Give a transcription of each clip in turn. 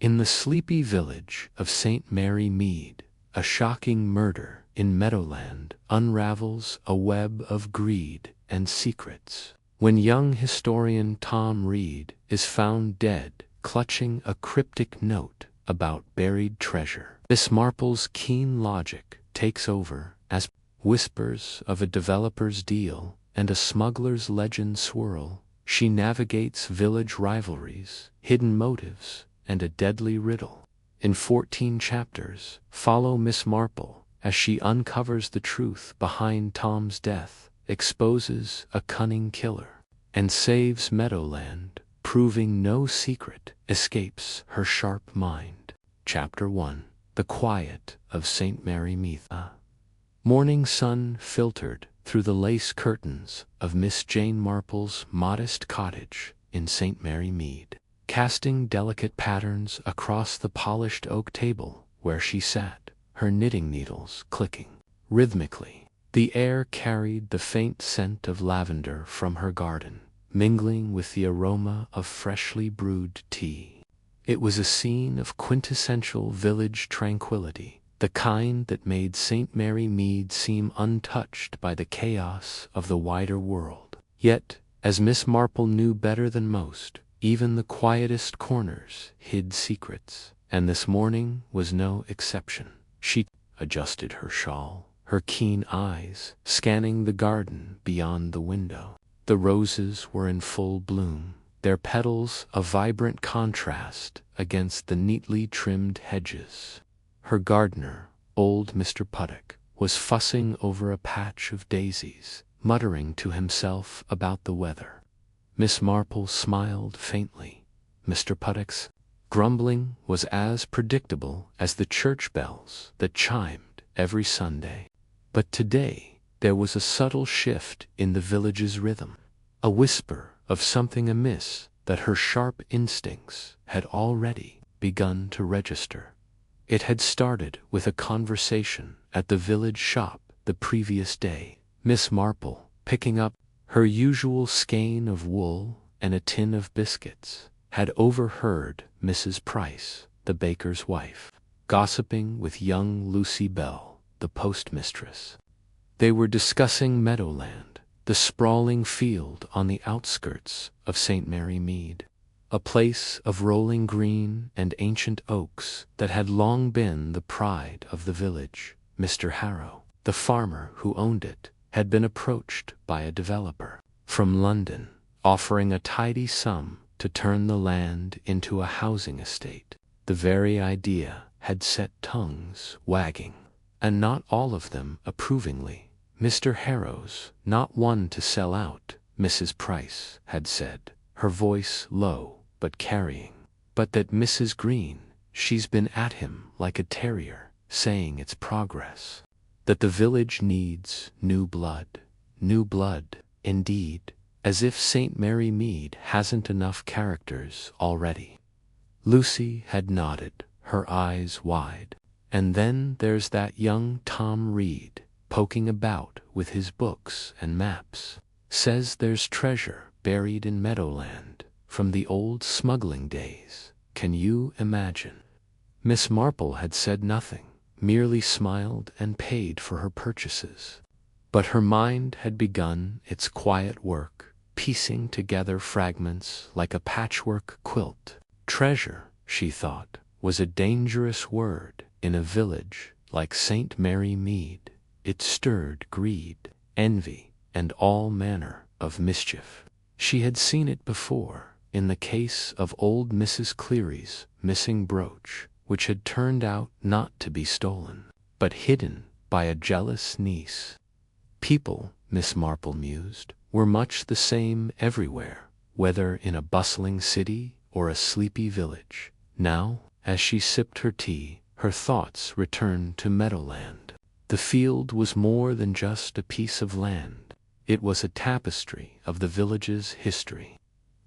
In the sleepy village of St. Mary Mead, a shocking murder in Meadowland unravels a web of greed and secrets. When young historian Tom Reed is found dead, clutching a cryptic note about buried treasure, Miss Marple's keen logic takes over as whispers of a developer's deal and a smuggler's legend swirl. She navigates village rivalries, hidden motives, and a deadly riddle. In 14 chapters, follow Miss Marple as she uncovers the truth behind Tom's death, exposes a cunning killer, and saves Meadowland, proving no secret escapes her sharp mind. Chapter 1. The Quiet of St. Mary Mead. Morning sun filtered through the lace curtains of Miss Jane Marple's modest cottage in St. Mary Mead, casting delicate patterns across the polished oak table where she sat, her knitting needles clicking rhythmically. The air carried the faint scent of lavender from her garden, mingling with the aroma of freshly brewed tea. It was a scene of quintessential village tranquility, the kind that made St. Mary Mead seem untouched by the chaos of the wider world. Yet, as Miss Marple knew better than most, even the quietest corners hid secrets, and this morning was no exception. She adjusted her shawl, her keen eyes scanning the garden beyond the window. The roses were in full bloom, their petals a vibrant contrast against the neatly trimmed hedges. Her gardener, old Mr. Puttock, was fussing over a patch of daisies, muttering to himself about the weather. Miss Marple smiled faintly. Mr. Puttock's grumbling was as predictable as the church bells that chimed every Sunday. But today there was a subtle shift in the village's rhythm, a whisper of something amiss that her sharp instincts had already begun to register. It had started with a conversation at the village shop the previous day. Miss Marple, picking up her usual skein of wool and a tin of biscuits, had overheard Mrs. Price, the baker's wife, gossiping with young Lucy Bell, the postmistress. They were discussing Meadowland, the sprawling field on the outskirts of St. Mary Mead, a place of rolling green and ancient oaks that had long been the pride of the village. Mr. Harrow, the farmer who owned it, had been approached by a developer from London, offering a tidy sum to turn the land into a housing estate. The very idea had set tongues wagging, and not all of them approvingly. Mr. Harrow's not one to sell out, Mrs. Price had said, her voice low but carrying. But that Mrs. Green, she's been at him like a terrier, saying it's progress. That the village needs new blood, indeed, as if St. Mary Mead hasn't enough characters already. Lucy had nodded, her eyes wide. And then there's that young Tom Reed, poking about with his books and maps. Says there's treasure buried in Meadowland from the old smuggling days. Can you imagine? Miss Marple had said nothing, merely smiled and paid for her purchases. But her mind had begun its quiet work, piecing together fragments like a patchwork quilt. Treasure, she thought, was a dangerous word in a village like St. Mary Mead. It stirred greed, envy, and all manner of mischief. She had seen it before, in the case of old Mrs. Cleary's missing brooch, which had turned out not to be stolen, but hidden by a jealous niece. People, Miss Marple mused, were much the same everywhere, whether in a bustling city or a sleepy village. Now, as she sipped her tea, her thoughts returned to Meadowland. The field was more than just a piece of land. It was a tapestry of the village's history.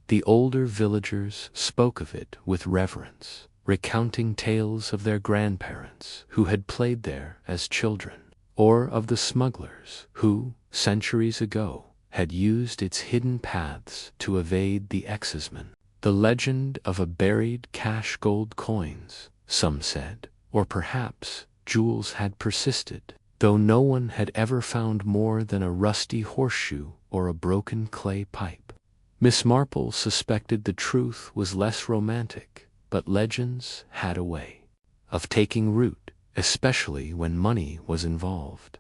The older villagers spoke of it with reverence, recounting tales of their grandparents who had played there as children, or of the smugglers who, centuries ago, had used its hidden paths to evade the excisemen. The legend of a buried cache gold coins, some said, or perhaps jewels had persisted, though no one had ever found more than a rusty horseshoe or a broken clay pipe. Miss Marple suspected the truth was less romantic, but legends had a way of taking root, especially when money was involved.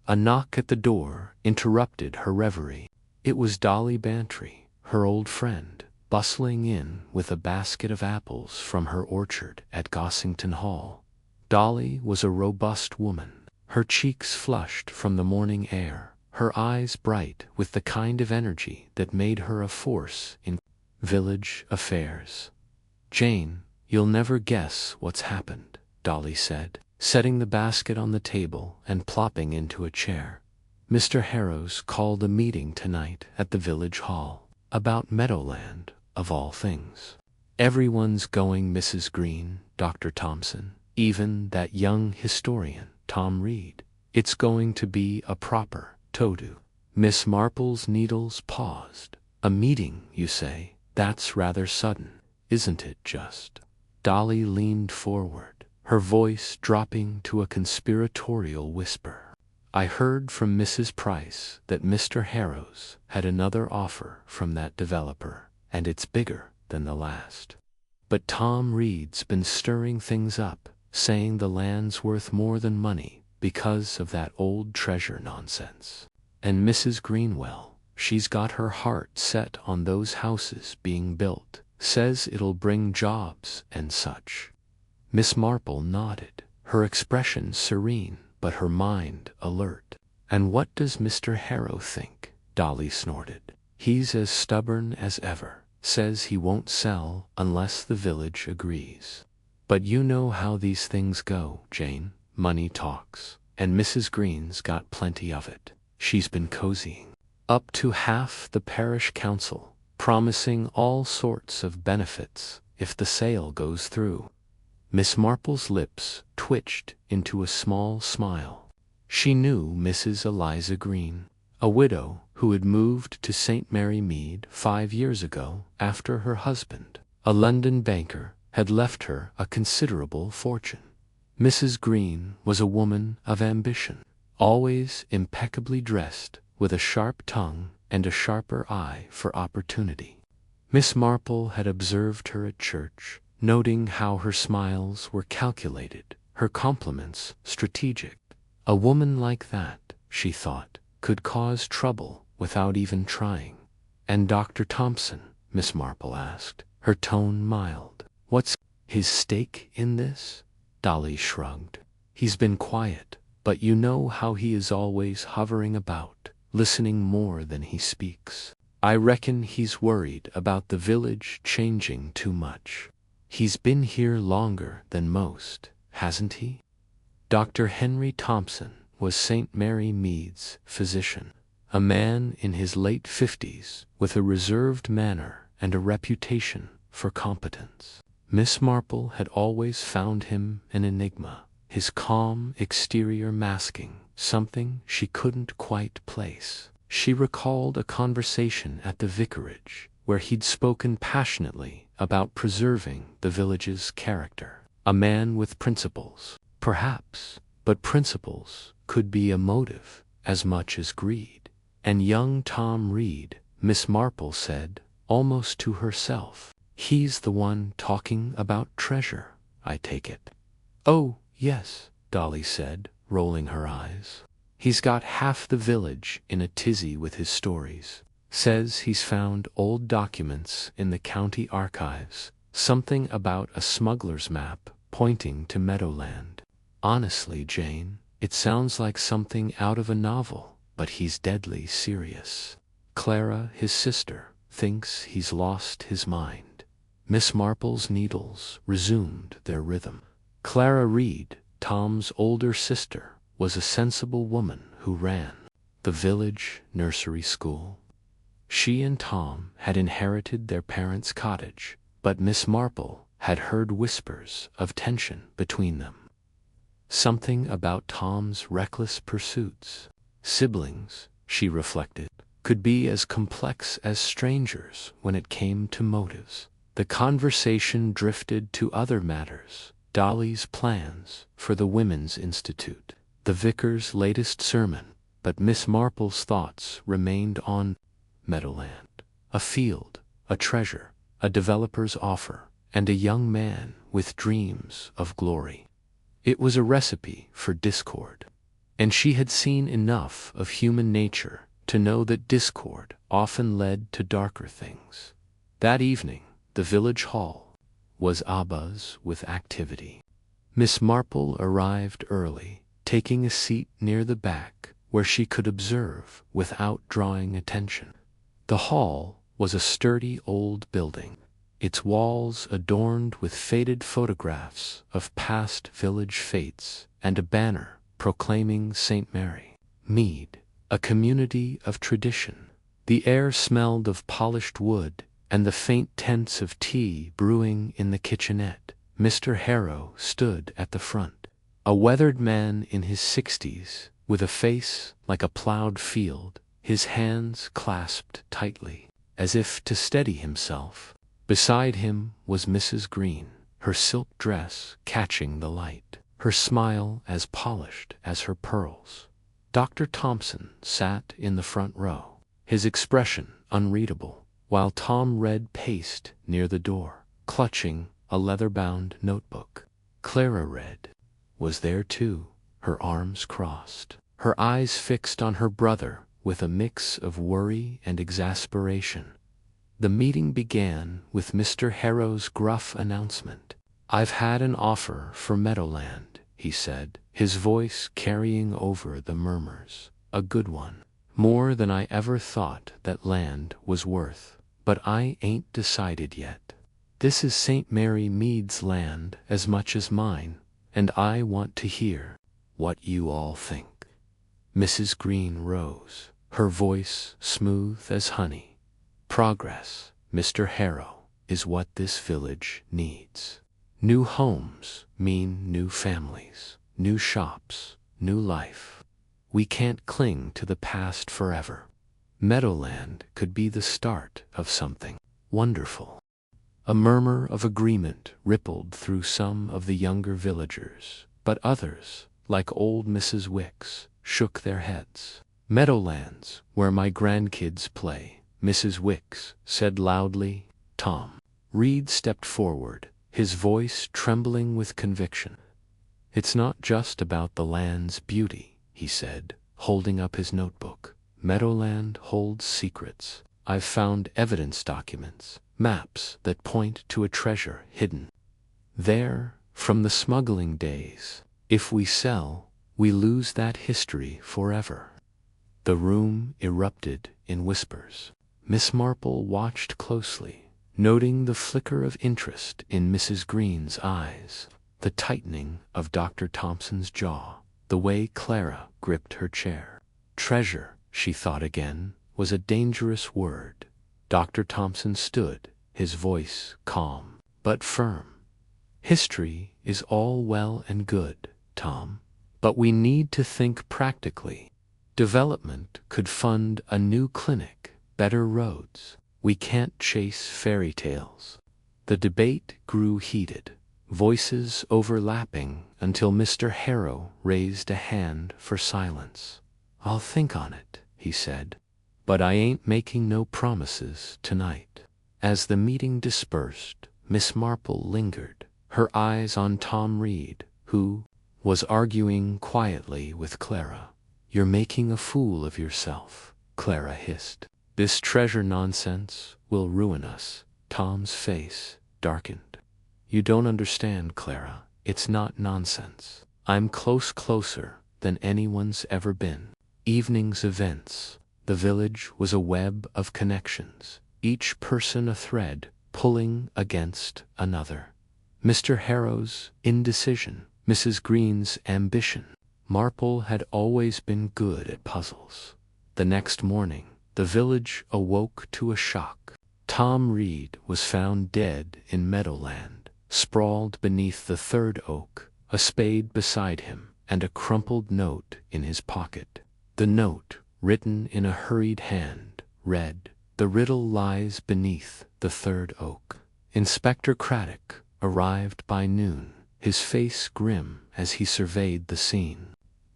A knock at the door interrupted her reverie. It was Dolly Bantry, her old friend, bustling in with a basket of apples from her orchard at Gossington Hall. Dolly was a robust woman, her cheeks flushed from the morning air, her eyes bright with the kind of energy that made her a force in village affairs. "Jane, you'll never guess what's happened," Dolly said, setting the basket on the table and plopping into a chair. "Mr. Harrows called a meeting tonight at the village hall, about Meadowland, of all things. Everyone's going, Mrs. Green, Dr. Thompson, even that young historian, Tom Reed. It's going to be a proper to-do." Miss Marple's needles paused. "A meeting, you say? That's rather sudden, isn't it just?" Dolly leaned forward, her voice dropping to a conspiratorial whisper. "I heard from Mrs. Price that Mr. Harrows had another offer from that developer, and it's bigger than the last. But Tom Reed's been stirring things up, saying the land's worth more than money because of that old treasure nonsense. And Mrs. Greenwell, she's got her heart set on those houses being built, says it'll bring jobs and such." Miss Marple nodded, her expression serene, but her mind alert. "And what does Mr. Harrow think?" Dolly snorted. "He's as stubborn as ever, says he won't sell unless the village agrees. But you know how these things go, Jane. Money talks, and Mrs. Green's got plenty of it. She's been cozying up to half the parish council, promising all sorts of benefits if the sale goes through." Miss Marple's lips twitched into a small smile. She knew Mrs. Eliza Green, a widow who had moved to St. Mary Mead 5 years ago after her husband, a London banker, had left her a considerable fortune. Mrs. Green was a woman of ambition, always impeccably dressed, with a sharp tongue and a sharper eye for opportunity. Miss Marple had observed her at church, noting how her smiles were calculated, her compliments strategic. A woman like that, she thought, could cause trouble without even trying. "And Dr. Thompson?" Miss Marple asked, her tone mild. "What's his stake in this?" Dolly shrugged. "He's been quiet, but you know how he is always hovering about, listening more than he speaks. I reckon he's worried about the village changing too much. He's been here longer than most, hasn't he?" Dr. Henry Thompson was St. Mary Mead's physician, a man in his late 50s with a reserved manner and a reputation for competence. Miss Marple had always found him an enigma, his calm exterior masking something she couldn't quite place. She recalled a conversation at the vicarage where he'd spoken passionately about preserving the village's character. A man with principles, perhaps, but principles could be a motive as much as greed. And young Tom Reed, Miss Marple said, almost to herself, "He's the one talking about treasure, I take it." "Oh, yes," Dolly said, rolling her eyes. "He's got half the village in a tizzy with his stories. Says he's found old documents in the county archives, something about a smuggler's map pointing to Meadowland. Honestly, Jane, it sounds like something out of a novel, but he's deadly serious. Clara, his sister, thinks he's lost his mind." Miss Marple's needles resumed their rhythm. Clara Reed, Tom's older sister, was a sensible woman who ran the village nursery school. She and Tom had inherited their parents' cottage, but Miss Marple had heard whispers of tension between them. Something about Tom's reckless pursuits. Siblings, she reflected, could be as complex as strangers when it came to motives. The conversation drifted to other matters: Dolly's plans for the Women's Institute, the vicar's latest sermon, but Miss Marple's thoughts remained on Meadowland, a field, a treasure, a developer's offer, and a young man with dreams of glory. It was a recipe for discord, and she had seen enough of human nature to know that discord often led to darker things. That evening, the village hall was abuzz with activity. Miss Marple arrived early, taking a seat near the back where she could observe without drawing attention. The hall was a sturdy old building, its walls adorned with faded photographs of past village fetes and a banner proclaiming St. Mary, Mead, a community of tradition. The air smelled of polished wood and the faint tints of tea brewing in the kitchenette. Mr. Harrow stood at the front, a weathered man in his 60s, with a face like a plowed field, his hands clasped tightly, as if to steady himself. Beside him was Mrs. Green, her silk dress catching the light, her smile as polished as her pearls. Dr. Thompson sat in the front row, his expression unreadable, while Tom read paced near the door, clutching a leather-bound notebook. Clara read, was there too, her arms crossed, her eyes fixed on her brother with a mix of worry and exasperation. The meeting began with Mr. Harrow's gruff announcement. I've had an offer for Meadowland, he said, his voice carrying over the murmurs. A good one. More than I ever thought that land was worth. But I ain't decided yet. This is St. Mary Mead's land as much as mine, and I want to hear what you all think. Mrs. Green rose, her voice smooth as honey. Progress, Mr. Harrow, is what this village needs. New homes mean new families, new shops, new life. We can't cling to the past forever. Meadowland could be the start of something wonderful. A murmur of agreement rippled through some of the younger villagers, but others, like old Mrs. Wicks, shook their heads. Meadowlands, where my grandkids play, Mrs. Wicks said loudly. Tom Reed stepped forward, his voice trembling with conviction. It's not just about the land's beauty, he said, holding up his notebook. Meadowland holds secrets. I've found evidence documents, maps that point to a treasure hidden there from the smuggling days. If we sell, we lose that history forever. The room erupted in whispers. Miss Marple watched closely, noting the flicker of interest in Mrs. Green's eyes, the tightening of Dr. Thompson's jaw, the way Clara gripped her chair. Treasure, she thought again, was a dangerous word. Dr. Thompson stood, his voice calm but firm. History is all well and good, Tom, but we need to think practically. Development could fund a new clinic, better roads. We can't chase fairy tales. The debate grew heated, voices overlapping until Mr. Harrow raised a hand for silence. I'll think on it, he said, but I ain't making no promises tonight. As the meeting dispersed, Miss Marple lingered, her eyes on Tom Reed, who was arguing quietly with Clara. You're making a fool of yourself, Clara hissed. This treasure nonsense will ruin us. Tom's face darkened. You don't understand, Clara. It's not nonsense. I'm closer than anyone's ever been. Evening's events. The village was a web of connections, each person a thread pulling against another. Mr. Harrow's indecision, Mrs. Green's ambition. Marple had always been good at puzzles. The next morning, the village awoke to a shock. Tom Reed was found dead in Meadowland, sprawled beneath the third oak, a spade beside him, and a crumpled note in his pocket. The note, written in a hurried hand, read, "The riddle lies beneath the third oak. Inspector Craddock arrived by noon, his face grim as he surveyed the scene.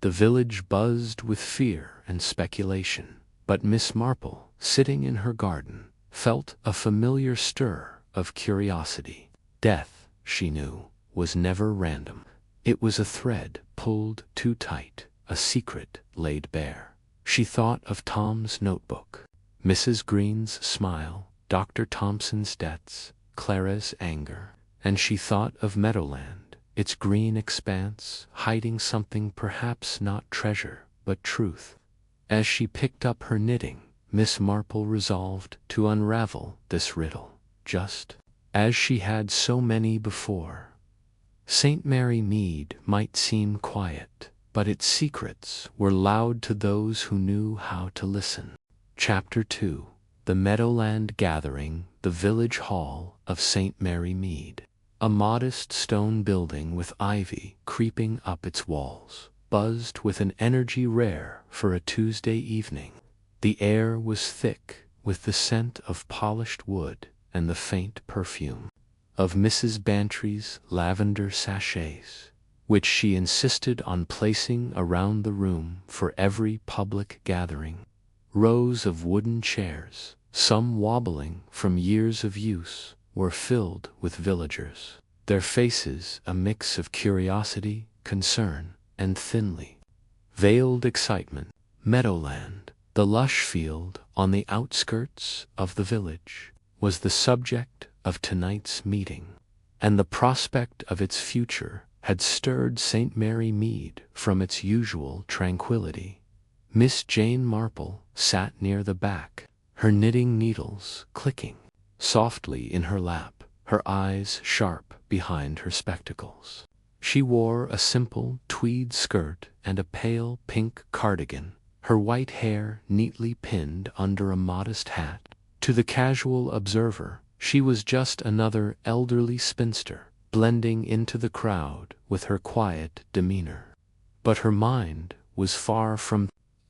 The village buzzed with fear and speculation, but Miss Marple, sitting in her garden, felt a familiar stir of curiosity. Death, she knew, was never random. It was a thread pulled too tight, a secret laid bare. She thought of Tom's notebook, Mrs. Green's smile, Dr. Thompson's debts, Clara's anger, and she thought of Meadowland, its green expanse, hiding something perhaps not treasure, but truth. As she picked up her knitting, Miss Marple resolved to unravel this riddle, just as she had so many before. St. Mary Mead might seem quiet, but its secrets were loud to those who knew how to listen. Chapter 2. The Meadowland Gathering, the Village Hall of St. Mary Mead. A modest stone building with ivy creeping up its walls, buzzed with an energy rare for a Tuesday evening. The air was thick with the scent of polished wood and the faint perfume of Mrs. Bantry's lavender sachets, which she insisted on placing around the room for every public gathering. Rows of wooden chairs, some wobbling from years of use, were filled with villagers, their faces a mix of curiosity, concern, and thinly veiled excitement. Meadowland, the lush field on the outskirts of the village, was the subject of tonight's meeting, and the prospect of its future had stirred St. Mary Mead from its usual tranquility. Miss Jane Marple sat near the back, her knitting needles clicking softly in her lap, her eyes sharp behind her spectacles. She wore a simple tweed skirt and a pale pink cardigan, her white hair neatly pinned under a modest hat. To the casual observer, she was just another elderly spinster, blending into the crowd with her quiet demeanor. But her mind was far from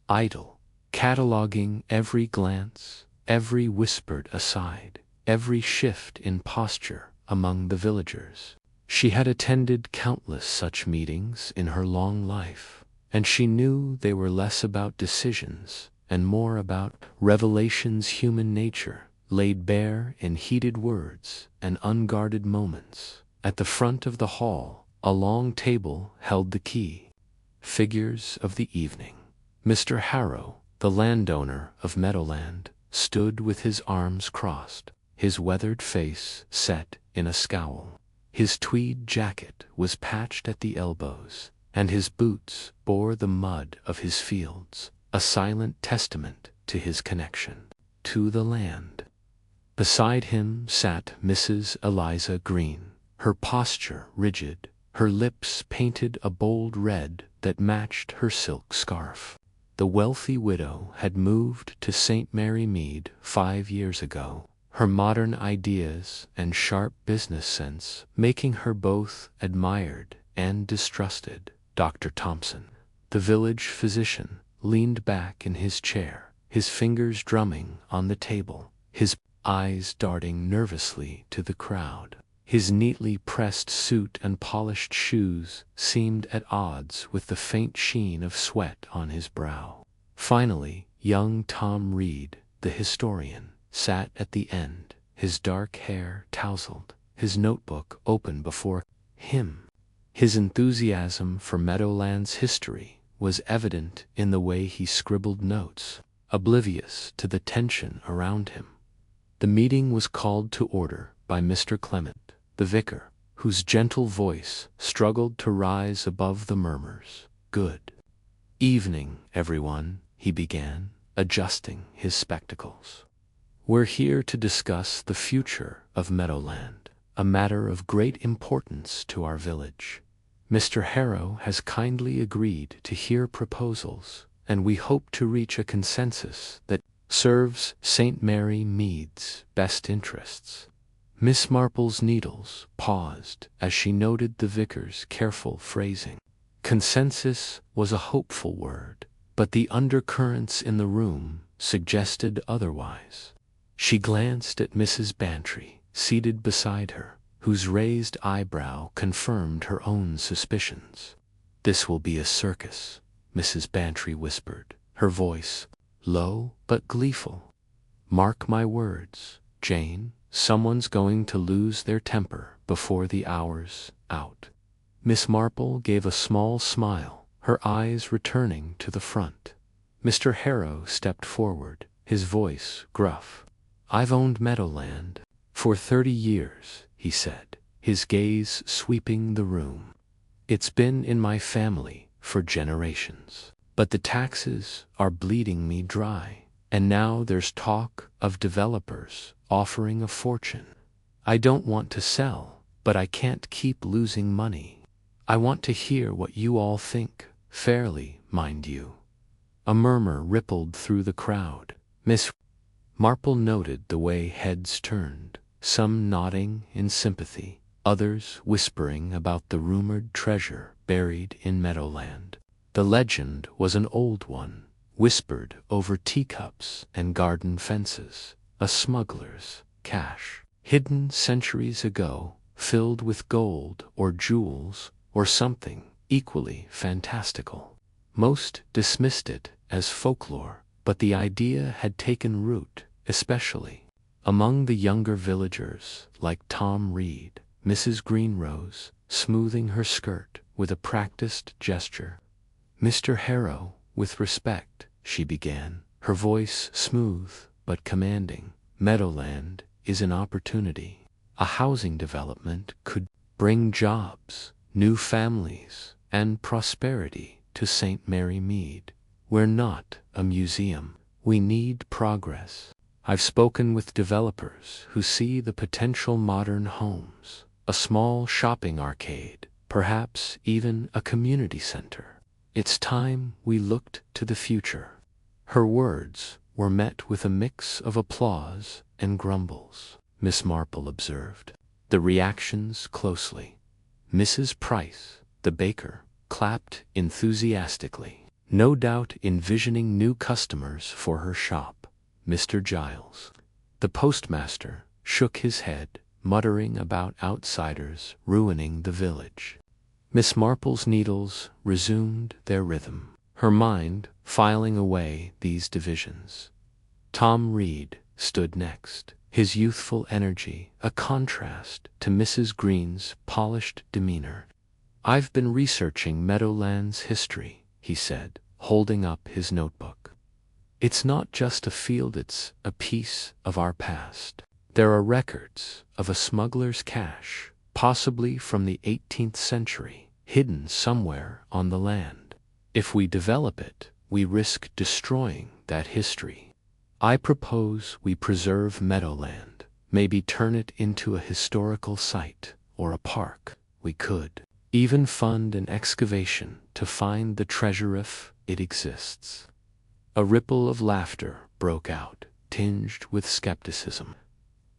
idle, cataloging every glance, every whispered aside, every shift in posture among the villagers. She had attended countless such meetings in her long life, and she knew they were less about decisions and more about revelations, human nature laid bare in heated words and unguarded moments. At the front of the hall, a long table held the key. Figures of the evening. Mr. Harrow, the landowner of Meadowland, stood with his arms crossed, his weathered face set in a scowl. His tweed jacket was patched at the elbows, and his boots bore the mud of his fields, a silent testament to his connection to the land. Beside him sat Mrs. Eliza Green, her posture rigid, her lips painted a bold red that matched her silk scarf. The wealthy widow had moved to St. Mary Mead 5 years ago, her modern ideas and sharp business sense making her both admired and distrusted. Dr. Thompson, the village physician, leaned back in his chair, his fingers drumming on the table, his eyes darting nervously to the crowd. His neatly pressed suit and polished shoes seemed at odds with the faint sheen of sweat on his brow. Finally, young Tom Reed, the historian, sat at the end, his dark hair tousled, his notebook open before him. His enthusiasm for Meadowland's history was evident in the way he scribbled notes, oblivious to the tension around him. The meeting was called to order by Mr. Clement, the vicar, whose gentle voice struggled to rise above the murmurs. "Good evening, everyone," he began, adjusting his spectacles. "We're here to discuss the future of Meadowland, a matter of great importance to our village. Mr. Harrow has kindly agreed to hear proposals, and we hope to reach a consensus that serves St. Mary Mead's best interests." Miss Marple's needles paused as she noted the vicar's careful phrasing. Consensus was a hopeful word, but the undercurrents in the room suggested otherwise. She glanced at Mrs. Bantry, seated beside her, whose raised eyebrow confirmed her own suspicions. "This will be a circus," Mrs. Bantry whispered, her voice low but gleeful. "Mark my words, Jane, someone's going to lose their temper before the hour's out." Miss Marple gave a small smile, her eyes returning to the front. Mr. Harrow stepped forward, his voice gruff. "I've owned Meadowland for 30 years, he said, his gaze sweeping the room. "It's been in my family for generations. But the taxes are bleeding me dry, and now there's talk of developers offering a fortune. I don't want to sell, but I can't keep losing money. I want to hear what you all think, fairly, mind you." A murmur rippled through the crowd. Miss Marple noted the way heads turned, some nodding in sympathy, others whispering about the rumored treasure buried in Meadowland. The legend was an old one, whispered over teacups and garden fences, a smuggler's cache, hidden centuries ago, filled with gold or jewels or something equally fantastical. Most dismissed it as folklore, but the idea had taken root, especially among the younger villagers like Tom Reed. Mrs. Green rose, smoothing her skirt with a practiced gesture. "Mr. Harrow, with respect," she began, her voice smooth but commanding, "Meadowland is an opportunity. A housing development could bring jobs, new families, and prosperity to St. Mary Mead. We're not a museum. We need progress. I've spoken with developers who see the potential modern homes, a small shopping arcade, perhaps even a community center. It's time we looked to the future." Her words were met with a mix of applause and grumbles, Miss Marple observed the reactions closely. Mrs. Price, the baker, clapped enthusiastically, no doubt envisioning new customers for her shop. Mr. Giles, the postmaster, shook his head, muttering about outsiders ruining the village. Miss Marple's needles resumed their rhythm, her mind filing away these divisions. Tom Reed stood next, his youthful energy a contrast to Mrs. Green's polished demeanor. "I've been researching Meadowland's history," he said, holding up his notebook. "It's not just a field, it's a piece of our past. There are records of a smuggler's cache, possibly from the 18th century, hidden somewhere on the land. If we develop it, we risk destroying that history. I propose we preserve Meadowland, maybe turn it into a historical site or a park. We could even fund an excavation to find the treasure if it exists." A ripple of laughter broke out, tinged with skepticism.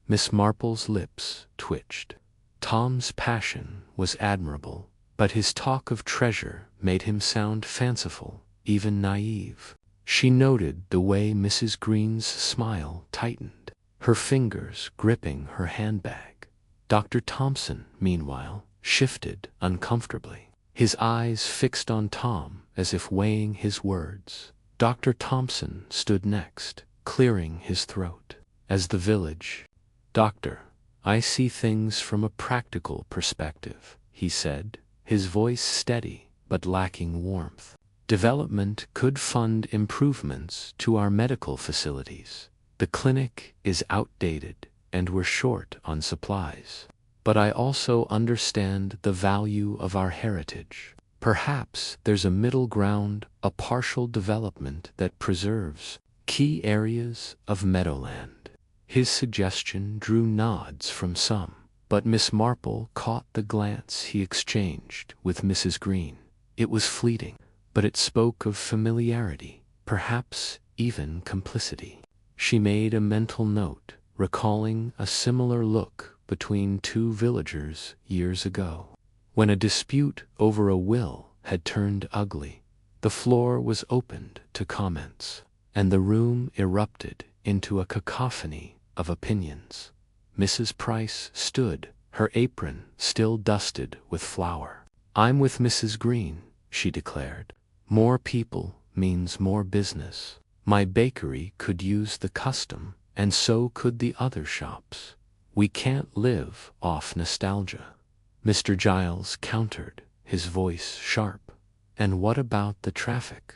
Miss Marple's lips twitched. Tom's passion was admirable, but his talk of treasure made him sound fanciful, even naive. She noted the way Mrs. Green's smile tightened, her fingers gripping her handbag. Dr. Thompson, meanwhile, shifted uncomfortably, his eyes fixed on Tom as if weighing his words. Dr. Thompson stood next, clearing his throat. "As the village doctor, I see things from a practical perspective," he said, his voice steady but lacking warmth. "Development could fund improvements to our medical facilities. The clinic is outdated and we're short on supplies. But I also understand the value of our heritage. Perhaps there's a middle ground, a partial development that preserves key areas of Meadowland." His suggestion drew nods from some, but Miss Marple caught the glance he exchanged with Mrs. Green. It was fleeting, but it spoke of familiarity, perhaps even complicity. She made a mental note, recalling a similar look between two villagers years ago. When a dispute over a will had turned ugly, the floor was opened to comments, and the room erupted into a cacophony of opinions. Mrs. Price stood, her apron still dusted with flour. "I'm with Mrs. Green," she declared. "More people means more business. My bakery could use the custom, and so could the other shops. We can't live off nostalgia." Mr. Giles countered, his voice sharp. "And what about the traffic?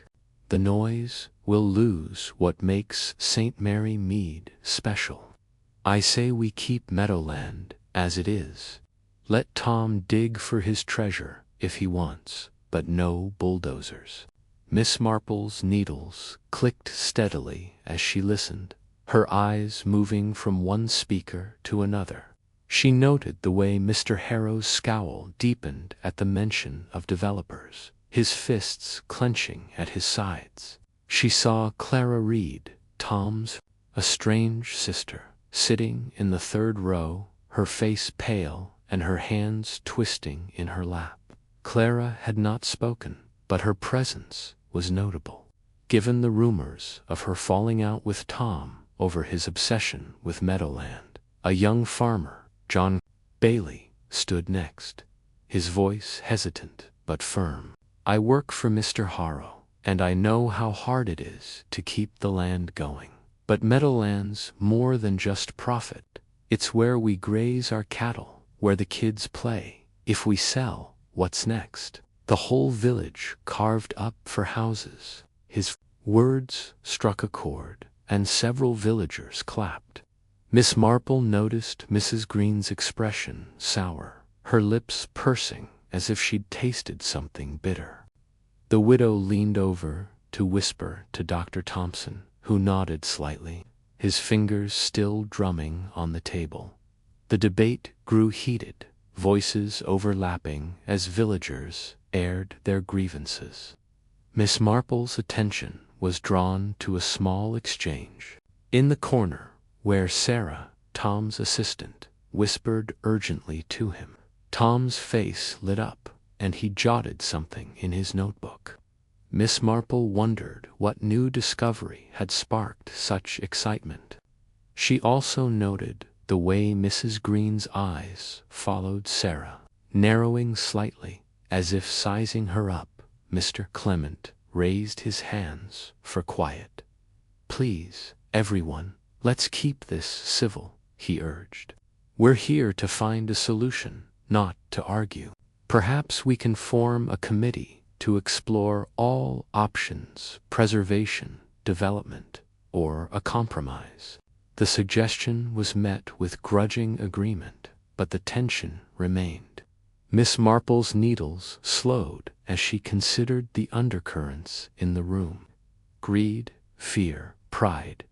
The noise will lose what makes St. Mary Mead special. I say we keep Meadowland as it is. Let Tom dig for his treasure if he wants, but no bulldozers." Miss Marple's needles clicked steadily as she listened, her eyes moving from one speaker to another. She noted the way Mr. Harrow's scowl deepened at the mention of developers, his fists clenching at his sides. She saw Clara Reed, Tom's a strange sister, sitting in the third row, her face pale and her hands twisting in her lap. Clara had not spoken, but her presence was notable. Given the rumors of her falling out with Tom over his obsession with Meadowland, a young farmer, John Bailey, stood next, his voice hesitant but firm. "I work for Mr. Harrow, and I know how hard it is to keep the land going. But Meadowland's more than just profit. It's where we graze our cattle, where the kids play. If we sell, what's next? The whole village carved up for houses." His words struck a chord, and several villagers clapped. Miss Marple noticed Mrs. Green's expression sour, her lips pursing as if she'd tasted something bitter. The widow leaned over to whisper to Dr. Thompson, who nodded slightly, his fingers still drumming on the table. The debate grew heated, voices overlapping as villagers aired their grievances. Miss Marple's attention was drawn to a small exchange. In the corner, where Sarah, Tom's assistant, whispered urgently to him, Tom's face lit up, and he jotted something in his notebook. Miss Marple wondered what new discovery had sparked such excitement. She also noted the way Mrs. Green's eyes followed Sarah, narrowing slightly, as if sizing her up. Mr. Clement raised his hands for quiet. "Please, everyone, let's keep this civil," he urged. "We're here to find a solution, not to argue. Perhaps we can form a committee to explore all options, preservation, development, or a compromise." The suggestion was met with grudging agreement, but the tension remained. Miss Marple's needles slowed as she considered the undercurrents in the room. Greed, fear, pride,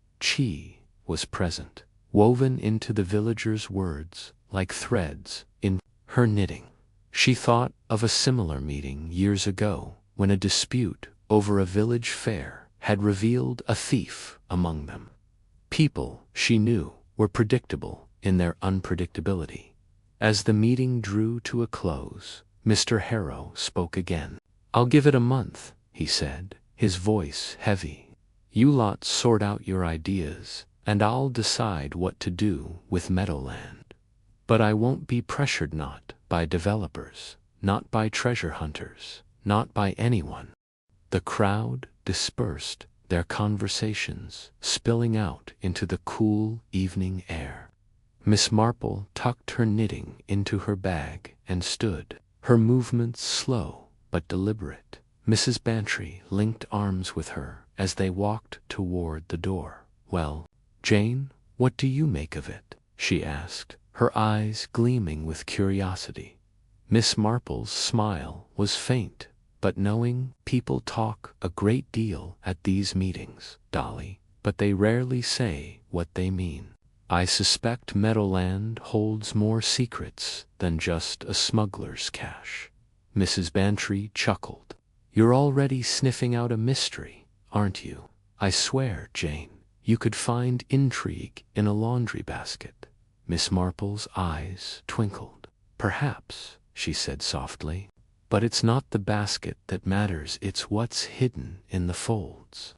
was present, woven into the villagers' words like threads in her knitting. She thought of a similar meeting years ago when a dispute over a village fair had revealed a thief among them. People, she knew, were predictable in their unpredictability. As the meeting drew to a close, Mr. Harrow spoke again. "I'll give it a month," he said, his voice heavy. "You lot sort out your ideas, and I'll decide what to do with Meadowland. But I won't be pressured, not by developers, not by treasure hunters, not by anyone." The crowd dispersed, their conversations spilling out into the cool evening air. Miss Marple tucked her knitting into her bag and stood, her movements slow but deliberate. Mrs. Bantry linked arms with her as they walked toward the door. "Well, Jane, what do you make of it?" she asked, her eyes gleaming with curiosity. Miss Marple's smile was faint, but knowing people talk a great deal at these meetings, Dolly, but they rarely say what they mean. "I suspect Meadowland holds more secrets than just a smuggler's cache." Mrs. Bantry chuckled. "You're already sniffing out a mystery, aren't you? I swear, Jane, you could find intrigue in a laundry basket." Miss Marple's eyes twinkled. "Perhaps," she said softly, "but it's not the basket that matters, it's what's hidden in the folds."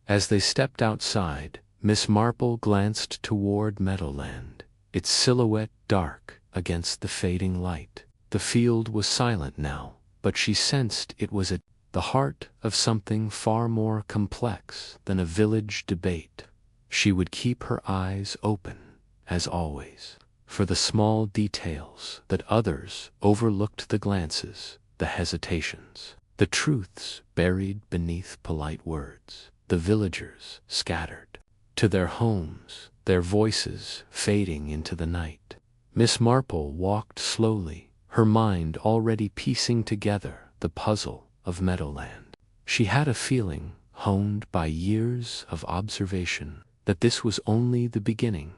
As they stepped outside, Miss Marple glanced toward Meadowland. its silhouette dark against the fading light. The field was silent now, but she sensed it was at the heart of something far more complex than a village debate. She would keep her eyes open, as always, for the small details that others overlooked, the glances, the hesitations, the truths buried beneath polite words. The villagers scattered to their homes, their voices fading into the night. Miss Marple walked slowly, her mind already piecing together the puzzle of Meadowland. She had a feeling, honed by years of observation, that this was only the beginning.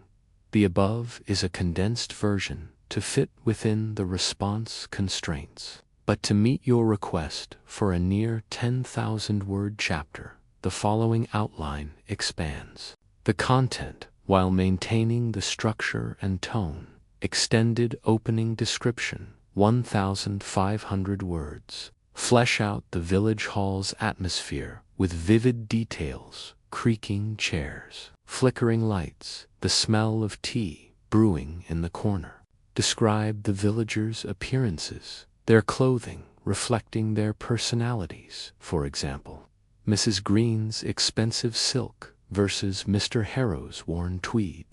The above is a condensed version to fit within the response constraints. But to meet your request for a near 10,000-word chapter, the following outline expands the content while maintaining the structure and tone. Extended opening description, 1,500 words. Flesh out the village hall's atmosphere with vivid details: creaking chairs, flickering lights, the smell of tea brewing in the corner. Describe the villagers' appearances, their clothing reflecting their personalities, for example. Mrs. Green's expensive silk versus Mr. Harrow's worn tweed.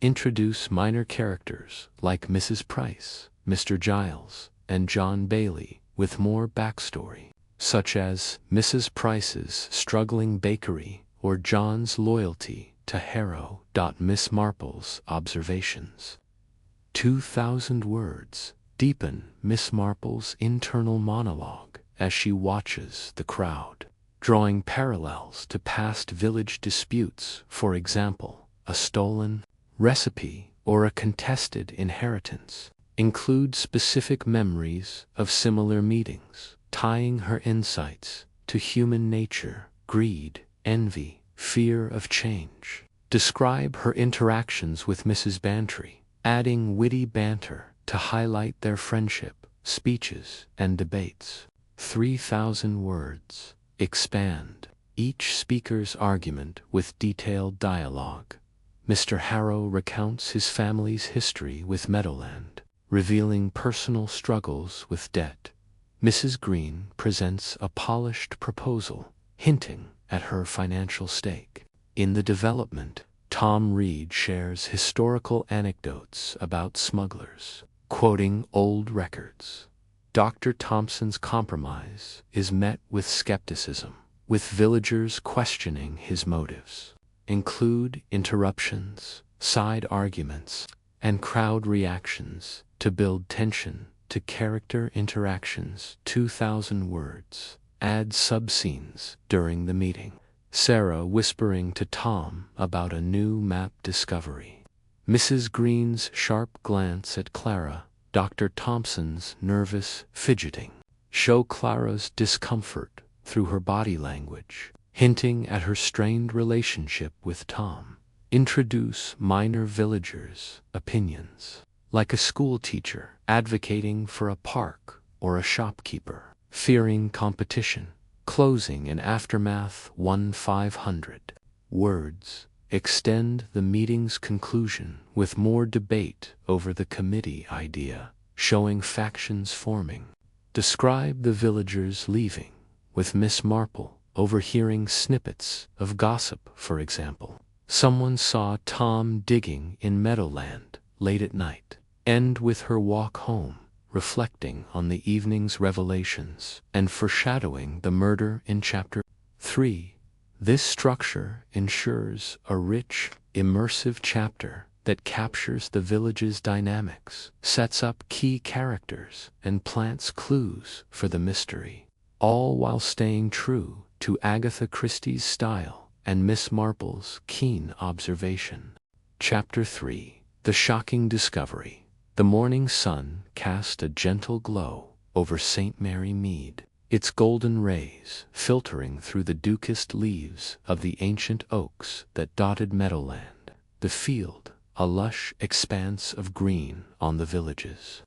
Introduce minor characters like Mrs. Price, Mr. Giles, and John Bailey with more backstory, such as Mrs. Price's struggling bakery or John's loyalty to Harrow. Miss Marple's observations. 2,000 words. Deepen Miss Marple's internal monologue as she watches the crowd, drawing parallels to past village disputes, for example, a stolen recipe or a contested inheritance. Include specific memories of similar meetings, tying her insights to human nature, greed, envy, fear of change. Describe her interactions with Mrs. Bantry, adding witty banter to highlight their friendship, speeches, and debates. 3,000 words. Expand each speaker's argument with detailed dialogue. Mr. Harrow recounts his family's history with Meadowland, revealing personal struggles with debt. Mrs. Green presents a polished proposal, hinting at her financial stake. In the development, Tom Reed shares historical anecdotes about smugglers, quoting old records. Dr. Thompson's compromise is met with skepticism, with villagers questioning his motives. Include interruptions, side arguments, and crowd reactions to build tension to character interactions. 2,000 words. Add subscenes during the meeting. Sarah whispering to Tom about a new map discovery. Mrs. Green's sharp glance at Clara, Dr. Thompson's nervous fidgeting. Show Clara's discomfort through her body language, hinting at her strained relationship with Tom. Introduce minor villagers' opinions, like a school teacher advocating for a park or a shopkeeper fearing competition. Closing and aftermath. 1,500 words. Extend the meeting's conclusion with more debate over the committee idea, showing factions forming. Describe the villagers leaving, with Miss Marple overhearing snippets of gossip, for example. Someone saw Tom digging in Meadowland late at night. End with her walk home, reflecting on the evening's revelations and foreshadowing the murder in Chapter 3. This structure ensures a rich, immersive chapter that captures the village's dynamics, sets up key characters, and plants clues for the mystery, all while staying true to Agatha Christie's style and Miss Marple's keen observation. Chapter 3. The Shocking Discovery. The morning sun cast a gentle glow over St. Mary Mead, its golden rays filtering through the dukest leaves of the ancient oaks that dotted Meadowland. The field, a lush expanse of green on the village's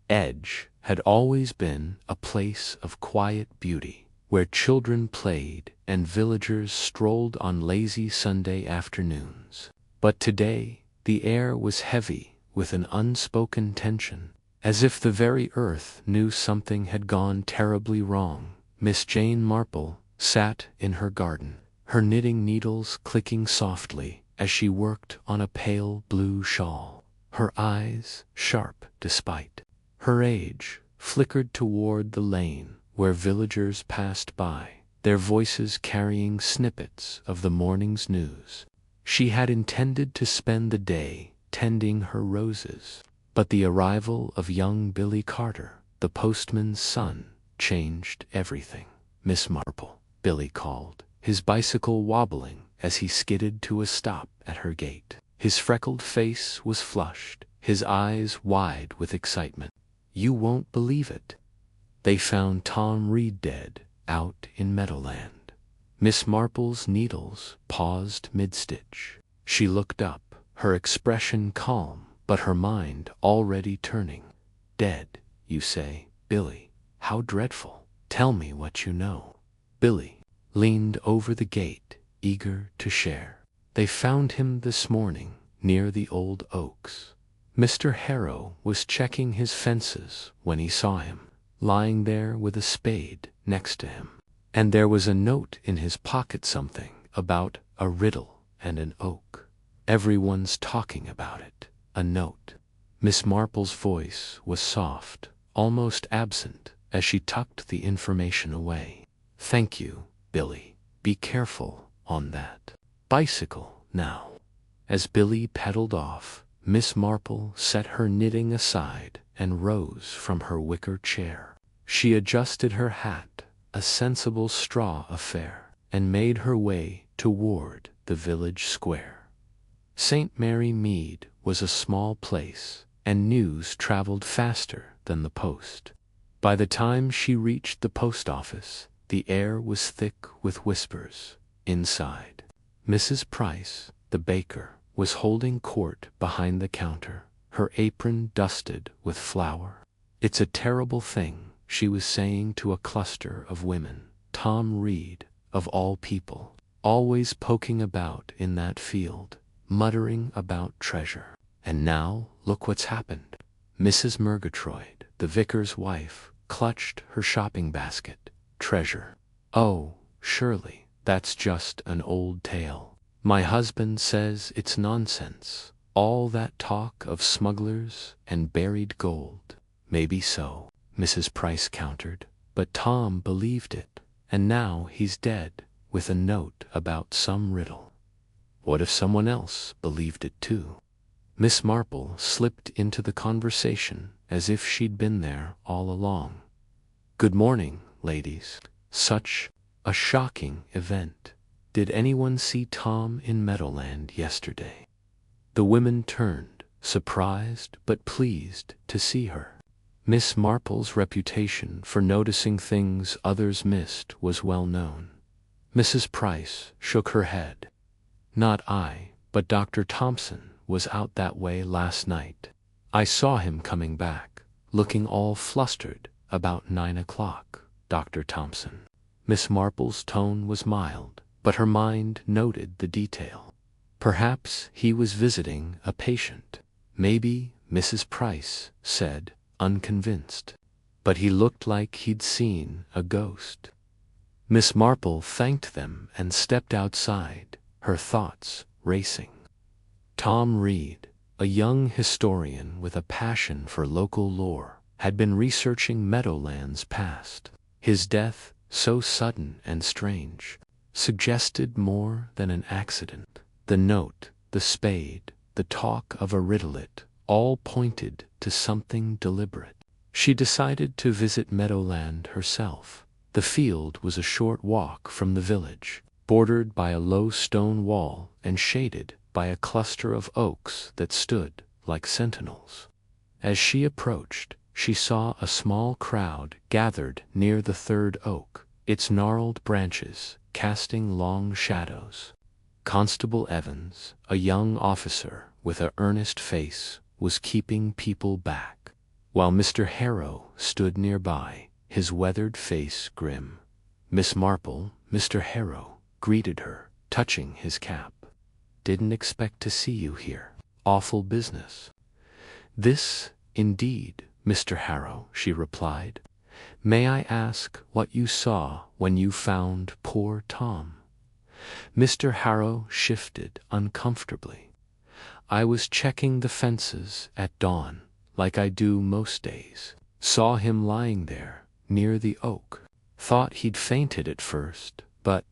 edge, had always been a place of quiet beauty, where children played and villagers strolled on lazy Sunday afternoons. But today, the air was heavy with an unspoken tension, as if the very earth knew something had gone terribly wrong. Miss Jane Marple sat in her garden, her knitting needles clicking softly as she worked on a pale blue shawl. Her eyes, sharp despite her age, flickered toward the lane where villagers passed by, their voices carrying snippets of the morning's news. She had intended to spend the day tending her roses, but the arrival of young Billy Carter, the postman's son, changed everything. "Miss Marple," Billy called, his bicycle wobbling as he skidded to a stop at her gate. His freckled face was flushed, his eyes wide with excitement. "You won't believe it. They found Tom Reed dead out in Meadowland." Miss Marple's needles paused mid-stitch. She looked up, her expression calm, but her mind already turning. "Dead, you say, Billy? How dreadful. Tell me what you know." Billy leaned over the gate, eager to share. "They found him this morning near the old oaks. Mr. Harrow was checking his fences when he saw him, lying there with a spade next to him. And there was a note in his pocket, something about a riddle and an oak. Everyone's talking about it. A note." Miss Marple's voice was soft, almost absent, as she tucked the information away. "Thank you, Billy. Be careful on that bicycle now." As Billy pedaled off, Miss Marple set her knitting aside and rose from her wicker chair. She adjusted her hat, a sensible straw affair, and made her way toward the village square. St. Mary Mead was a small place, and news traveled faster than the post. By the time she reached the post office, the air was thick with whispers. Inside, Mrs. Price, the baker, was holding court behind the counter, her apron dusted with flour. "It's a terrible thing," she was saying to a cluster of women. "Tom Reed, of all people, always poking about in that field, muttering about treasure. And now look what's happened." Mrs. Murgatroyd, the vicar's wife, clutched her shopping basket. "Treasure? Oh, surely that's just an old tale. My husband says it's nonsense. All that talk of smugglers and buried gold." "Maybe so," Mrs. Price countered, "but Tom believed it, and now he's dead, with a note about some riddle. What if someone else believed it too?" Miss Marple slipped into the conversation as if she'd been there all along. "Good morning, ladies. Such a shocking event. Did anyone see Tom in Meadowland yesterday?" The women turned, surprised but pleased to see her. Miss Marple's reputation for noticing things others missed was well known. Mrs. Price shook her head. "Not I, but Dr. Thompson was out that way last night. I saw him coming back, looking all flustered, about 9 o'clock, Dr. Thompson." Miss Marple's tone was mild, but her mind noted the detail. "Perhaps he was visiting a patient." "Maybe," Mrs. Price said, unconvinced. "But he looked like he'd seen a ghost." Miss Marple thanked them and stepped outside, her thoughts racing. Tom Reed, a young historian with a passion for local lore, had been researching Meadowland's past. His death, so sudden and strange, suggested more than an accident. The note, the spade, the talk of a riddle-it, all pointed to something deliberate. She decided to visit Meadowland herself. The field was a short walk from the village, bordered by a low stone wall and shaded by a cluster of oaks that stood like sentinels. As she approached, she saw a small crowd gathered near the third oak, its gnarled branches casting long shadows. Constable Evans, a young officer with an earnest face, was keeping people back, while Mr. Harrow stood nearby, his weathered face grim. "Miss Marple," Mr. Harrow greeted her, touching his cap. "Didn't expect to see you here. Awful business." "This, indeed, Mr. Harrow," she replied. "May I ask what you saw when you found poor Tom?" Mr. Harrow shifted uncomfortably. "I was checking the fences at dawn, like I do most days. Saw him lying there, near the oak. Thought he'd fainted at first, but,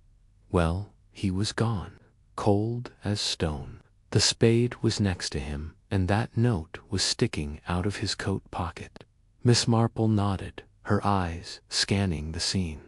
well, he was gone, cold as stone. The spade was next to him, and that note was sticking out of his coat pocket." Miss Marple nodded, her eyes scanning the scene.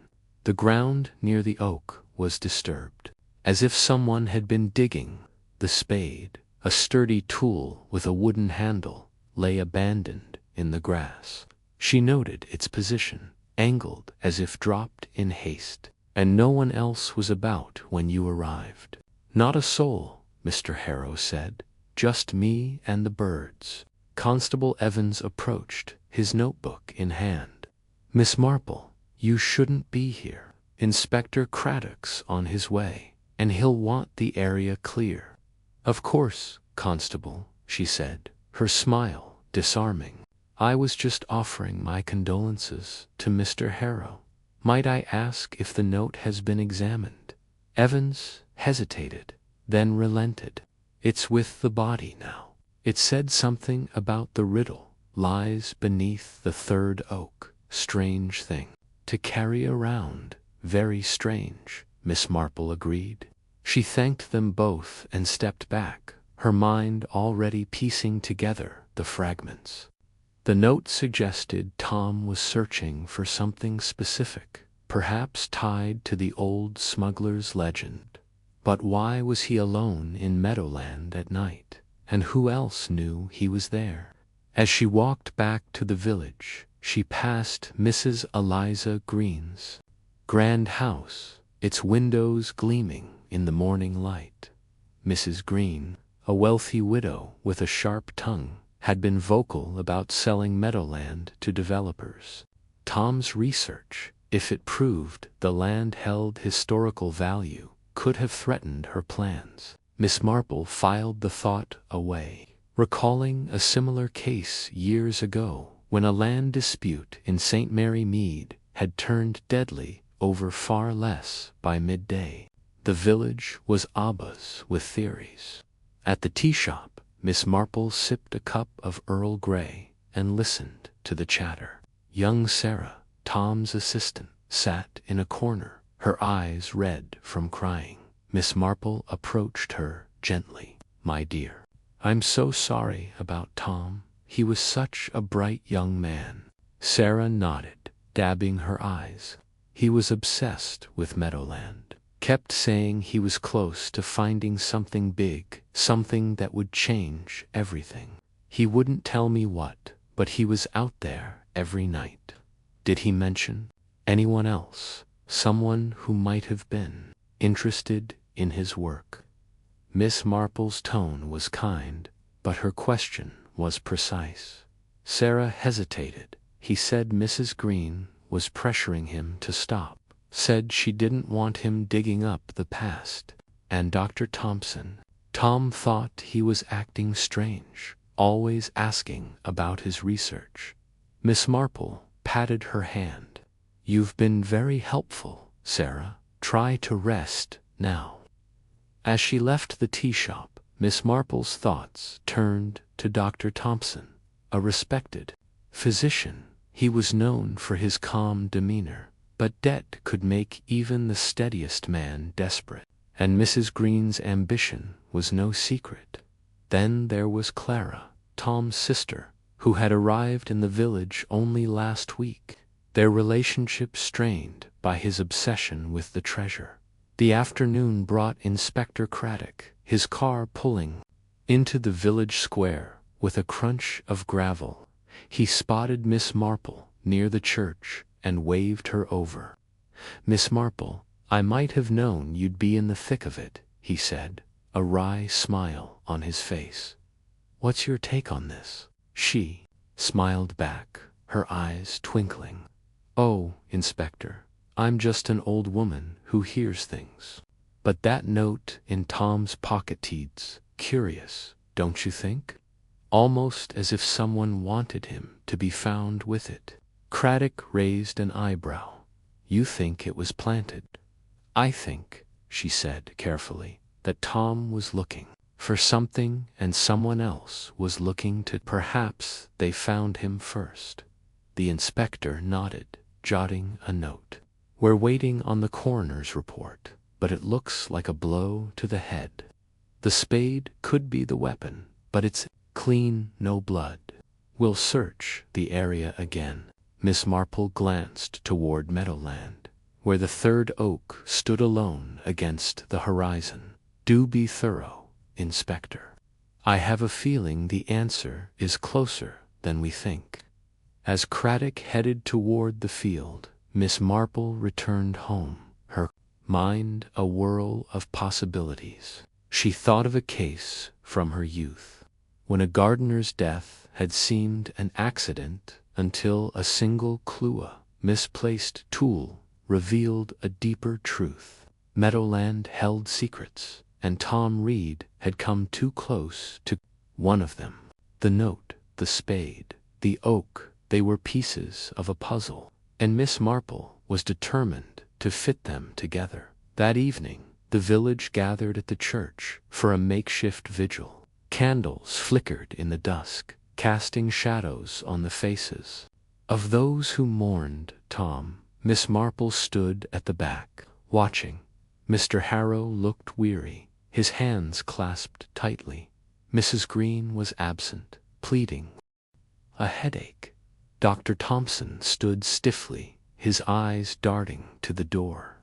The ground near the oak was disturbed, as if someone had been digging. The spade, a sturdy tool with a wooden handle, lay abandoned in the grass. She noted its position, angled as if dropped in haste. "And no one else was about when you arrived?" "Not a soul," Mr. Harrow said. "Just me and the birds." Constable Evans approached, his notebook in hand. "Miss Marple, you shouldn't be here. Inspector Craddock's on his way, and he'll want the area clear." "Of course, Constable," she said, her smile disarming. "I was just offering my condolences to Mr. Harrow. Might I ask if the note has been examined?" Evans hesitated, then relented. "It's with the body now. It said something about the riddle lies beneath the third oak. Strange thing to carry around. Very strange," Miss Marple agreed. She thanked them both and stepped back, her mind already piecing together the fragments. The note suggested Tom was searching for something specific, perhaps tied to the old smuggler's legend. But why was he alone in Meadowland at night, and who else knew he was there? As she walked back to the village, she passed Mrs. Eliza Green's grand house, its windows gleaming in the morning light. Mrs. Green, a wealthy widow with a sharp tongue, had been vocal about selling Meadowland to developers. Tom's research, if it proved the land held historical value, could have threatened her plans. Miss Marple filed the thought away, recalling a similar case years ago when a land dispute in St. Mary Mead had turned deadly over far less by midday. The village was abuzz with theories. At the tea shop, Miss Marple sipped a cup of Earl Grey and listened to the chatter. Young Sarah, Tom's assistant, sat in a corner, her eyes red from crying. Miss Marple approached her gently. "My dear, I'm so sorry about Tom. He was such a bright young man." Sarah nodded, dabbing her eyes. "He was obsessed with Meadowland. Kept saying he was close to finding something big, something that would change everything. He wouldn't tell me what, but he was out there every night." "Did he mention anyone else? Someone who might have been interested in his work?" Miss Marple's tone was kind, but her question was precise. Sarah hesitated. "He said Mrs. Green was pressuring him to stop. Said she didn't want him digging up the past. And Dr. Thompson." Tom thought he was acting strange, always asking about his research. Miss Marple patted her hand. "You've been very helpful, Sarah. Try to rest now." As she left the tea shop, Miss Marple's thoughts turned to Dr. Thompson, a respected physician. He was known for his calm demeanor, but debt could make even the steadiest man desperate, and Mrs. Green's ambition was no secret. Then there was Clara, Tom's sister, who had arrived in the village only last week, their relationship strained by his obsession with the treasure. The afternoon brought Inspector Craddock, his car pulling into the village square with a crunch of gravel. He spotted Miss Marple near the church and waved her over. "Miss Marple, I might have known you'd be in the thick of it," he said, a wry smile on his face. "What's your take on this?" She smiled back, her eyes twinkling. "Oh, Inspector, I'm just an old woman who hears things. But that note in Tom's pocket-teed's curious, don't you think? almost as if someone wanted him to be found with it. Craddock raised an eyebrow. "You think it was planted?" "I think," she said carefully, "that Tom was looking for something and someone else was looking to perhaps they found him first." The inspector nodded, jotting a note. "We're waiting on the coroner's report, but it looks like a blow to the head. The spade could be the weapon, but it's clean, no blood. We'll search the area again." Miss Marple glanced toward Meadowland, where the third oak stood alone against the horizon. "Do be thorough, Inspector. I have a feeling the answer is closer than we think." As Craddock headed toward the field, Miss Marple returned home, her mind a whirl of possibilities. She thought of a case from her youth, when a gardener's death had seemed an accident until a single clue, misplaced tool, revealed a deeper truth. Meadowland held secrets, and Tom Reed had come too close to one of them. The note, the spade, the oak, they were pieces of a puzzle, and Miss Marple was determined to fit them together. That evening, the village gathered at the church for a makeshift vigil. Candles flickered in the dusk, casting shadows on the faces of those who mourned Tom. Miss Marple stood at the back, watching. Mr. Harrow looked weary, his hands clasped tightly. Mrs. Green was absent, pleading a headache. Dr. Thompson stood stiffly, his eyes darting to the door.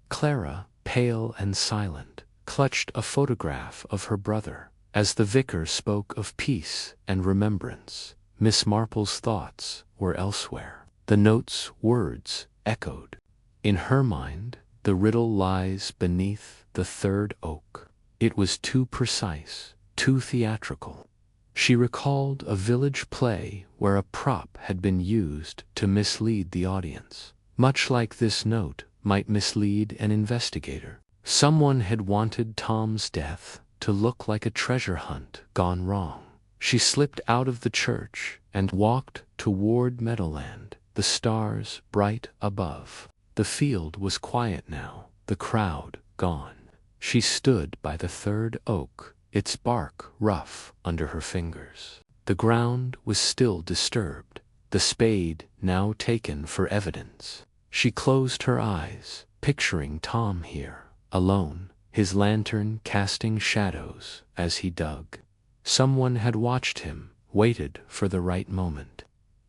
Clara, pale and silent, clutched a photograph of her brother. As the vicar spoke of peace and remembrance, Miss Marple's thoughts were elsewhere. The note's words echoed. In her mind, the riddle lies beneath the third oak. It was too precise, too theatrical. She recalled a village play where a prop had been used to mislead the audience. Much like this note might mislead an investigator. Someone had wanted Tom's death to look like a treasure hunt gone wrong. She slipped out of the church and walked toward Meadowland, the stars bright above. The field was quiet now, the crowd gone. She stood by the third oak, its bark rough under her fingers. The ground was still disturbed, the spade now taken for evidence. She closed her eyes, picturing Tom here, alone, his lantern casting shadows as he dug. Someone had watched him, waited for the right moment.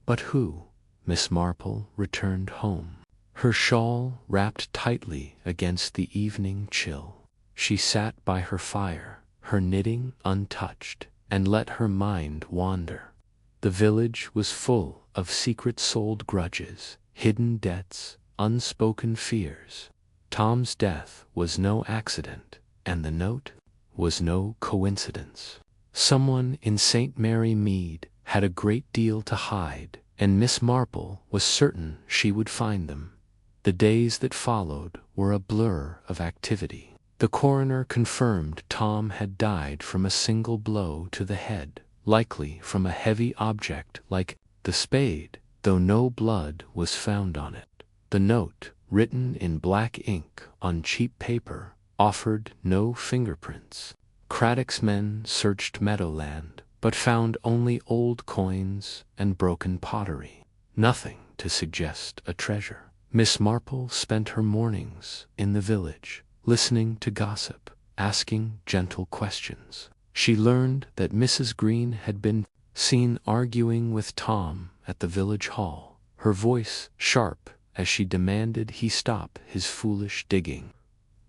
But who? Miss Marple returned home, her shawl wrapped tightly against the evening chill. She sat by her fire, her knitting untouched, and let her mind wander. The village was full of secret-souled grudges, hidden debts, unspoken fears. Tom's death was no accident, and the note was no coincidence. Someone in St. Mary Mead had a great deal to hide, and Miss Marple was certain she would find them. The days that followed were a blur of activity. The coroner confirmed Tom had died from a single blow to the head, likely from a heavy object like the spade, though no blood was found on it. The note, written in black ink on cheap paper, offered no fingerprints. Craddock's men searched Meadowland, but found only old coins and broken pottery. Nothing to suggest a treasure. Miss Marple spent her mornings in the village, listening to gossip, asking gentle questions. She learned that Mrs. Green had been seen arguing with Tom at the village hall, her voice sharp as she demanded he stop his foolish digging.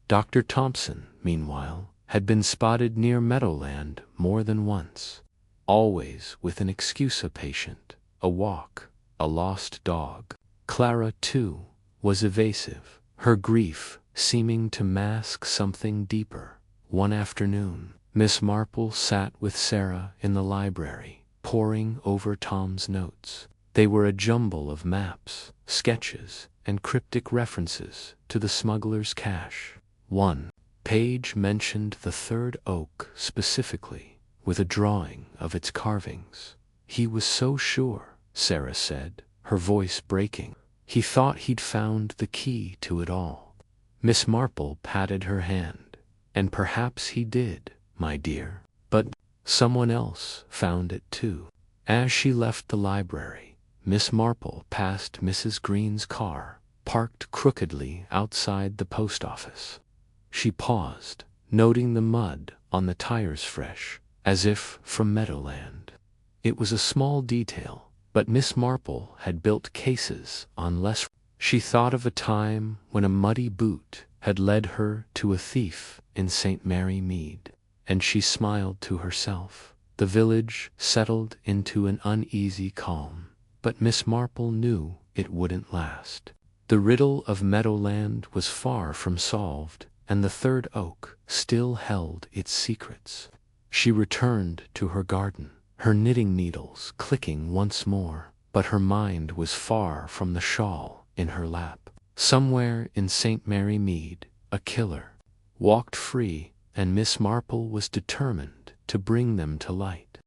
Dr. Thompson, meanwhile, had been spotted near Meadowland more than once, always with an excuse: a patient, a walk, a lost dog. Clara, too, was evasive, her grief seeming to mask something deeper. One afternoon, Miss Marple sat with Sarah in the library, poring over Tom's notes. They were a jumble of maps, sketches, and cryptic references to the smuggler's cache. One page mentioned the third oak specifically, with a drawing of its carvings. He was so sure, Sarah said, her voice breaking. He thought he'd found the key to it all. Miss Marple patted her hand. And perhaps he did, my dear. But someone else found it too. As she left the library, Miss Marple passed Mrs. Green's car, parked crookedly outside the post office. She paused, noting the mud on the tires fresh, as if from Meadowland. It was a small detail, but Miss Marple had built cases on less. She thought of a time when a muddy boot had led her to a thief in St. Mary Mead, and she smiled to herself. The village settled into an uneasy calm, but Miss Marple knew it wouldn't last. The riddle of Meadowland was far from solved, and the third oak still held its secrets. She returned to her garden, her knitting needles clicking once more, but her mind was far from the shawl in her lap. Somewhere in St. Mary Mead, a killer walked free, and Miss Marple was determined to bring them to light.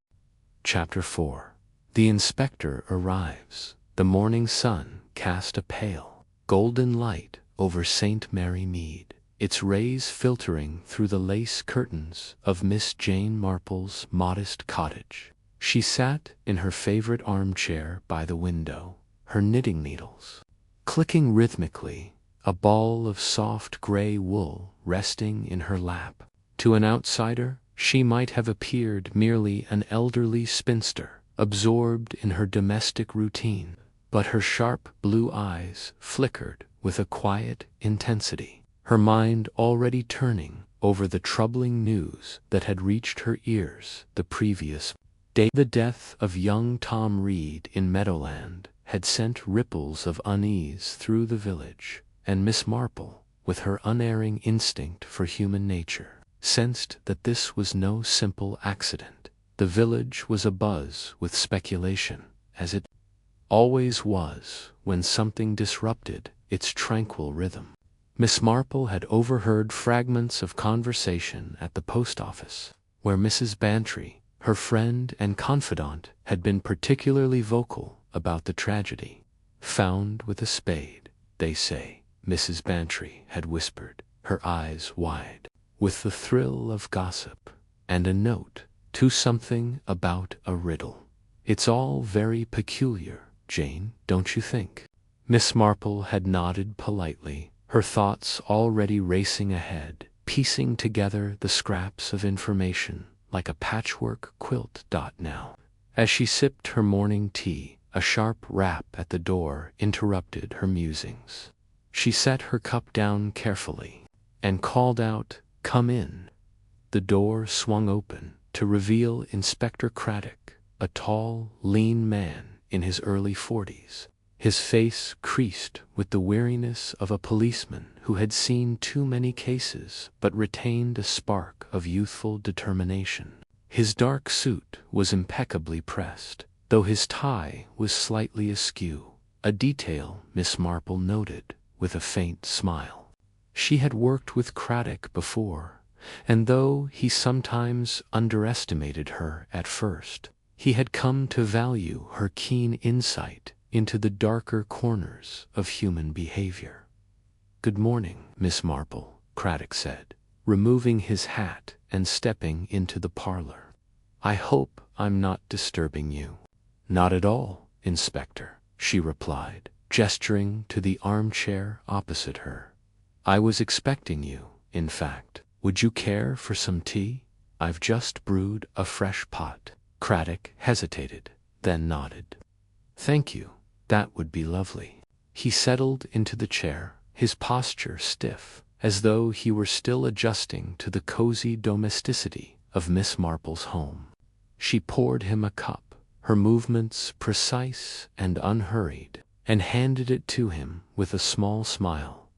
Chapter 4. The inspector arrives. The morning sun cast a pale, golden light over St. Mary Mead, its rays filtering through the lace curtains of Miss Jane Marple's modest cottage. She sat in her favorite armchair by the window, her knitting needles clicking rhythmically, a ball of soft gray wool resting in her lap. To an outsider, she might have appeared merely an elderly spinster, absorbed in her domestic routine, but her sharp blue eyes flickered with a quiet intensity, her mind already turning over the troubling news that had reached her ears the previous day. The death of young Tom Reed in Meadowland had sent ripples of unease through the village, and Miss Marple, with her unerring instinct for human nature, sensed that this was no simple accident. The village was abuzz with speculation, as it always was when something disrupted its tranquil rhythm. Miss Marple had overheard fragments of conversation at the post office, where Mrs. Bantry, her friend and confidant, had been particularly vocal about the tragedy. Found with a spade, they say, Mrs. Bantry had whispered, her eyes wide with the thrill of gossip, and a note to something about a riddle. It's all very peculiar, Jane, don't you think? Miss Marple had nodded politely, her thoughts already racing ahead, piecing together the scraps of information like a patchwork quilt. Now, as she sipped her morning tea, a sharp rap at the door interrupted her musings. She set her cup down carefully and called out, "Come in." The door swung open to reveal Inspector Craddock, a tall, lean man in his early 40s, his face creased with the weariness of a policeman who had seen too many cases but retained a spark of youthful determination. His dark suit was impeccably pressed, though his tie was slightly askew, a detail Miss Marple noted with a faint smile. She had worked with Craddock before, and though he sometimes underestimated her at first, he had come to value her keen insight into the darker corners of human behavior. "Good morning, Miss Marple," Craddock said, removing his hat and stepping into the parlor. "I hope I'm not disturbing you." "Not at all, Inspector," she replied, gesturing to the armchair opposite her. "I was expecting you, in fact. Would you care for some tea? I've just brewed a fresh pot." Craddock hesitated, then nodded. "Thank you, that would be lovely." He settled into the chair, his posture stiff, as though he were still adjusting to the cozy domesticity of Miss Marple's home. She poured him a cup, her movements precise and unhurried, and handed it to him with a small smile.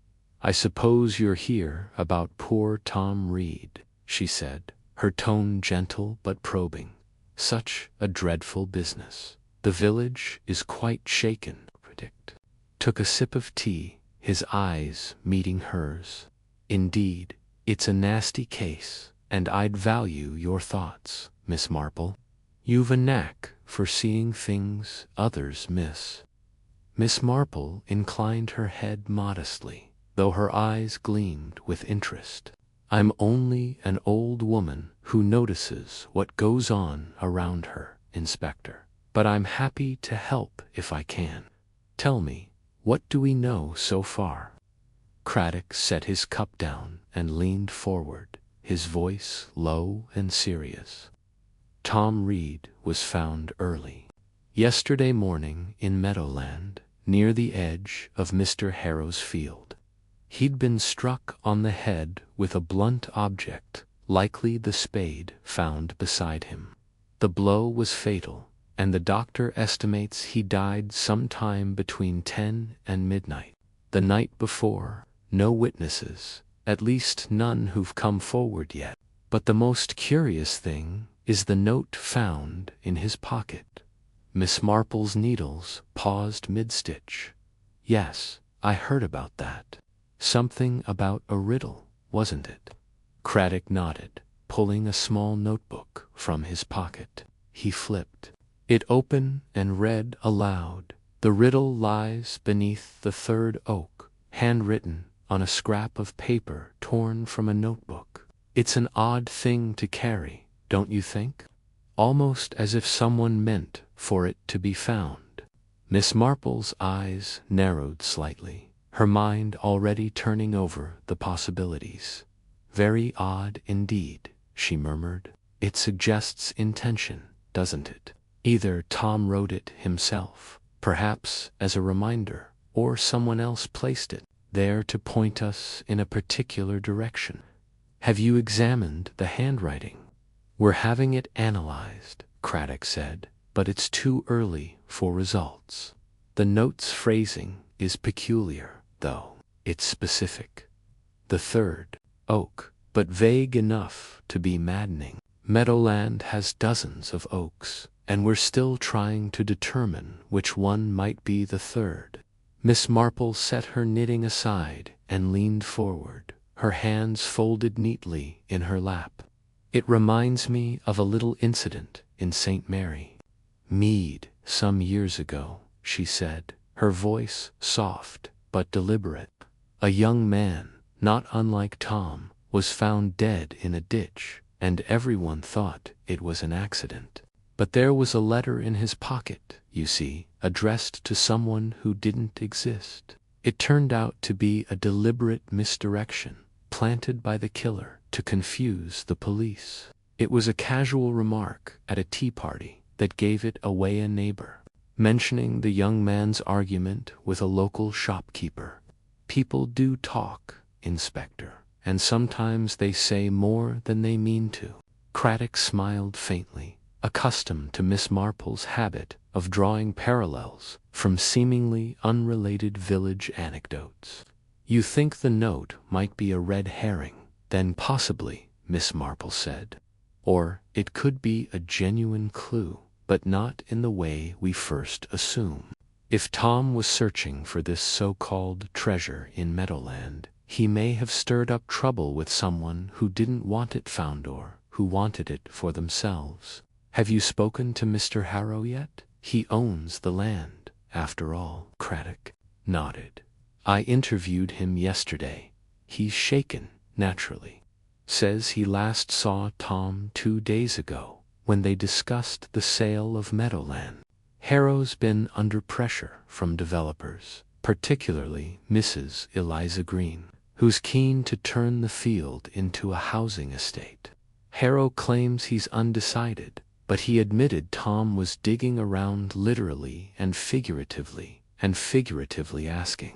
"I suppose you're here about poor Tom Reed," she said, her tone gentle but probing. "Such a dreadful business. The village is quite shaken." Predict took a sip of tea, his eyes meeting hers. "Indeed, it's a nasty case, and I'd value your thoughts." Miss Marple. You've a knack for seeing things others miss. Miss Marple inclined her head modestly, though her eyes gleamed with interest. I'm only an old woman who notices what goes on around her, Inspector. But I'm happy to help if I can. Tell me, what do we know so far? Craddock set his cup down and leaned forward, his voice low and serious. Tom Reed was found early yesterday morning in Meadowland, near the edge of Mr. Harrow's field. He'd been struck on the head with a blunt object, likely the spade found beside him. The blow was fatal, and the doctor estimates he died sometime between 10 and midnight. The night before, no witnesses, at least none who've come forward yet. But the most curious thing is the note found in his pocket. Miss Marple's needles paused mid-stitch. Yes, I heard about that. Something about a riddle, wasn't it? Craddock nodded, pulling a small notebook from his pocket. He flipped it open and read aloud. The riddle lies beneath the third oak, handwritten on a scrap of paper torn from a notebook. It's an odd thing to carry, don't you think? Almost as if someone meant for it to be found. Miss Marple's eyes narrowed slightly, her mind already turning over the possibilities. Very odd indeed, she murmured. It suggests intention, doesn't it? Either Tom wrote it himself, perhaps as a reminder, or someone else placed it there to point us in a particular direction. Have you examined the handwriting? We're having it analyzed, Craddock said, but it's too early for results. The note's phrasing is peculiar, though. It's specific. The third oak, but vague enough to be maddening. Meadowland has dozens of oaks, and we're still trying to determine which one might be the third. Miss Marple set her knitting aside and leaned forward, her hands folded neatly in her lap. It reminds me of a little incident in St. Mary Mead some years ago, she said, her voice soft but deliberate. A young man, not unlike Tom, was found dead in a ditch, and everyone thought it was an accident. But there was a letter in his pocket, you see, addressed to someone who didn't exist. It turned out to be a deliberate misdirection, planted by the killer to confuse the police. It was a casual remark at a tea party that gave it away a neighbor, mentioning the young man's argument with a local shopkeeper. People do talk, Inspector, and sometimes they say more than they mean to. Craddock smiled faintly, accustomed to Miss Marple's habit of drawing parallels from seemingly unrelated village anecdotes. You think the note might be a red herring? Then possibly, Miss Marple said. Or it could be a genuine clue, but not in the way we first assume. If Tom was searching for this so-called treasure in Meadowland, he may have stirred up trouble with someone who didn't want it found or who wanted it for themselves. Have you spoken to Mr. Harrow yet? He owns the land, after all. Craddock nodded. I interviewed him yesterday. He's shaken, naturally. Says he last saw Tom 2 days ago, when they discussed the sale of Meadowland. Harrow's been under pressure from developers, particularly Mrs. Eliza Green, who's keen to turn the field into a housing estate. Harrow claims he's undecided, but he admitted Tom was digging around literally and figuratively asking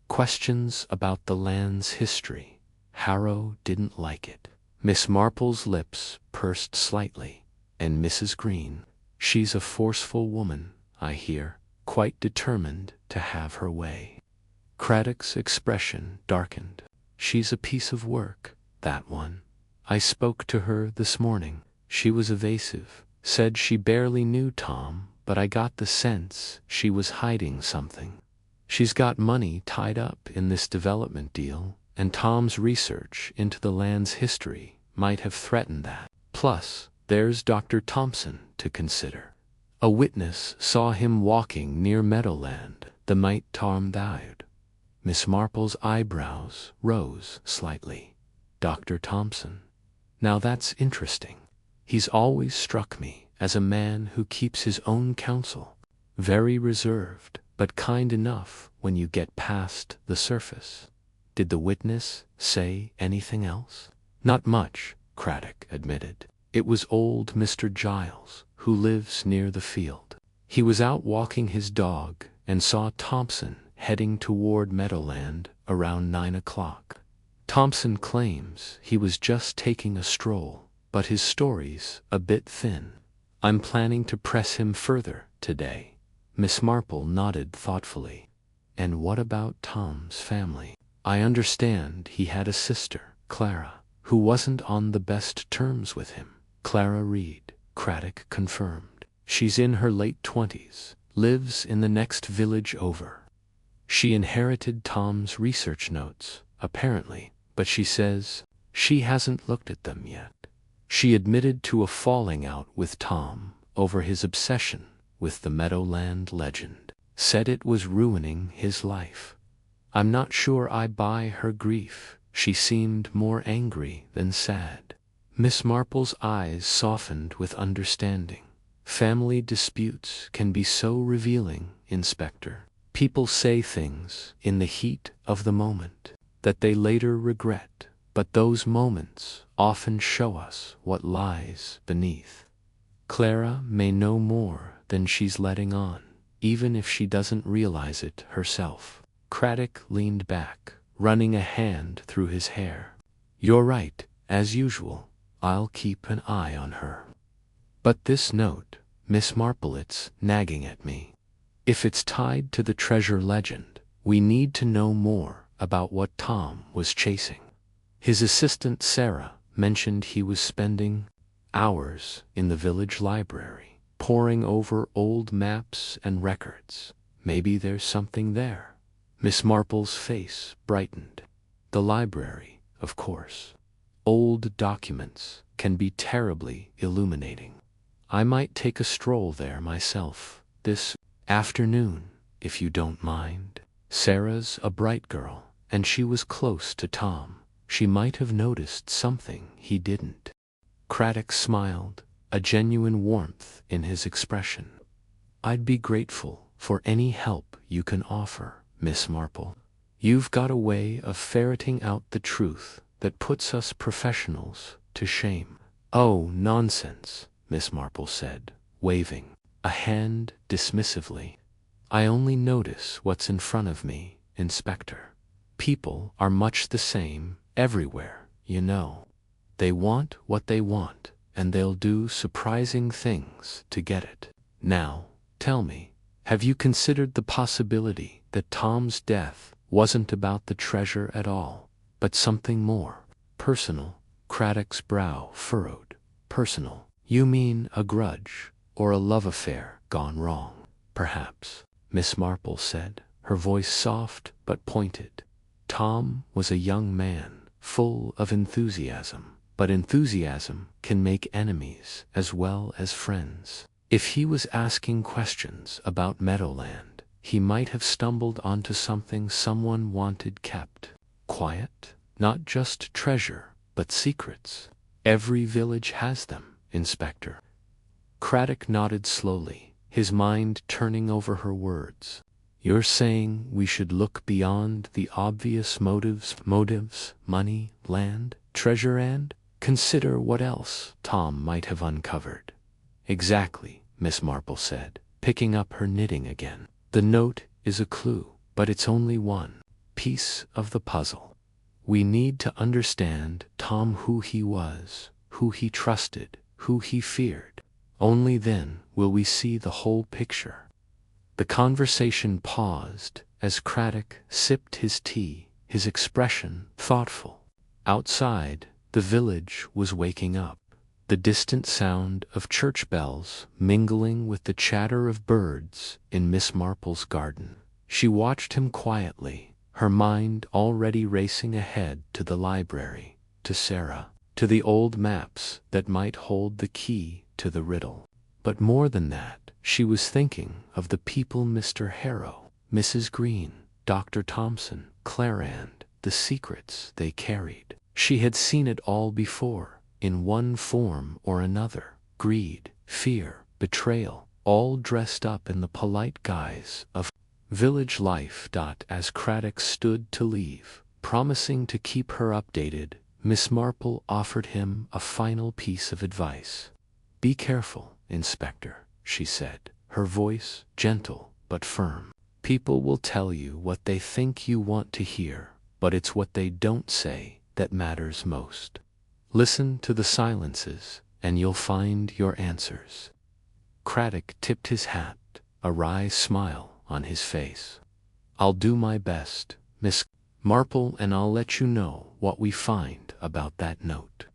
questions about the land's history. Harrow didn't like it. Miss Marple's lips pursed slightly, and Mrs. Green, she's a forceful woman, I hear, quite determined to have her way. Craddock's expression darkened. She's a piece of work, that one. I spoke to her this morning. She was evasive, said she barely knew Tom, but I got the sense she was hiding something. She's got money tied up in this development deal, and Tom's research into the land's history might have threatened that. Plus, There's Dr. Thompson to consider. A witness saw him walking near Meadowland the night Tom died. Miss Marple's eyebrows rose slightly. Dr. Thompson. Now that's interesting. He's always struck me as a man who keeps his own counsel. Very reserved, but kind enough when you get past the surface. Did the witness say anything else? Not much, Craddock admitted. It was old Mr. Giles, who lives near the field. He was out walking his dog and saw Thompson heading toward Meadowland around 9 o'clock. Thompson claims he was just taking a stroll, but his story's a bit thin. I'm planning to press him further today. Miss Marple nodded thoughtfully. And what about Tom's family? I understand he had a sister, Clara, who wasn't on the best terms with him. Clara Reed, Craddock confirmed. She's in her late 20s, lives in the next village over. She inherited Tom's research notes, apparently, but she says she hasn't looked at them yet. She admitted to a falling out with Tom over his obsession with the Meadowland legend. Said it was ruining his life. I'm not sure I buy her grief. She seemed more angry than sad. Miss Marple's eyes softened with understanding. Family disputes can be so revealing, Inspector. People say things in the heat of the moment that they later regret, but those moments often show us what lies beneath. Clara may know more than she's letting on, even if she doesn't realize it herself. Craddock leaned back, running a hand through his hair. You're right, as usual. I'll keep an eye on her. But this note, Miss Marple, it's nagging at me. If it's tied to the treasure legend, we need to know more about what Tom was chasing. His assistant Sarah mentioned he was spending hours in the village library, poring over old maps and records. Maybe there's something there. Miss Marple's face brightened. The library, of course. Old documents can be terribly illuminating. I might take a stroll there myself this afternoon, if you don't mind. Sarah's a bright girl, and she was close to Tom. She might have noticed something he didn't. Craddock smiled, a genuine warmth in his expression. I'd be grateful for any help you can offer, Miss Marple. You've got a way of ferreting out the truth that puts us professionals to shame. Oh, nonsense, Miss Marple said, waving a hand dismissively. I only notice what's in front of me, Inspector. People are much the same everywhere, you know. They want what they want, and they'll do surprising things to get it. Now, tell me, have you considered the possibility that Tom's death wasn't about the treasure at all, but something more personal? Craddock's brow furrowed. Personal? You mean a grudge, or a love affair gone wrong? Perhaps, Miss Marple said, her voice soft but pointed. Tom was a young man, full of enthusiasm, but enthusiasm can make enemies as well as friends. If he was asking questions about Meadowland, he might have stumbled onto something someone wanted kept quiet. Not just treasure, but secrets. Every village has them, Inspector. Craddock nodded slowly, his mind turning over her words. You're saying we should look beyond the obvious motives, money, land, treasure, and consider what else Tom might have uncovered. Exactly, Miss Marple said, picking up her knitting again. The note is a clue, but it's only one piece of the puzzle. We need to understand Tom, who he was, who he trusted, who he feared. Only then will we see the whole picture. The conversation paused as Craddock sipped his tea, his expression thoughtful. Outside, the village was waking up, the distant sound of church bells mingling with the chatter of birds in Miss Marple's garden. She watched him quietly, her mind already racing ahead to the library, to Sarah. to the old maps that might hold the key to the riddle. But more than that, she was thinking of the people: Mr. Harrow, Mrs. Green, Dr. Thompson, Clarand, the secrets they carried. She had seen it all before, in one form or another: greed, fear, betrayal, all dressed up in the polite guise of village life. As Craddock stood to leave, promising to keep her updated, Miss Marple offered him a final piece of advice. "Be careful, Inspector," she said, her voice gentle but firm. "People will tell you what they think you want to hear, but it's what they don't say that matters most. Listen to the silences, and you'll find your answers." Craddock tipped his hat, a wry smile on his face. "I'll do my best, Miss Marple, and I'll let you know what we find about that note."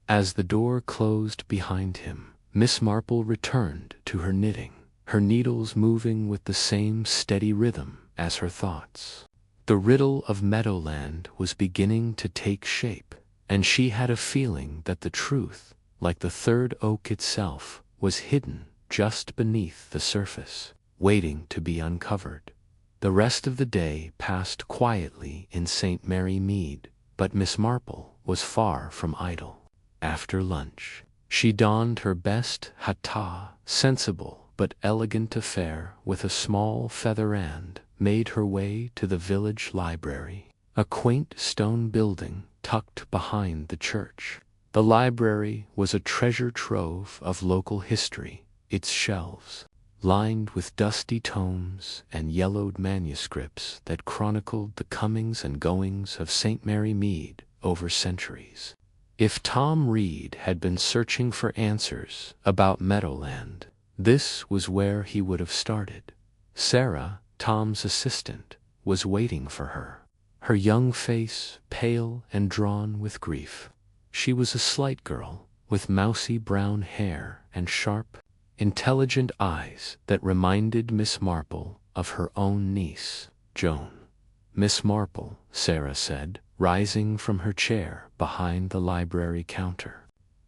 As the door closed behind him, Miss Marple returned to her knitting, her needles moving with the same steady rhythm as her thoughts. The riddle of Meadowland was beginning to take shape, and she had a feeling that the truth, like the third oak itself, was hidden just beneath the surface, waiting to be uncovered. The rest of the day passed quietly in St. Mary Mead, but Miss Marple was far from idle. After lunch, she donned her best hatta, sensible but elegant affair with a small feather, and made her way to the village library, a quaint stone building tucked behind the church. The library was a treasure trove of local history, its shelves lined with dusty tomes and yellowed manuscripts that chronicled the comings and goings of St. Mary Mead over centuries. If Tom Reed had been searching for answers about Meadowland, this was where he would have started. Sarah, Tom's assistant, was waiting for her, her young face pale and drawn with grief. She was a slight girl, with mousy brown hair and sharp, intelligent eyes that reminded Miss Marple of her own niece, Joan. "Miss Marple," Sarah said, rising from her chair behind the library counter,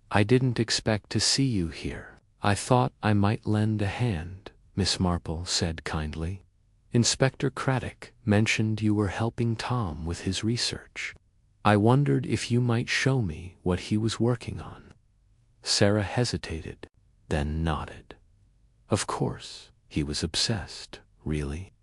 "I didn't expect to see you here." "I thought I might lend a hand," Miss Marple said kindly. "Inspector Craddock mentioned you were helping Tom with his research. I wondered if you might show me what he was working on." Sarah hesitated, then nodded. Of course, he was obsessed, really.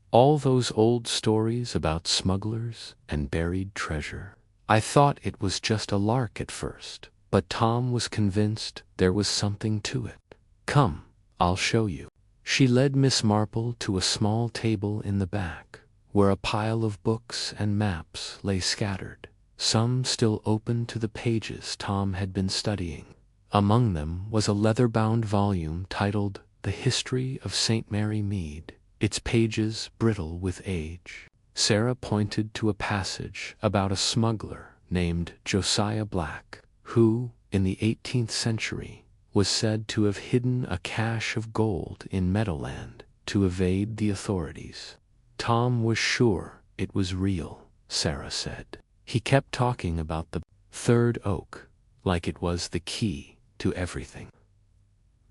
All those old stories about smugglers and buried treasure. "I thought it was just a lark at first, but Tom was convinced there was something to it. Come, I'll show you." She led Miss Marple to a small table in the back, where a pile of books and maps lay scattered, some still open to the pages Tom had been studying. Among them was a leather-bound volume titled The History of St. Mary Mead, its pages brittle with age. Sarah pointed to a passage about a smuggler named Josiah Black, who, in the 18th century, was said to have hidden a cache of gold in Meadowland to evade the authorities. Tom was sure it was real, Sarah said. He kept talking about the third oak, like it was the key to everything.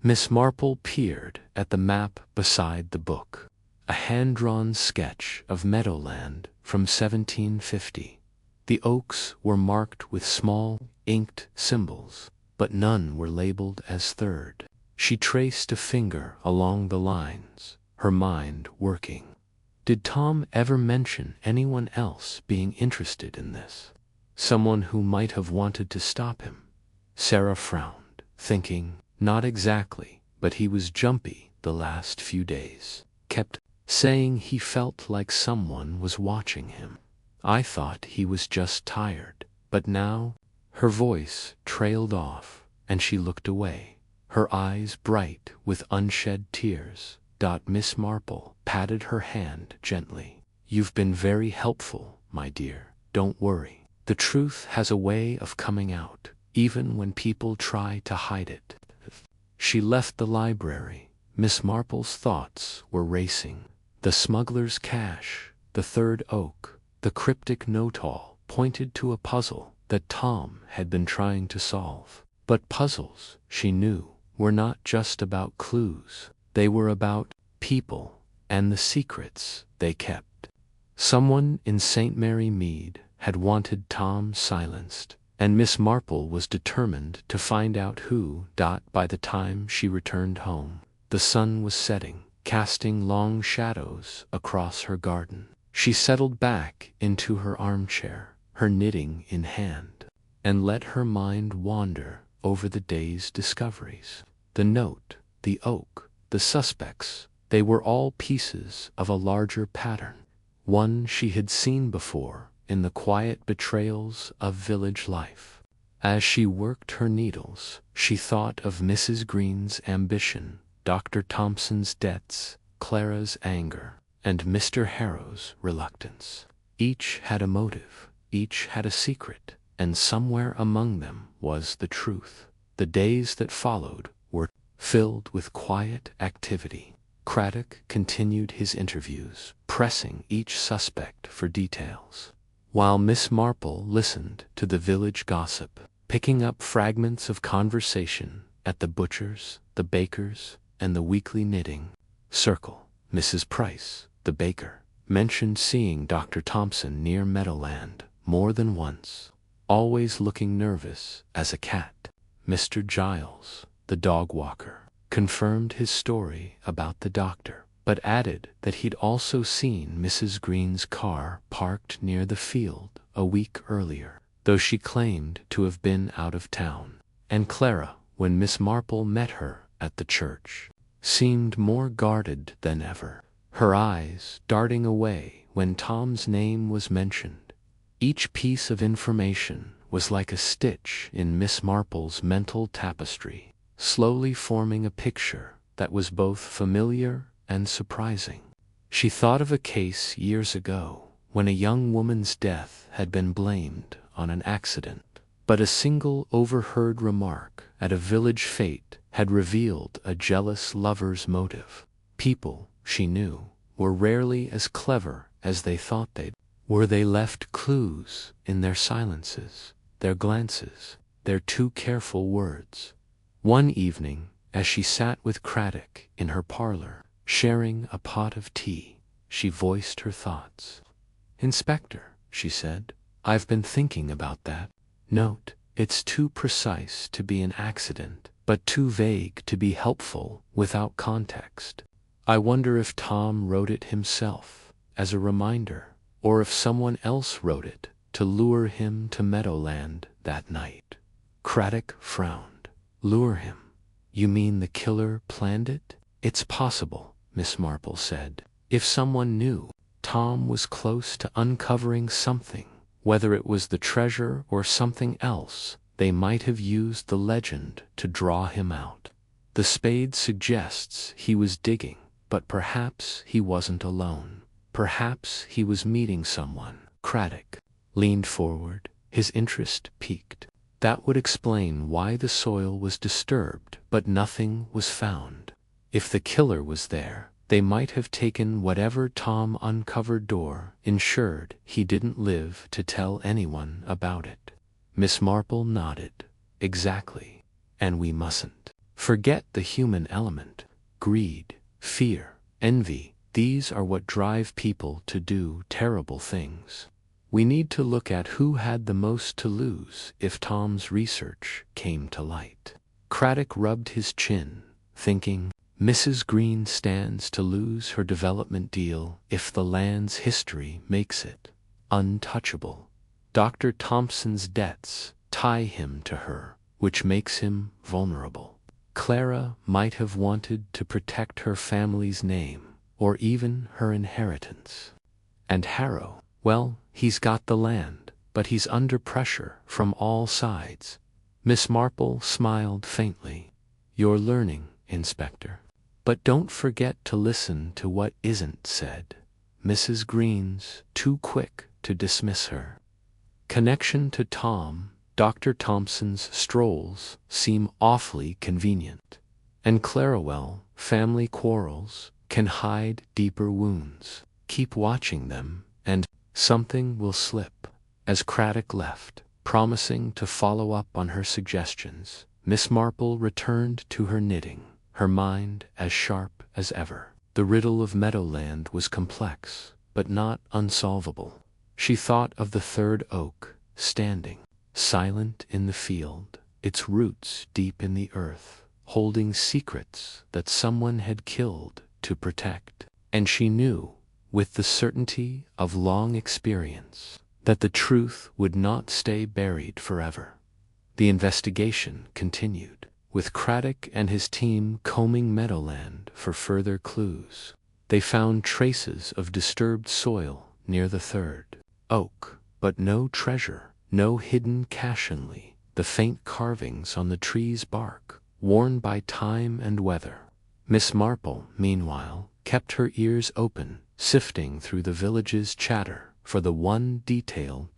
Miss Marple peered at the map beside the book, a hand-drawn sketch of Meadowland from 1750. The oaks were marked with small, inked symbols, but none were labeled as third. She traced a finger along the lines, her mind working. Did Tom ever mention anyone else being interested in this? Someone who might have wanted to stop him? Sarah frowned, thinking, not exactly, but he was jumpy the last few days. Kept saying he felt like someone was watching him. I thought he was just tired, but now... Her voice trailed off, and she looked away, her eyes bright with unshed tears. Miss Marple patted her hand gently. You've been very helpful, my dear. Don't worry. The truth has a way of coming out, even when people try to hide it. She left the library. Miss Marple's thoughts were racing. The smuggler's cache, the third oak, the cryptic note all pointed to a puzzle that Tom had been trying to solve. But puzzles, she knew, were not just about clues. They were about people and the secrets they kept. Someone in St. Mary Mead had wanted Tom silenced, and Miss Marple was determined to find out who. By the time she returned home, the sun was setting, casting long shadows across her garden. She settled back into her armchair, her knitting in hand, and let her mind wander over the day's discoveries. The note, the oak, the suspects, they were all pieces of a larger pattern, one she had seen before in the quiet betrayals of village life. As she worked her needles, she thought of Mrs. Green's ambition, Dr. Thompson's debts, Clara's anger, and Mr. Harrow's reluctance. Each had a motive, each had a secret, and somewhere among them was the truth. The days that followed were filled with quiet activity. Craddock continued his interviews, pressing each suspect for details, while Miss Marple listened to the village gossip, picking up fragments of conversation at the butcher's, the baker's, and the weekly knitting circle. Mrs. Price, the baker, mentioned seeing Dr. Thompson near Meadowland more than once, always looking nervous as a cat. Mr. Giles, the dog walker, confirmed his story about the doctor, but added that he'd also seen Mrs. Green's car parked near the field a week earlier, though she claimed to have been out of town. And Clara, when Miss Marple met her at the church, seemed more guarded than ever, her eyes darting away when Tom's name was mentioned. Each piece of information was like a stitch in Miss Marple's mental tapestry, slowly forming a picture that was both familiar and surprising. She thought of a case years ago when a young woman's death had been blamed on an accident, but a single overheard remark at a village fete had revealed a jealous lover's motive. People, she knew, were rarely as clever as they thought they'd. Were they left clues in their silences, their glances, their too careful words? One evening, as she sat with Craddock in her parlor, sharing a pot of tea, she voiced her thoughts. "Inspector," she said, "I've been thinking about that note. It's too precise to be an accident, but too vague to be helpful without context. I wonder if Tom wrote it himself, as a reminder, or if someone else wrote it to lure him to Meadowland that night." Craddock frowned. "Lure him? You mean the killer planned it?" "It's possible," Miss Marple said. "If someone knew Tom was close to uncovering something, whether it was the treasure or something else, they might have used the legend to draw him out. The spade suggests he was digging, but perhaps he wasn't alone. Perhaps he was meeting someone." Craddock leaned forward, his interest piqued. "That would explain why the soil was disturbed, but nothing was found. If the killer was there, they might have taken whatever Tom uncovered or ensured he didn't live to tell anyone about it." Miss Marple nodded. "Exactly. And we mustn't forget the human element. Greed, fear, envy, these are what drive people to do terrible things. We need to look at who had the most to lose if Tom's research came to light." Craddock rubbed his chin, thinking, "Mrs. Green stands to lose her development deal if the land's history makes it untouchable. Dr. Thompson's debts tie him to her, which makes him vulnerable. Clara might have wanted to protect her family's name, or even her inheritance. And Harrow, well, he's got the land, but he's under pressure from all sides." Miss Marple smiled faintly. "You're learning, Inspector. But don't forget to listen to what isn't said. Mrs. Green's too quick to dismiss her. Connection to Tom, Dr. Thompson's strolls seem awfully convenient. And Clarewell, family quarrels, can hide deeper wounds. Keep watching them, and something will slip." As Craddock left, Promising to follow up on her suggestions, Miss Marple returned to her knitting, her mind as sharp as ever. The riddle of Meadowland was complex, but not unsolvable. She thought of the third oak, standing silent in the field, its roots deep in the earth, holding secrets that someone had killed to protect. And she knew, with the certainty of long experience, that the truth would not stay buried forever. The investigation continued, with Craddock and his team combing Meadowland for further clues. They found traces of disturbed soil near the third oak, but no treasure, no hidden cache only the faint carvings on the tree's bark, worn by time and weather. Miss Marple, meanwhile, kept her ears open, sifting through the village's chatter for the one detail.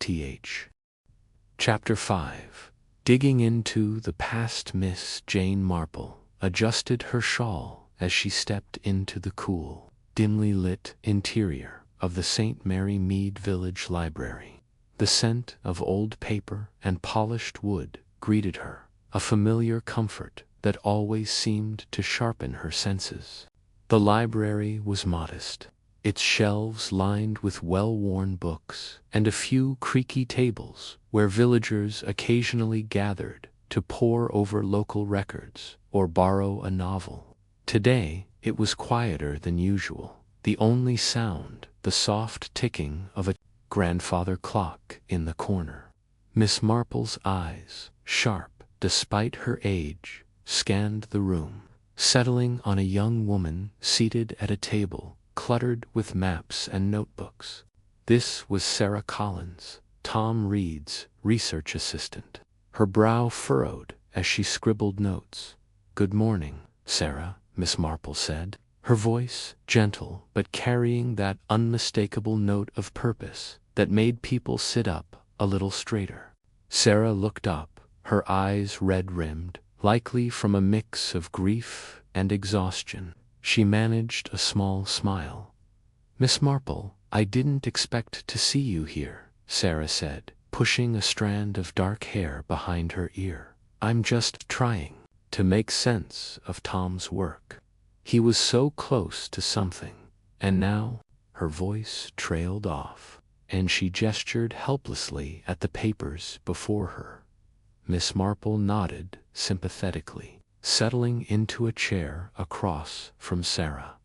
Chapter 5. Digging into the past. Miss Jane Marple adjusted her shawl as she stepped into the cool, dimly lit interior of the St. Mary Mead Village Library. The scent of old paper and polished wood greeted her, a familiar comfort that always seemed to sharpen her senses. The library was modest, its shelves lined with well-worn books, and a few creaky tables where villagers occasionally gathered to pore over local records or borrow a novel. Today, it was quieter than usual, the only sound the soft ticking of a grandfather clock in the corner. Miss Marple's eyes, sharp despite her age, scanned the room, settling on a young woman seated at a table cluttered with maps and notebooks. This was Sarah Collins, Tom Reed's research assistant. Her brow furrowed as she scribbled notes. "Good morning, Sarah," Miss Marple said, her voice gentle but carrying that unmistakable note of purpose that made people sit up a little straighter. Sarah looked up, her eyes red-rimmed, likely from a mix of grief and exhaustion. She managed a small smile. "Miss Marple, I didn't expect to see you here," Sarah said, pushing a strand of dark hair behind her ear. "I'm just trying to make sense of Tom's work. He was so close to something, and now—" Her voice trailed off, and she gestured helplessly at the papers before her. Miss Marple nodded sympathetically, settling into a chair across from Sarah.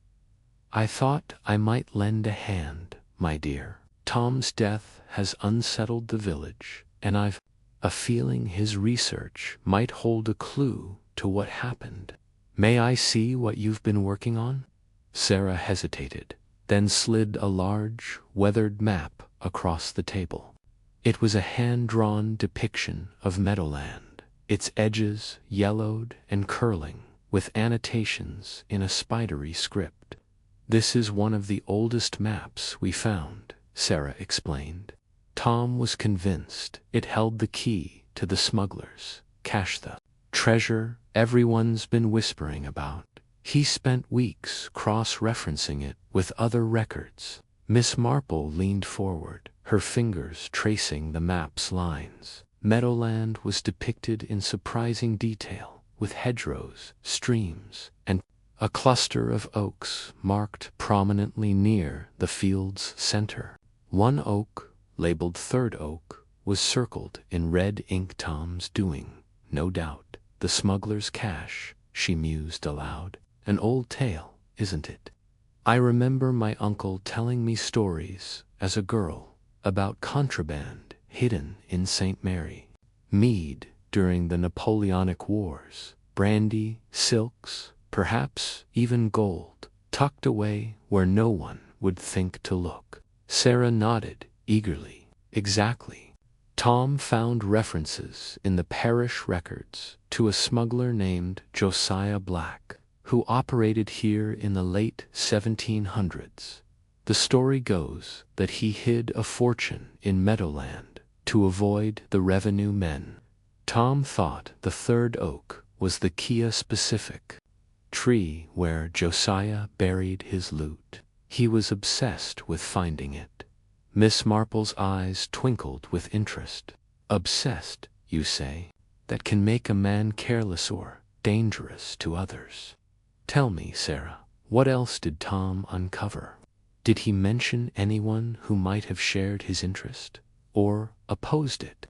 "I thought I might lend a hand, my dear. Tom's death has unsettled the village, and I've a feeling his research might hold a clue to what happened. May I see what you've been working on?" Sarah hesitated, then slid a large, weathered map across the table. It was a hand-drawn depiction of Meadowland, its edges yellowed and curling, with annotations in a spidery script. "This is one of the oldest maps we found," Sarah explained. "Tom was convinced it held the key to the smugglers' cache, the treasure everyone's been whispering about. He spent weeks cross-referencing it with other records." Miss Marple leaned forward, her fingers tracing the map's lines. Meadowland was depicted in surprising detail, with hedgerows, streams, and a cluster of oaks marked prominently near the field's center. One oak, labeled Third Oak, was circled in red ink. "Tom's doing, no doubt, the smuggler's cache," she mused aloud. "An old tale, isn't it? I remember my uncle telling me stories as a girl about contraband hidden in St. Mary Mead during the Napoleonic Wars, brandy, silks, perhaps even gold, tucked away where no one would think to look." Sarah nodded eagerly. "Exactly. Tom found references in the parish records to a smuggler named Josiah Black, who operated here in the late 1700s. The story goes that he hid a fortune in Meadowland to avoid the revenue men. Tom thought the Third Oak was the Kia-specific tree where Josiah buried his loot. He was obsessed with finding it." Miss Marple's eyes twinkled with interest. Obsessed, you say, that can make a man careless or dangerous to others. Tell me, Sarah, what else did Tom uncover? Did he mention anyone who might have shared his interest, or opposed it?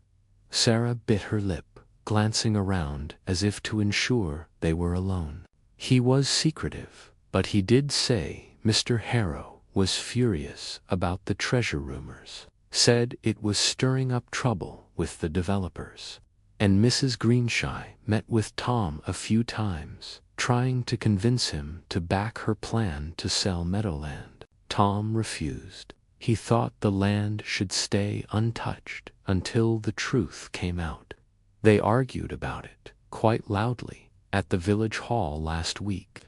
Sarah bit her lip, glancing around as if to ensure they were alone. He was secretive, but he did say Mr. Harrow was furious about the treasure rumors, said it was stirring up trouble with the developers. And Mrs. Greenshy met with Tom a few times, trying to convince him to back her plan to sell Meadowland. Tom refused. He thought the land should stay untouched until the truth came out. They argued about it, quite loudly, at the village hall last week.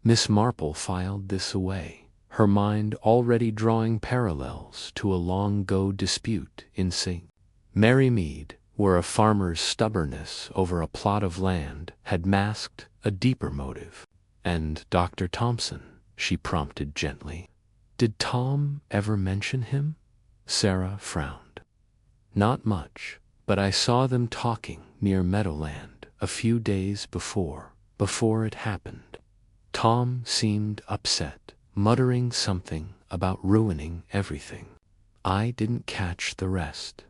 Miss Marple filed this away, her mind already drawing parallels to a long-ago dispute in St. Mary Mead, where a farmer's stubbornness over a plot of land had masked a deeper motive. And Dr. Thompson, she prompted gently. Did Tom ever mention him? Sarah frowned. Not much, but I saw them talking near Meadowland a few days before it happened. Tom seemed upset, muttering something about ruining everything. I didn't catch the rest.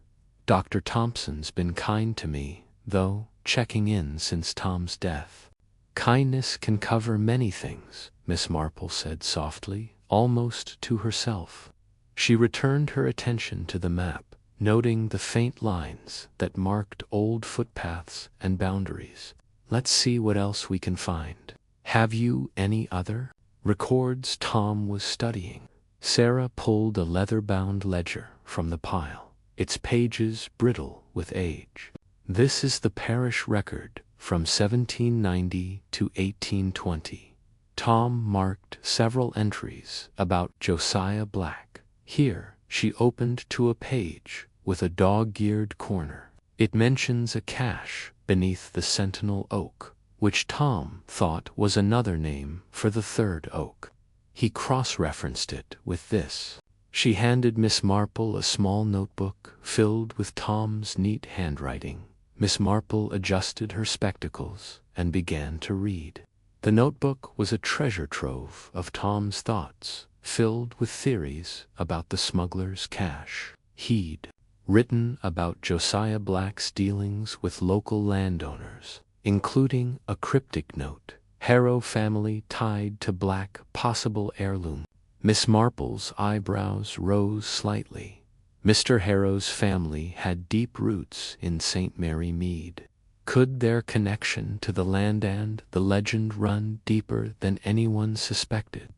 Dr. Thompson's been kind to me, though, checking in since Tom's death. Kindness can cover many things, Miss Marple said softly, almost to herself. She returned her attention to the map, noting the faint lines that marked old footpaths and boundaries. Let's see what else we can find. Have you any other records Tom was studying? Sarah pulled a leather-bound ledger from the pile, its pages brittle with age. This is the parish record from 1790 to 1820. Tom marked several entries about Josiah Black. Here, she opened to a page with a dog-eared corner. It mentions a cache beneath the sentinel oak, which Tom thought was another name for the third oak. He cross-referenced it with this. She handed Miss Marple a small notebook filled with Tom's neat handwriting. Miss Marple adjusted her spectacles and began to read. The notebook was a treasure trove of Tom's thoughts, filled with theories about the smuggler's cache. He'd written about Josiah Black's dealings with local landowners, including a cryptic note, Harrow family tied to Black possible heirloom. Miss Marple's eyebrows rose slightly. Mr. Harrow's family had deep roots in St. Mary Mead. Could their connection to the land and the legend run deeper than anyone suspected?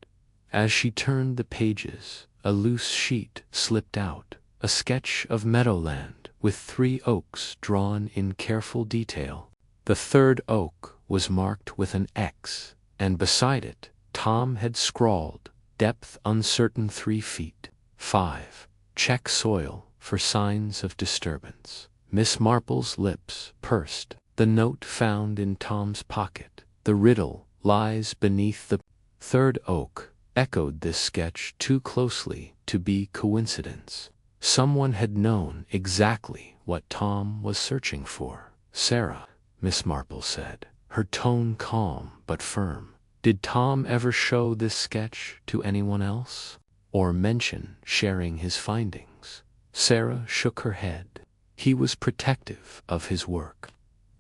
As she turned the pages, a loose sheet slipped out, a sketch of Meadowland with 3 oaks drawn in careful detail. The third oak was marked with an X, and beside it, Tom had scrawled, depth uncertain 3 feet. 5. Check soil for signs of disturbance. Miss Marple's lips pursed. The note found in Tom's pocket, the riddle lies beneath the third oak, echoed this sketch too closely to be coincidence. Someone had known exactly what Tom was searching for. Sarah, Miss Marple said, her tone calm but firm. Did Tom ever show this sketch to anyone else, or mention sharing his findings? Sarah shook her head. He was protective of his work.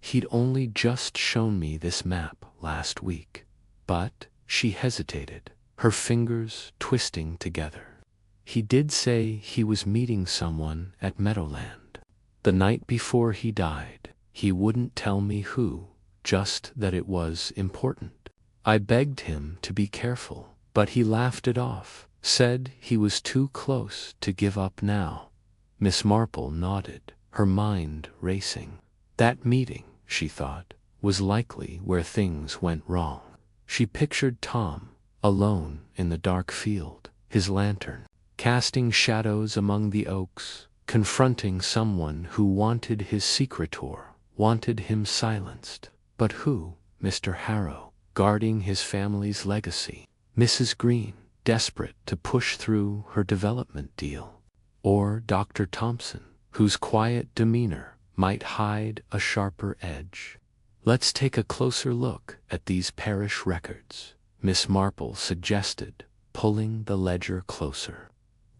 He'd only just shown me this map last week. But she hesitated, her fingers twisting together. He did say he was meeting someone at Meadowland. The night before he died, he wouldn't tell me who, just that it was important. I begged him to be careful, but he laughed it off, said he was too close to give up now. Miss Marple nodded, her mind racing. That meeting, she thought, was likely where things went wrong. She pictured Tom, alone in the dark field, his lantern, casting shadows among the oaks, confronting someone who wanted his secretor, wanted him silenced. But who? Mr. Harrow, guarding his family's legacy. Mrs. Green, desperate to push through her development deal. Or Dr. Thompson, whose quiet demeanor might hide a sharper edge. Let's take a closer look at these parish records, Miss Marple suggested, pulling the ledger closer.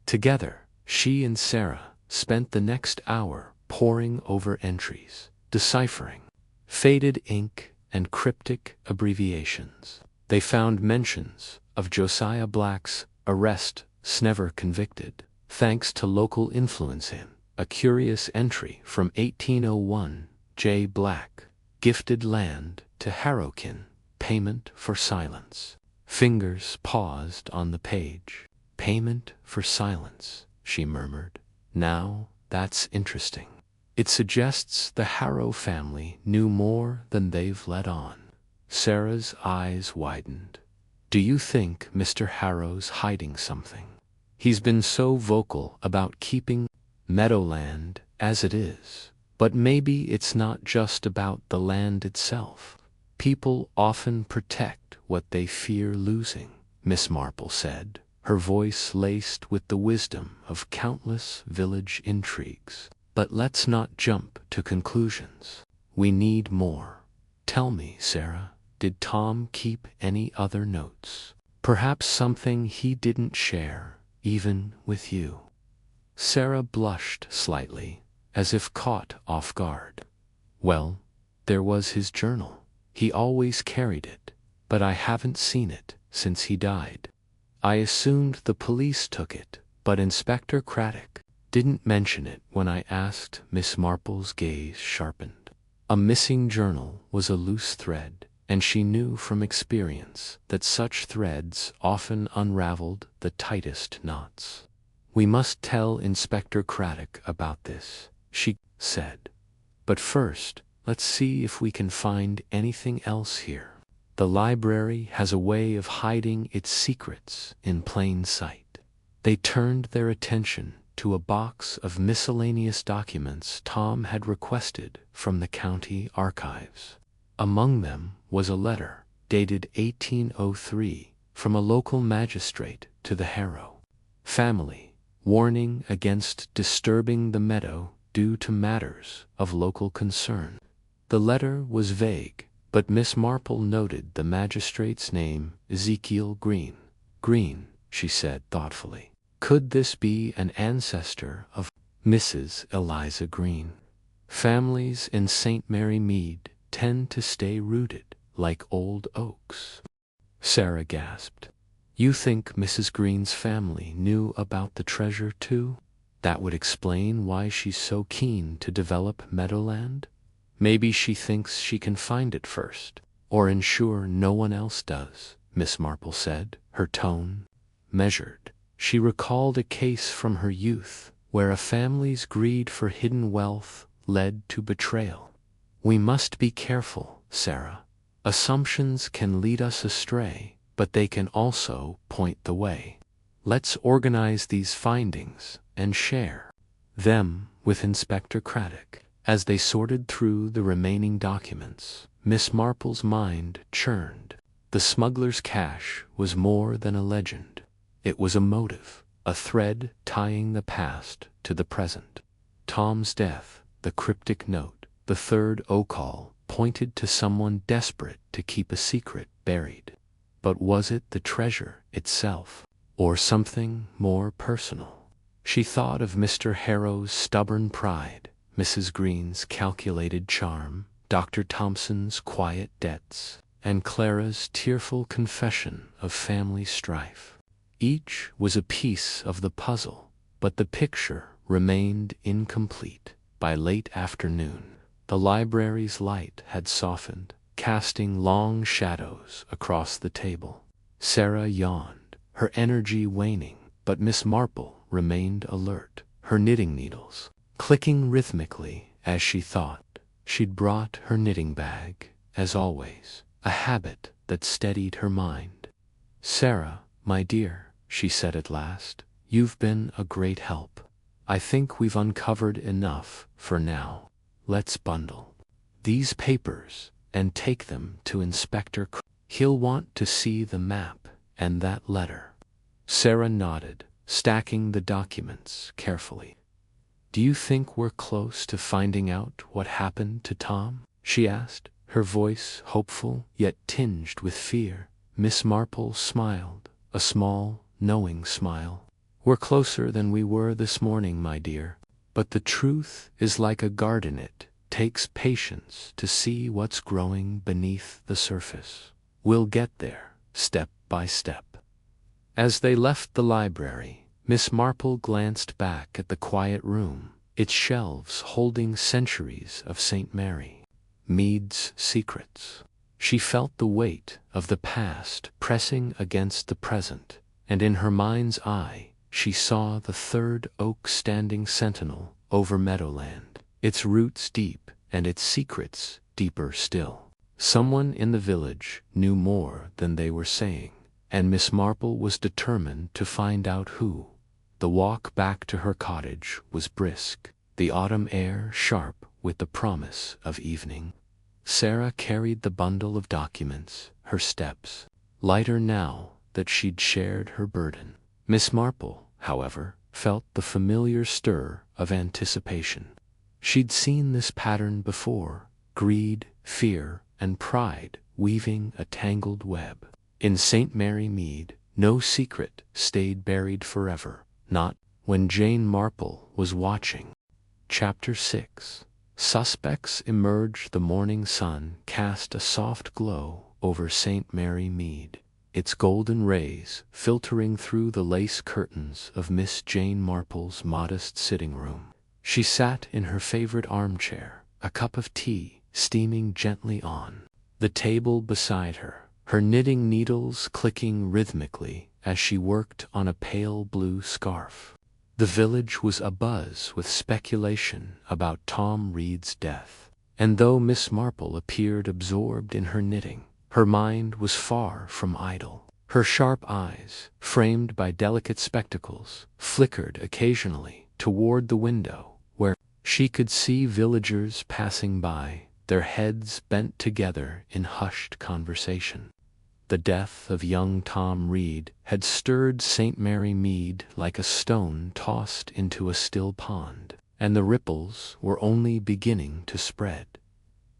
Together, she and Sarah spent the next hour poring over entries, deciphering faded ink and cryptic abbreviations. They found mentions of Josiah Black's arrest, never convicted, thanks to local influence in a curious entry from 1801. J. Black gifted land to Harrowkin, payment for silence. Fingers paused on the page. Payment for silence, she murmured. Now, that's interesting. It suggests the Harrow family knew more than they've let on. Sarah's eyes widened. Do you think Mr. Harrow's hiding something? He's been so vocal about keeping Meadowland as it is. But maybe it's not just about the land itself. People often protect what they fear losing, Miss Marple said, her voice laced with the wisdom of countless village intrigues. But let's not jump to conclusions. We need more. Tell me, Sarah, did Tom keep any other notes? Perhaps something he didn't share, even with you. Sarah blushed slightly, as if caught off guard. Well, there was his journal. He always carried it, but I haven't seen it since he died. I assumed the police took it, but Inspector Craddock didn't mention it when I asked. Miss Marple's gaze sharpened. A missing journal was a loose thread, and she knew from experience that such threads often unraveled the tightest knots. We must tell Inspector Craddock about this, she said. But first, let's see if we can find anything else here. The library has a way of hiding its secrets in plain sight. They turned their attention to a box of miscellaneous documents Tom had requested from the county archives. Among them was a letter, dated 1803, from a local magistrate to the Harrow family, warning against disturbing the meadow due to matters of local concern. The letter was vague, but Miss Marple noted the magistrate's name, Ezekiel Green. Green, she said thoughtfully. Could this be an ancestor of Mrs. Eliza Green? Families in St. Mary Mead tend to stay rooted like old oaks. Sarah gasped. You think Mrs. Green's family knew about the treasure too? That would explain why she's so keen to develop Meadowland? Maybe she thinks she can find it first, or ensure no one else does, Miss Marple said, her tone measured. She recalled a case from her youth where a family's greed for hidden wealth led to betrayal. We must be careful, Sarah. Assumptions can lead us astray, but they can also point the way. Let's organize these findings and share them with Inspector Craddock. As they sorted through the remaining documents, Miss Marple's mind churned. The smuggler's cache was more than a legend. It was a motive, a thread tying the past to the present. Tom's death, the cryptic note, the third O-call, pointed to someone desperate to keep a secret buried. But was it the treasure itself, or something more personal? She thought of Mr. Harrow's stubborn pride, Mrs. Green's calculated charm, Dr. Thompson's quiet debts, and Clara's tearful confession of family strife. Each was a piece of the puzzle, but the picture remained incomplete. By late afternoon, the library's light had softened, casting long shadows across the table. Sarah yawned, her energy waning, but Miss Marple remained alert, her knitting needles clicking rhythmically as she thought. She'd brought her knitting bag, as always, a habit that steadied her mind. Sarah, my dear, she said at last, you've been a great help. I think we've uncovered enough for now. Let's bundle these papers and take them to Inspector Craddock. He'll want to see the map and that letter. Sarah nodded, stacking the documents carefully. "Do you think we're close to finding out what happened to Tom?" she asked, her voice hopeful yet tinged with fear. Miss Marple smiled, a small, knowing smile. "We're closer than we were this morning, my dear. But the truth is like a garden. It takes patience to see what's growing beneath the surface. We'll get there, step by step." As they left the library, Miss Marple glanced back at the quiet room, its shelves holding centuries of St. Mary Mead's secrets. She felt the weight of the past pressing against the present, and in her mind's eye she saw the third oak standing sentinel over Meadowland, its roots deep and its secrets deeper still. Someone in the village knew more than they were saying, and Miss Marple was determined to find out who. The walk back to her cottage was brisk, the autumn air sharp with the promise of evening. Sarah carried the bundle of documents, her steps lighter now that she'd shared her burden. Miss Marple, however, felt the familiar stir of anticipation. She'd seen this pattern before, greed, fear, and pride weaving a tangled web. In St. Mary Mead, no secret stayed buried forever, not when Jane Marple was watching. Chapter 6. Suspects emerged. The morning sun cast a soft glow over St. Mary Mead, its golden rays filtering through the lace curtains of Miss Jane Marple's modest sitting room. She sat in her favorite armchair, a cup of tea steaming gently on the table beside her, her knitting needles clicking rhythmically as she worked on a pale blue scarf. The village was abuzz with speculation about Tom Reed's death, and though Miss Marple appeared absorbed in her knitting, her mind was far from idle. Her sharp eyes, framed by delicate spectacles, flickered occasionally toward the window, where she could see villagers passing by, their heads bent together in hushed conversation. The death of young Tom Reed had stirred St. Mary Mead like a stone tossed into a still pond, and the ripples were only beginning to spread.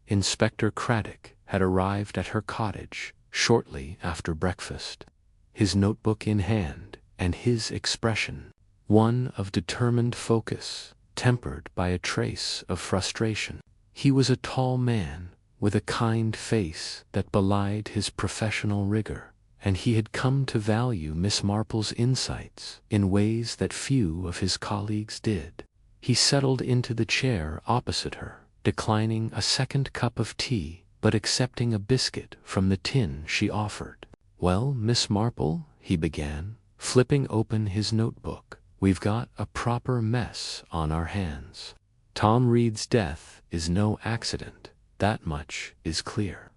Inspector Craddock had arrived at her cottage shortly after breakfast, his notebook in hand, and his expression one of determined focus, tempered by a trace of frustration. He was a tall man, with a kind face that belied his professional rigor, and he had come to value Miss Marple's insights in ways that few of his colleagues did. He settled into the chair opposite her, declining a second cup of tea, but accepting a biscuit from the tin she offered. "Well, Miss Marple," he began, flipping open his notebook, "we've got a proper mess on our hands. Tom Reed's death is no accident. That much is clear.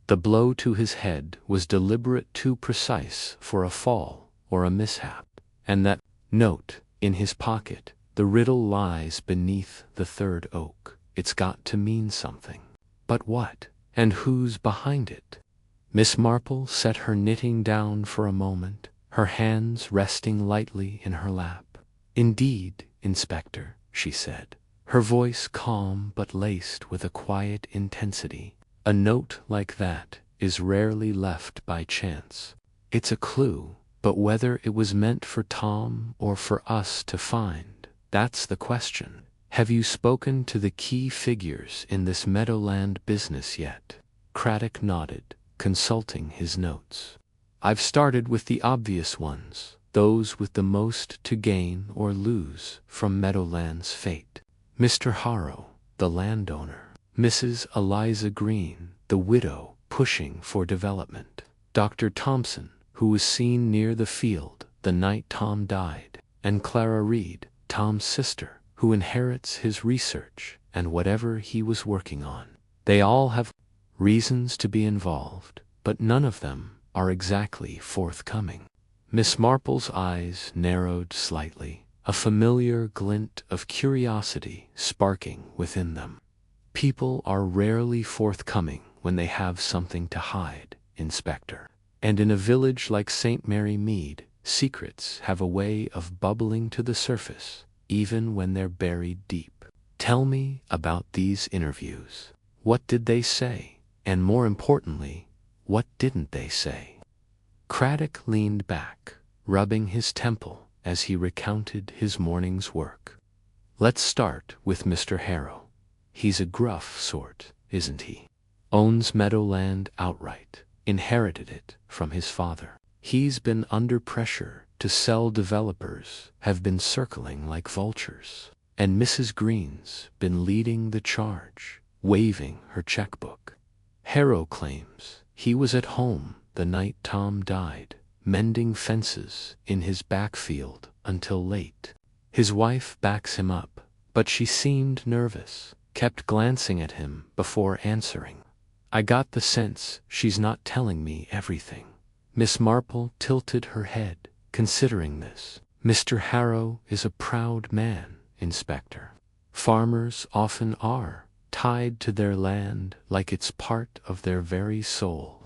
The blow to his head was deliberate, too precise for a fall or a mishap. And that note in his pocket, the riddle lies beneath the third oak. It's got to mean something. But what? And who's behind it?" Miss Marple set her knitting down for a moment, her hands resting lightly in her lap. "Indeed, Inspector," she said, her voice calm but laced with a quiet intensity. "A note like that is rarely left by chance. It's a clue, but whether it was meant for Tom or for us to find, that's the question. Have you spoken to the key figures in this Meadowland business yet?" Craddock nodded, consulting his notes. "I've started with the obvious ones, those with the most to gain or lose from Meadowland's fate. Mr. Harrow, the landowner. Mrs. Eliza Green, the widow pushing for development. Dr. Thompson, who was seen near the field the night Tom died. And Clara Reed, Tom's sister, who inherits his research and whatever he was working on. They all have reasons to be involved, but none of them are exactly forthcoming." Miss Marple's eyes narrowed slightly, a familiar glint of curiosity sparking within them. "People are rarely forthcoming when they have something to hide, Inspector. And in a village like St. Mary Mead, secrets have a way of bubbling to the surface, even when they're buried deep. Tell me about these interviews. What did they say? And more importantly, what didn't they say? Craddock leaned back, rubbing his temple as he recounted his morning's work. Let's start with Mr. Harrow. He's a gruff sort, isn't he? Owns Meadowland outright, inherited it from his father. He's been under pressure to sell. Developers have been circling like vultures. And Mrs. Green's been leading the charge, waving her checkbook. Harrow claims he was at home the night Tom died, mending fences in his backfield until late. His wife backs him up, but she seemed nervous, kept glancing at him before answering. I got the sense she's not telling me everything. Miss Marple tilted her head, considering this. Mr. Harrow is a proud man, Inspector. Farmers often are, tied to their land like it's part of their very soul.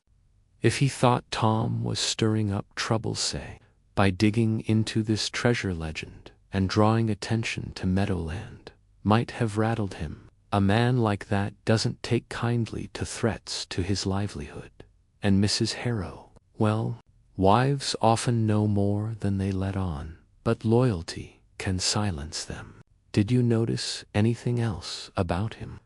If he thought Tom was stirring up trouble, say, by digging into this treasure legend and drawing attention to Meadowland, might have rattled him. A man like that doesn't take kindly to threats to his livelihood. And Mrs. Harrow, well, wives often know more than they let on, but loyalty can silence them. Did you notice anything else about him?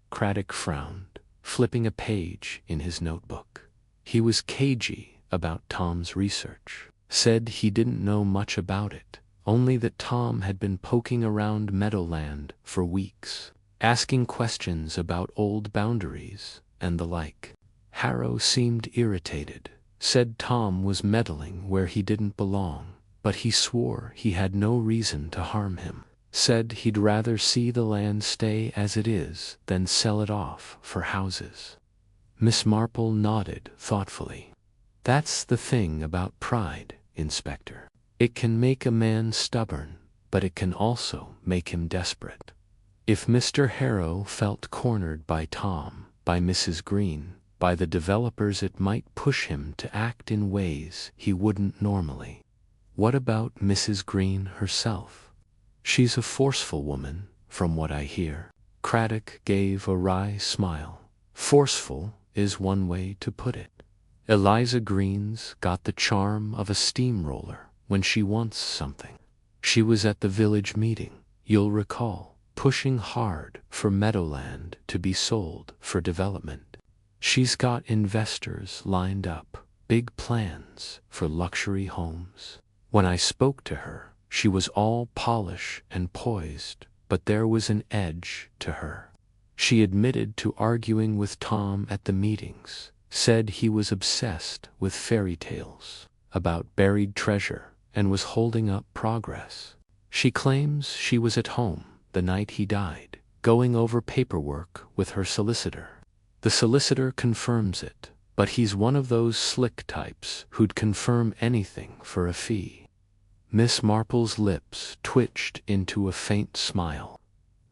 Craddock frowned, flipping a page in his notebook. He was cagey about Tom's research. Said he didn't know much about it, only that Tom had been poking around Meadowland for weeks, asking questions about old boundaries and the like. Harrow seemed irritated, said Tom was meddling where he didn't belong, but he swore he had no reason to harm him. Said he'd rather see the land stay as it is than sell it off for houses. Miss Marple nodded thoughtfully. That's the thing about pride, Inspector. It can make a man stubborn, but it can also make him desperate. If Mr. Harrow felt cornered by Tom, by Mrs. Green, by the developers, it might push him to act in ways he wouldn't normally. What about Mrs. Green herself? She's a forceful woman, from what I hear. Craddock gave a wry smile. Forceful is one way to put it. Eliza Green's got the charm of a steamroller when she wants something. She was at the village meeting, you'll recall, pushing hard for Meadowland to be sold for development. She's got investors lined up, big plans for luxury homes. When I spoke to her, she was all polish and poised, but there was an edge to her. She admitted to arguing with Tom at the meetings, said he was obsessed with fairy tales about buried treasure and was holding up progress. She claims she was at home the night he died, going over paperwork with her solicitor. The solicitor confirms it, but he's one of those slick types who'd confirm anything for a fee. Miss Marple's lips twitched into a faint smile.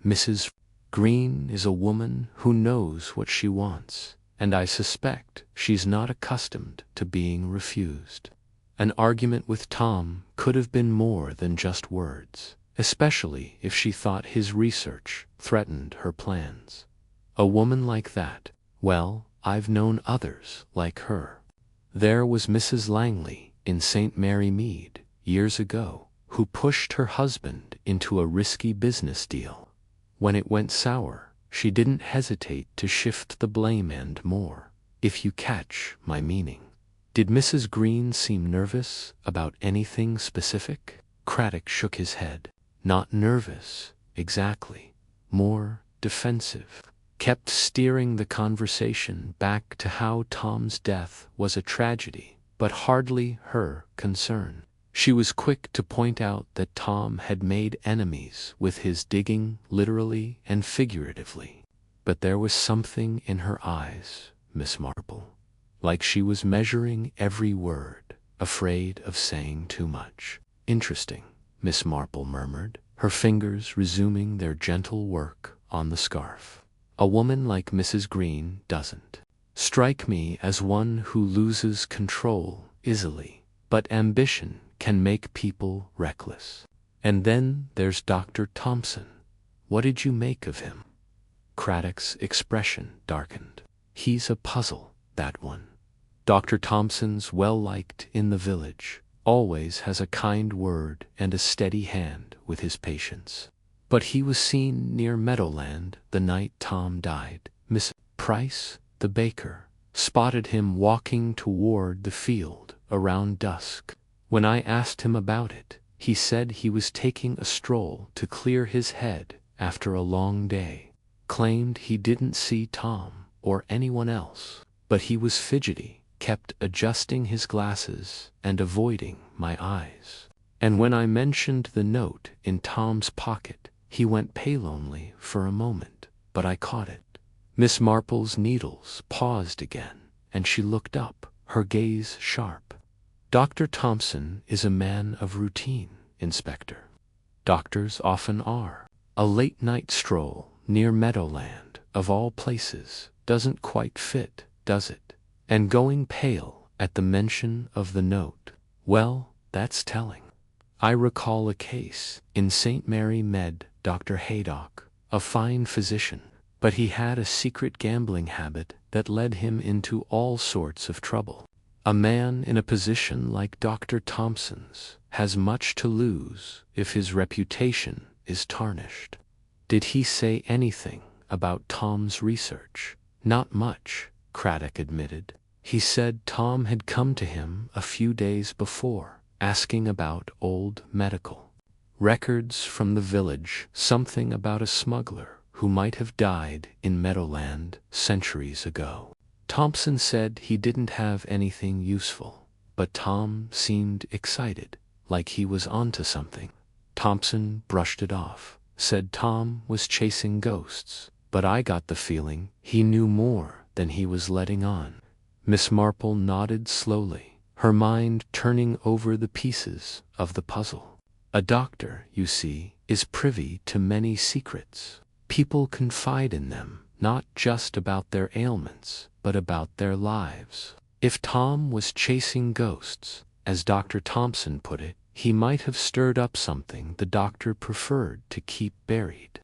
Mrs. Green is a woman who knows what she wants, and I suspect she's not accustomed to being refused. An argument with Tom could have been more than just words, especially if she thought his research threatened her plans. A woman like that, well, I've known others like her. There was Mrs. Langley in St. Mary Mead years ago, who pushed her husband into a risky business deal. When it went sour, she didn't hesitate to shift the blame and more, if you catch my meaning. Did Mrs. Green seem nervous about anything specific? Craddock shook his head. Not nervous, exactly. More defensive. Kept steering the conversation back to how Tom's death was a tragedy, but hardly her concern. She was quick to point out that Tom had made enemies with his digging, literally and figuratively. But there was something in her eyes, Miss Marple, like she was measuring every word, afraid of saying too much. Interesting, Miss Marple murmured, her fingers resuming their gentle work on the scarf. A woman like Mrs. Green doesn't strike me as one who loses control easily, but ambition can make people reckless. And then there's Dr. Thompson. What did you make of him? Craddock's expression darkened. He's a puzzle, that one. Dr. Thompson's well-liked in the village, always has a kind word and a steady hand with his patients. But he was seen near Meadowland the night Tom died. Miss Price, the baker, spotted him walking toward the field around dusk. When I asked him about it, he said he was taking a stroll to clear his head after a long day. Claimed he didn't see Tom or anyone else, but he was fidgety, kept adjusting his glasses and avoiding my eyes. And when I mentioned the note in Tom's pocket, he went pale only for a moment, but I caught it. Miss Marple's needles paused again, and she looked up, her gaze sharp. Dr. Thompson is a man of routine, Inspector. Doctors often are. A late-night stroll near Meadowland, of all places, doesn't quite fit, does it? And going pale at the mention of the note, well, that's telling. I recall a case in St. Mary Med, Dr. Haydock, a fine physician, but he had a secret gambling habit that led him into all sorts of trouble. A man in a position like Dr. Thompson's has much to lose if his reputation is tarnished. Did he say anything about Tom's research? Not much, Craddock admitted. He said Tom had come to him a few days before, asking about old medical records from the village, something about a smuggler who might have died in Meadowland centuries ago. Thompson said he didn't have anything useful, but Tom seemed excited, like he was onto something. Thompson brushed it off, said Tom was chasing ghosts, but I got the feeling he knew more than he was letting on. Miss Marple nodded slowly, her mind turning over the pieces of the puzzle. A doctor, you see, is privy to many secrets. People confide in them, not just about their ailments, but about their lives. If Tom was chasing ghosts, as Dr. Thompson put it, he might have stirred up something the doctor preferred to keep buried.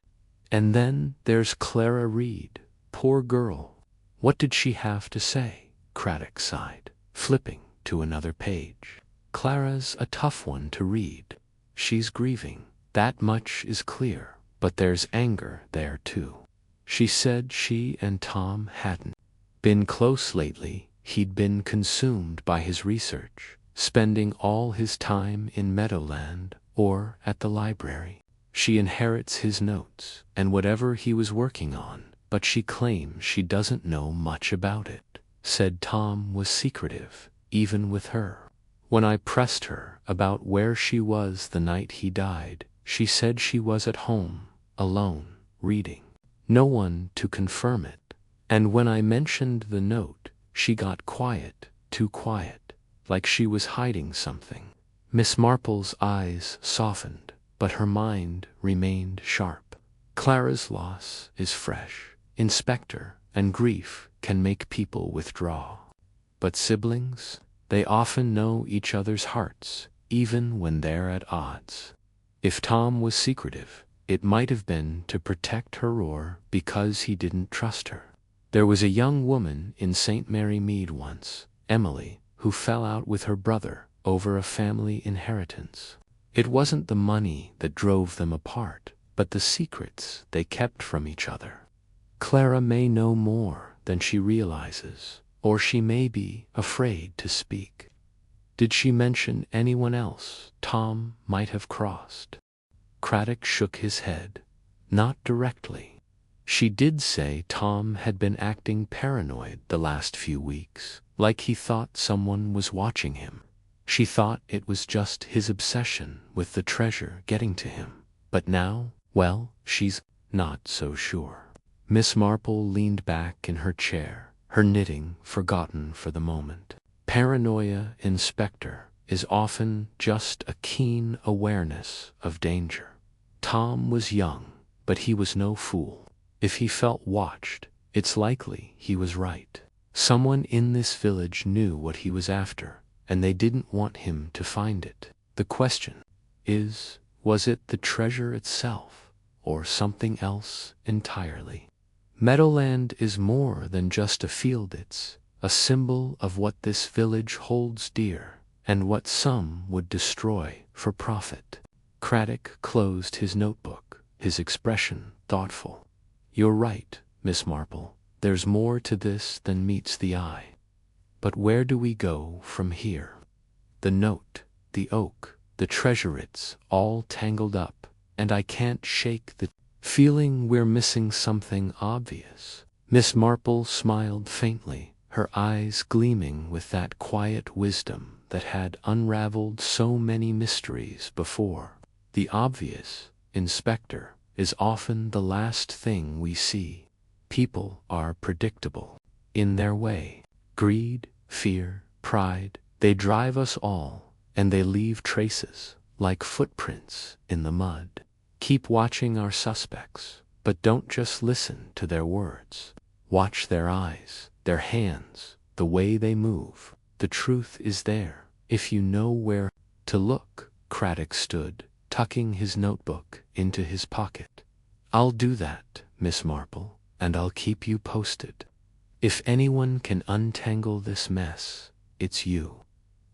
And then there's Clara Reed, poor girl. What did she have to say? Craddock sighed, flipping to another page. Clara's a tough one to read. She's grieving, that much is clear, but there's anger there too. She said she and Tom hadn't been close lately. He'd been consumed by his research, spending all his time in Meadowland or at the library. She inherits his notes and whatever he was working on, but she claims she doesn't know much about it. Said Tom was secretive, even with her. When I pressed her about where she was the night he died, she said she was at home, alone, reading. No one to confirm it. And when I mentioned the note, she got quiet, too quiet, like she was hiding something. Miss Marple's eyes softened, but her mind remained sharp. Clara's loss is fresh, Inspector, and grief can make people withdraw. But siblings, they often know each other's hearts, even when they're at odds. If Tom was secretive, it might have been to protect her or because he didn't trust her. There was a young woman in St. Mary Mead once, Emily, who fell out with her brother over a family inheritance. It wasn't the money that drove them apart, but the secrets they kept from each other. Clara may know more than she realizes, or she may be afraid to speak. Did she mention anyone else Tom might have crossed? Craddock shook his head. Not directly. She did say Tom had been acting paranoid the last few weeks, like he thought someone was watching him. She thought it was just his obsession with the treasure getting to him. But now, well, she's not so sure. Miss Marple leaned back in her chair, her knitting forgotten for the moment. Paranoia, Inspector, is often just a keen awareness of danger. Tom was young, but he was no fool. If he felt watched, it's likely he was right. Someone in this village knew what he was after, and they didn't want him to find it. The question is, Was it the treasure itself, or something else entirely? Meadowland is more than just a field, it's a symbol of what this village holds dear, and what some would destroy for profit. Craddock closed his notebook, his expression thoughtful. You're right, Miss Marple. There's more to this than meets the eye. But where do we go from here? The note, the oak, the treasure, it's all tangled up, and I can't shake the feeling we're missing something obvious. Miss Marple smiled faintly, her eyes gleaming with that quiet wisdom that had unraveled so many mysteries before. The obvious, Inspector, is often the last thing we see. People are predictable in their way. Greed, fear, pride, they drive us all, and they leave traces, like footprints in the mud. Keep watching our suspects, but don't just listen to their words. Watch their eyes, their hands, the way they move. The truth is there, if you know where to look. Craddock stood, tucking his notebook into his pocket. I'll do that, Miss Marple, and I'll keep you posted. If anyone can untangle this mess, it's you.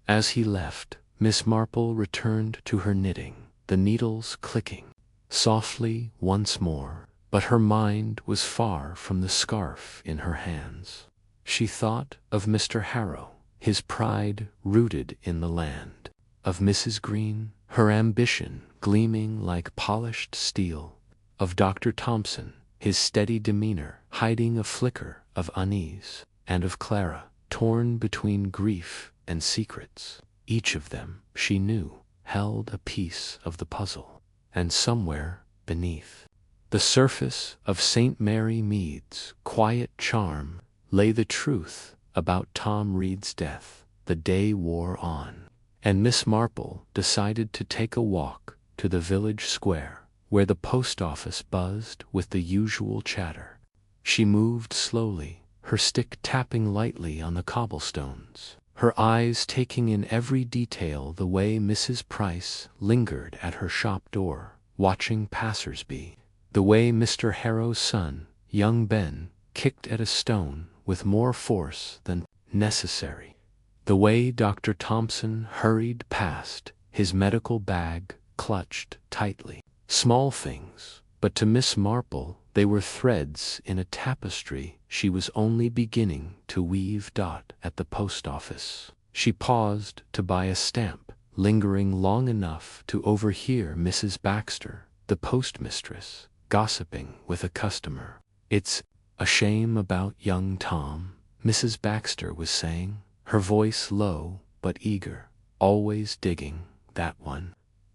As he left, Miss Marple returned to her knitting, the needles clicking softly once more, but her mind was far from the scarf in her hands. She thought of Mr. Harrow, his pride rooted in the land, of Mrs. Green, her ambition gleaming like polished steel, of Dr. Thompson, his steady demeanor hiding a flicker of unease, and of Clara, torn between grief and secrets. Each of them, she knew, held a piece of the puzzle. And somewhere beneath the surface of St. Mary Mead's quiet charm lay the truth about Tom Reed's death. The day wore on, and Miss Marple decided to take a walk to the village square, where the post office buzzed with the usual chatter. She moved slowly, her stick tapping lightly on the cobblestones, her eyes taking in every detail, the way Mrs. Price lingered at her shop door, watching passers-by, the way Mr. Harrow's son, young Ben, kicked at a stone with more force than necessary, the way Dr. Thompson hurried past, his medical bag clutched tightly. Small things, but to Miss Marple they were threads in a tapestry she was only beginning to weave. At the post office, she paused to buy a stamp, lingering long enough to overhear Mrs. Baxter, the postmistress, gossiping with a customer. It's a shame about young Tom, Mrs. Baxter was saying, her voice low but eager. Always digging, that one.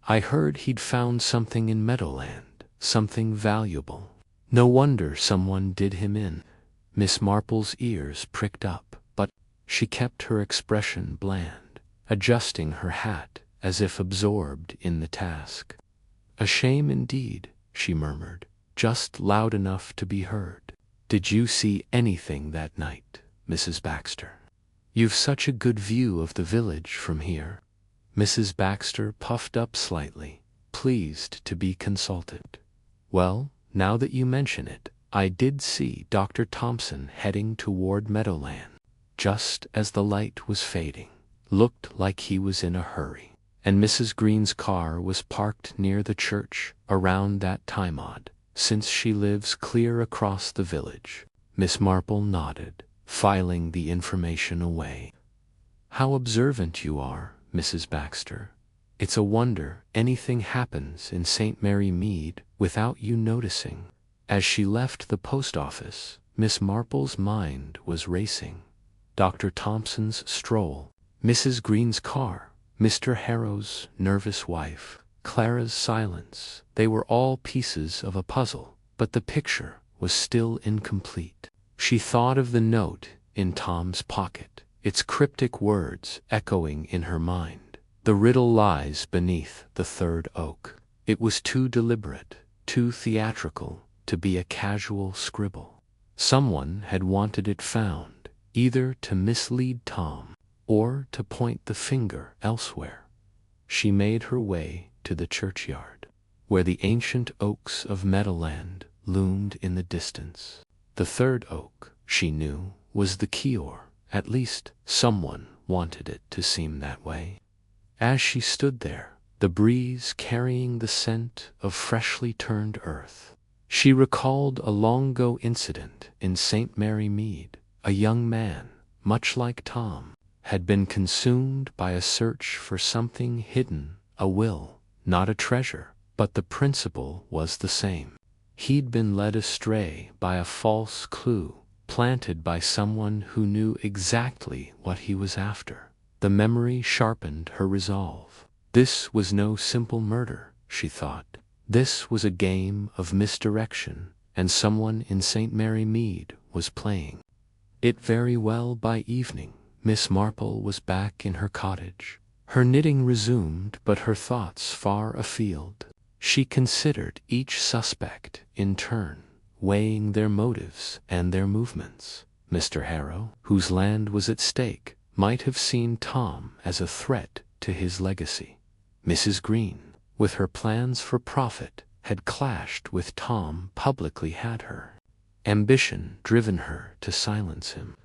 I heard he'd found something in Meadowland, something valuable. No wonder someone did him in. Miss Marple's ears pricked up, but she kept her expression bland, adjusting her hat as if absorbed in the task. A shame indeed, she murmured, just loud enough to be heard. Did you see anything that night, Mrs. Baxter? You've such a good view of the village from here. Mrs. Baxter puffed up slightly, pleased to be consulted. Well, now that you mention it, I did see Dr. Thompson heading toward Meadowland, just as the light was fading. Looked like he was in a hurry, and Mrs. Green's car was parked near the church around that time. Odd, since she lives clear across the village. Miss Marple nodded, filing the information away. How observant you are, Mrs. Baxter. It's a wonder anything happens in St. Mary Mead without you noticing. As she left the post office, Miss Marple's mind was racing. Dr. Thompson's stroll, Mrs. Green's car, Mr. Harrow's nervous wife, Clara's silence, they were all pieces of a puzzle, but the picture was still incomplete. She thought of the note in Tom's pocket, its cryptic words echoing in her mind. The riddle lies beneath the third oak. It was too deliberate, too theatrical to be a casual scribble. Someone had wanted it found, either to mislead Tom or to point the finger elsewhere. She made her way to the churchyard, where the ancient oaks of Meadowland loomed in the distance. The third oak, she knew, was the Kior. At least, someone wanted it to seem that way. As she stood there, the breeze carrying the scent of freshly turned earth, she recalled a long-ago incident in St. Mary Mead. A young man, much like Tom, had been consumed by a search for something hidden, a will, not a treasure, but the principle was the same. He'd been led astray by a false clue, planted by someone who knew exactly what he was after. The memory sharpened her resolve. This was no simple murder, she thought. This was a game of misdirection, and someone in St. Mary Mead was playing it. Very well. By evening, Miss Marple was back in her cottage. Her knitting resumed, but her thoughts far afield. She considered each suspect in turn, weighing their motives and their movements. Mr. Harrow, whose land was at stake, might have seen Tom as a threat to his legacy. Mrs. Green, with her plans for profit, had clashed with Tom publicly. Had her ambition driven her to silence him?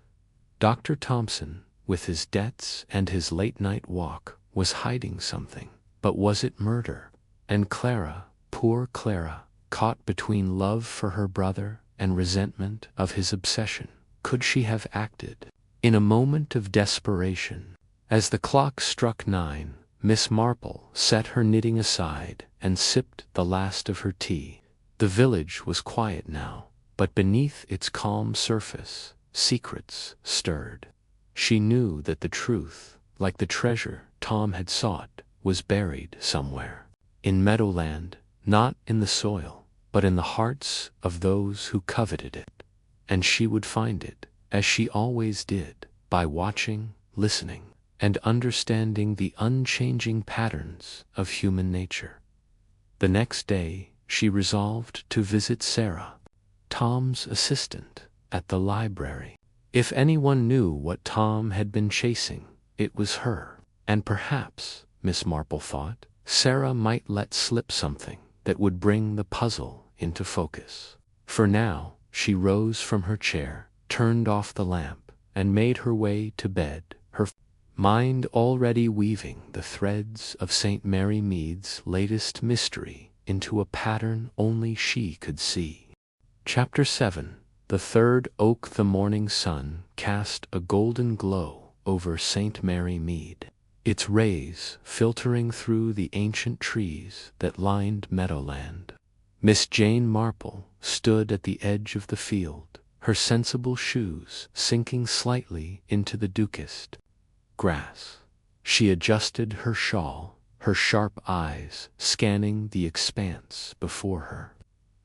Dr. Thompson, with his debts and his late-night walk, was hiding something. But was it murder? And Clara, poor Clara, caught between love for her brother and resentment of his obsession, could she have acted in a moment of desperation? As the clock struck 9, Miss Marple set her knitting aside and sipped the last of her tea. The village was quiet now, but beneath its calm surface, secrets stirred. She knew that the truth, like the treasure Tom had sought, was buried somewhere in Meadowland, not in the soil, but in the hearts of those who coveted it. And she would find it, as she always did, by watching, listening, and understanding the unchanging patterns of human nature. The next day, she resolved to visit Sarah, Tom's assistant, at the library. If anyone knew what Tom had been chasing, it was her. And perhaps, Miss Marple thought, Sarah might let slip something that would bring the puzzle into focus. For now, she rose from her chair, turned off the lamp, and made her way to bed, her mind already weaving the threads of St. Mary Mead's latest mystery into a pattern only she could see. Chapter 7. The third oak. The morning sun cast a golden glow over St. Mary Mead, its rays filtering through the ancient trees that lined Meadowland. Miss Jane Marple stood at the edge of the field, her sensible shoes sinking slightly into the dukest grass. She adjusted her shawl, her sharp eyes scanning the expanse before her.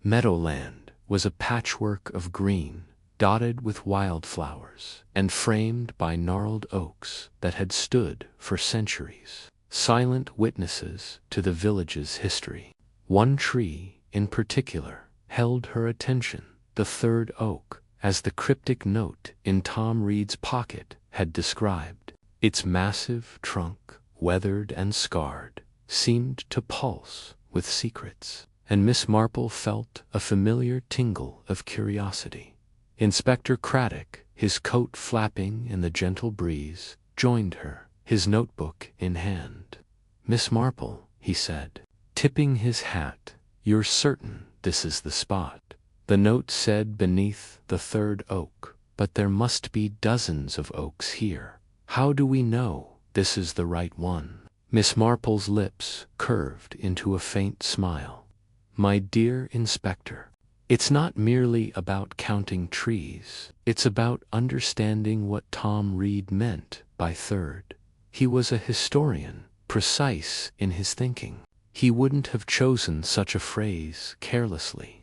Meadowland was a patchwork of green, dotted with wildflowers, and framed by gnarled oaks that had stood for centuries, silent witnesses to the village's history. One tree, in particular, held her attention, the third oak, as the cryptic note in Tom Reed's pocket had described. Its massive trunk, weathered and scarred, seemed to pulse with secrets, and Miss Marple felt a familiar tingle of curiosity. Inspector Craddock, his coat flapping in the gentle breeze, joined her, his notebook in hand. "Miss Marple," he said, tipping his hat, "you're certain this is the spot?" The note said beneath the third oak, "But there must be dozens of oaks here. How do we know this is the right one?" Miss Marple's lips curved into a faint smile. "My dear Inspector, it's not merely about counting trees. It's about understanding what Tom Reed meant by third. He was a historian, precise in his thinking. He wouldn't have chosen such a phrase carelessly.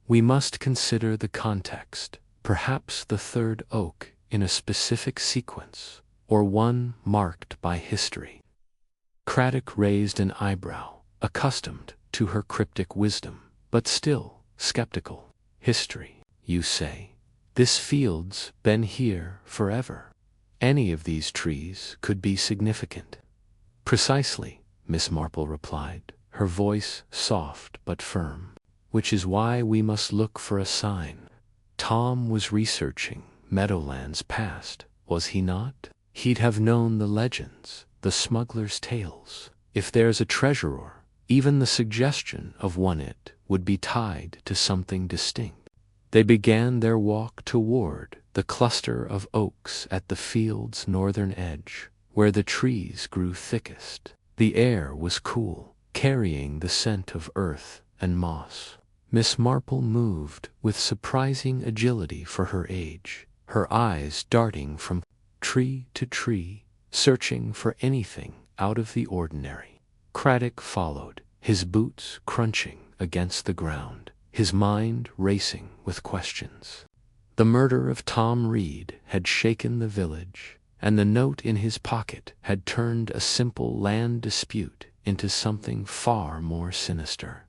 We must consider the context, perhaps the third oak in a specific sequence, or one marked by history." Craddock raised an eyebrow, accustomed to her cryptic wisdom, but still skeptical. "History, you say? This field's been here forever. Any of these trees could be significant." "Precisely," Miss Marple replied, her voice soft but firm. "Which is why we must look for a sign." Tom was researching Meadowland's past, was he not? He'd have known the legends, the smugglers' tales. If there's a treasurer, even the suggestion of whodunit would be tied to something distinct. They began their walk toward the cluster of oaks at the field's northern edge, where the trees grew thickest. The air was cool, carrying the scent of earth and moss. Miss Marple moved with surprising agility for her age, her eyes darting from tree to tree, searching for anything out of the ordinary. Craddock followed, his boots crunching against the ground, his mind racing with questions. The murder of Tom Reed had shaken the village, and the note in his pocket had turned a simple land dispute into something far more sinister.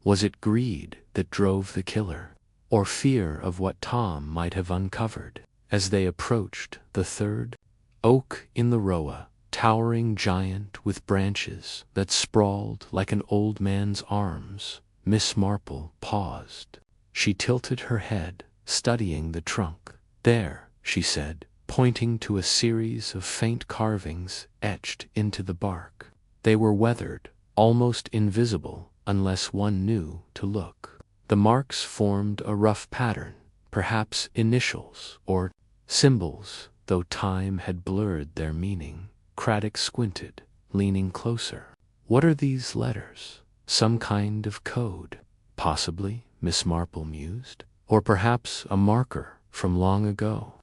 Was it greed that drove the killer, or fear of what Tom might have uncovered? As they approached the third oak in the row, towering giant with branches that sprawled like an old man's arms, Miss Marple paused. She tilted her head, studying the trunk. "There," she said, pointing to a series of faint carvings etched into the bark. They were weathered, almost invisible unless one knew to look. The marks formed a rough pattern, perhaps initials or symbols, though time had blurred their meaning. Craddock squinted, leaning closer. "What are these letters? Some kind of code?" "Possibly," Miss Marple mused. "Or perhaps a marker from long ago.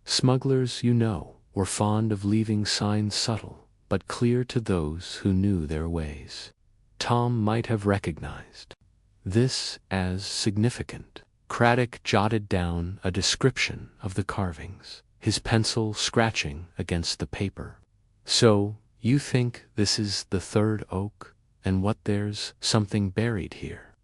Smugglers, you know, were fond of leaving signs subtle, but clear to those who knew their ways." Tom might have recognized this as significant. Craddock jotted down a description of the carvings, his pencil scratching against the paper. "So, you think this is the third oak, and what there's something buried here?"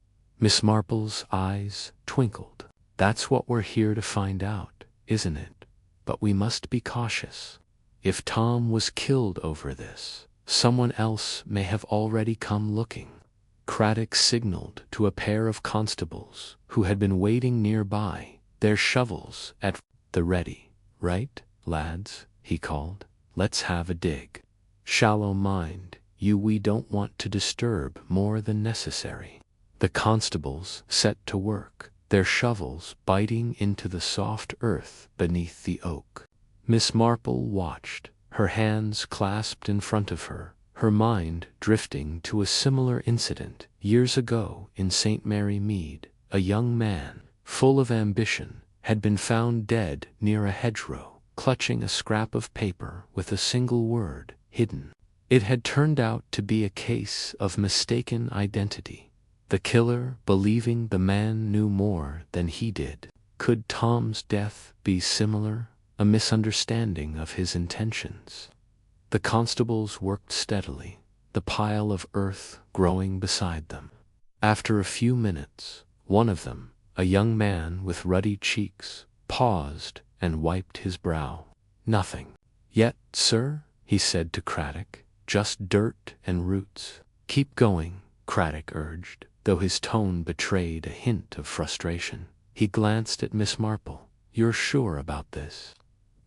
Miss Marple's eyes twinkled. "That's what we're here to find out, isn't it? But we must be cautious. If Tom was killed over this, someone else may have already come looking." Craddock signaled to a pair of constables who had been waiting nearby, their shovels at the ready. "Right, lads," he called. "Let's have a dig. Shallow mind, you, we don't want to disturb more than necessary." The constables set to work, their shovels biting into the soft earth beneath the oak. Miss Marple watched, her hands clasped in front of her, her mind drifting to a similar incident years ago in St. Mary Mead. A young man, full of ambition, had been found dead near a hedgerow, clutching a scrap of paper with a single word, "hidden." It had turned out to be a case of mistaken identity, the killer believing the man knew more than he did. Could Tom's death be similar, a misunderstanding of his intentions? The constables worked steadily, the pile of earth growing beside them. After a few minutes, one of them, a young man with ruddy cheeks, paused and wiped his brow. "Nothing yet, sir," he said to Craddock. "Just dirt and roots." "Keep going," Craddock urged, though his tone betrayed a hint of frustration. He glanced at Miss Marple. "You're sure about this?"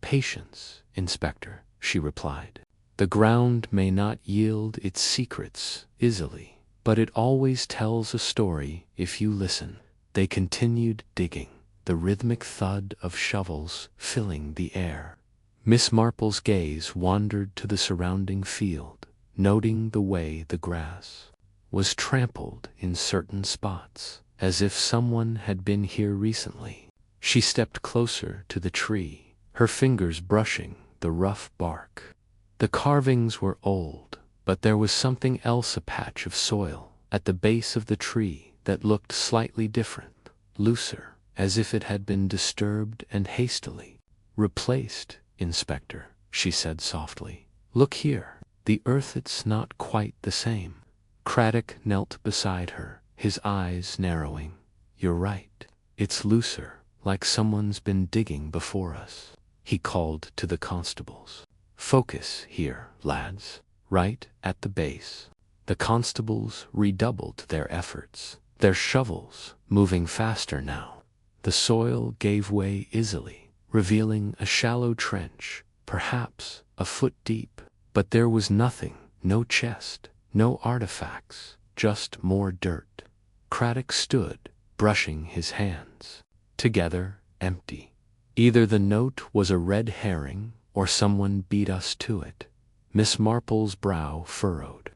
"Patience, Inspector," she replied. "The ground may not yield its secrets easily, but it always tells a story if you listen." They continued digging, the rhythmic thud of shovels filling the air. Miss Marple's gaze wandered to the surrounding field, noting the way the grass was trampled in certain spots, as if someone had been here recently. She stepped closer to the tree, her fingers brushing the rough bark. The carvings were old, but there was something else, a patch of soil at the base of the tree that looked slightly different, looser, as if it had been disturbed and hastily replaced. "Inspector," she said softly, "look here. The earth, it's not quite the same." Craddock knelt beside her, his eyes narrowing. "You're right. It's looser, like someone's been digging before us." He called to the constables. "Focus here, lads, right at the base." The constables redoubled their efforts, their shovels moving faster now. The soil gave way easily, revealing a shallow trench, perhaps a foot deep. But there was nothing, no chest, no artifacts, just more dirt. Craddock stood, brushing his hands. Together, empty. Either the note was a red herring, or someone beat us to it. Miss Marple's brow furrowed.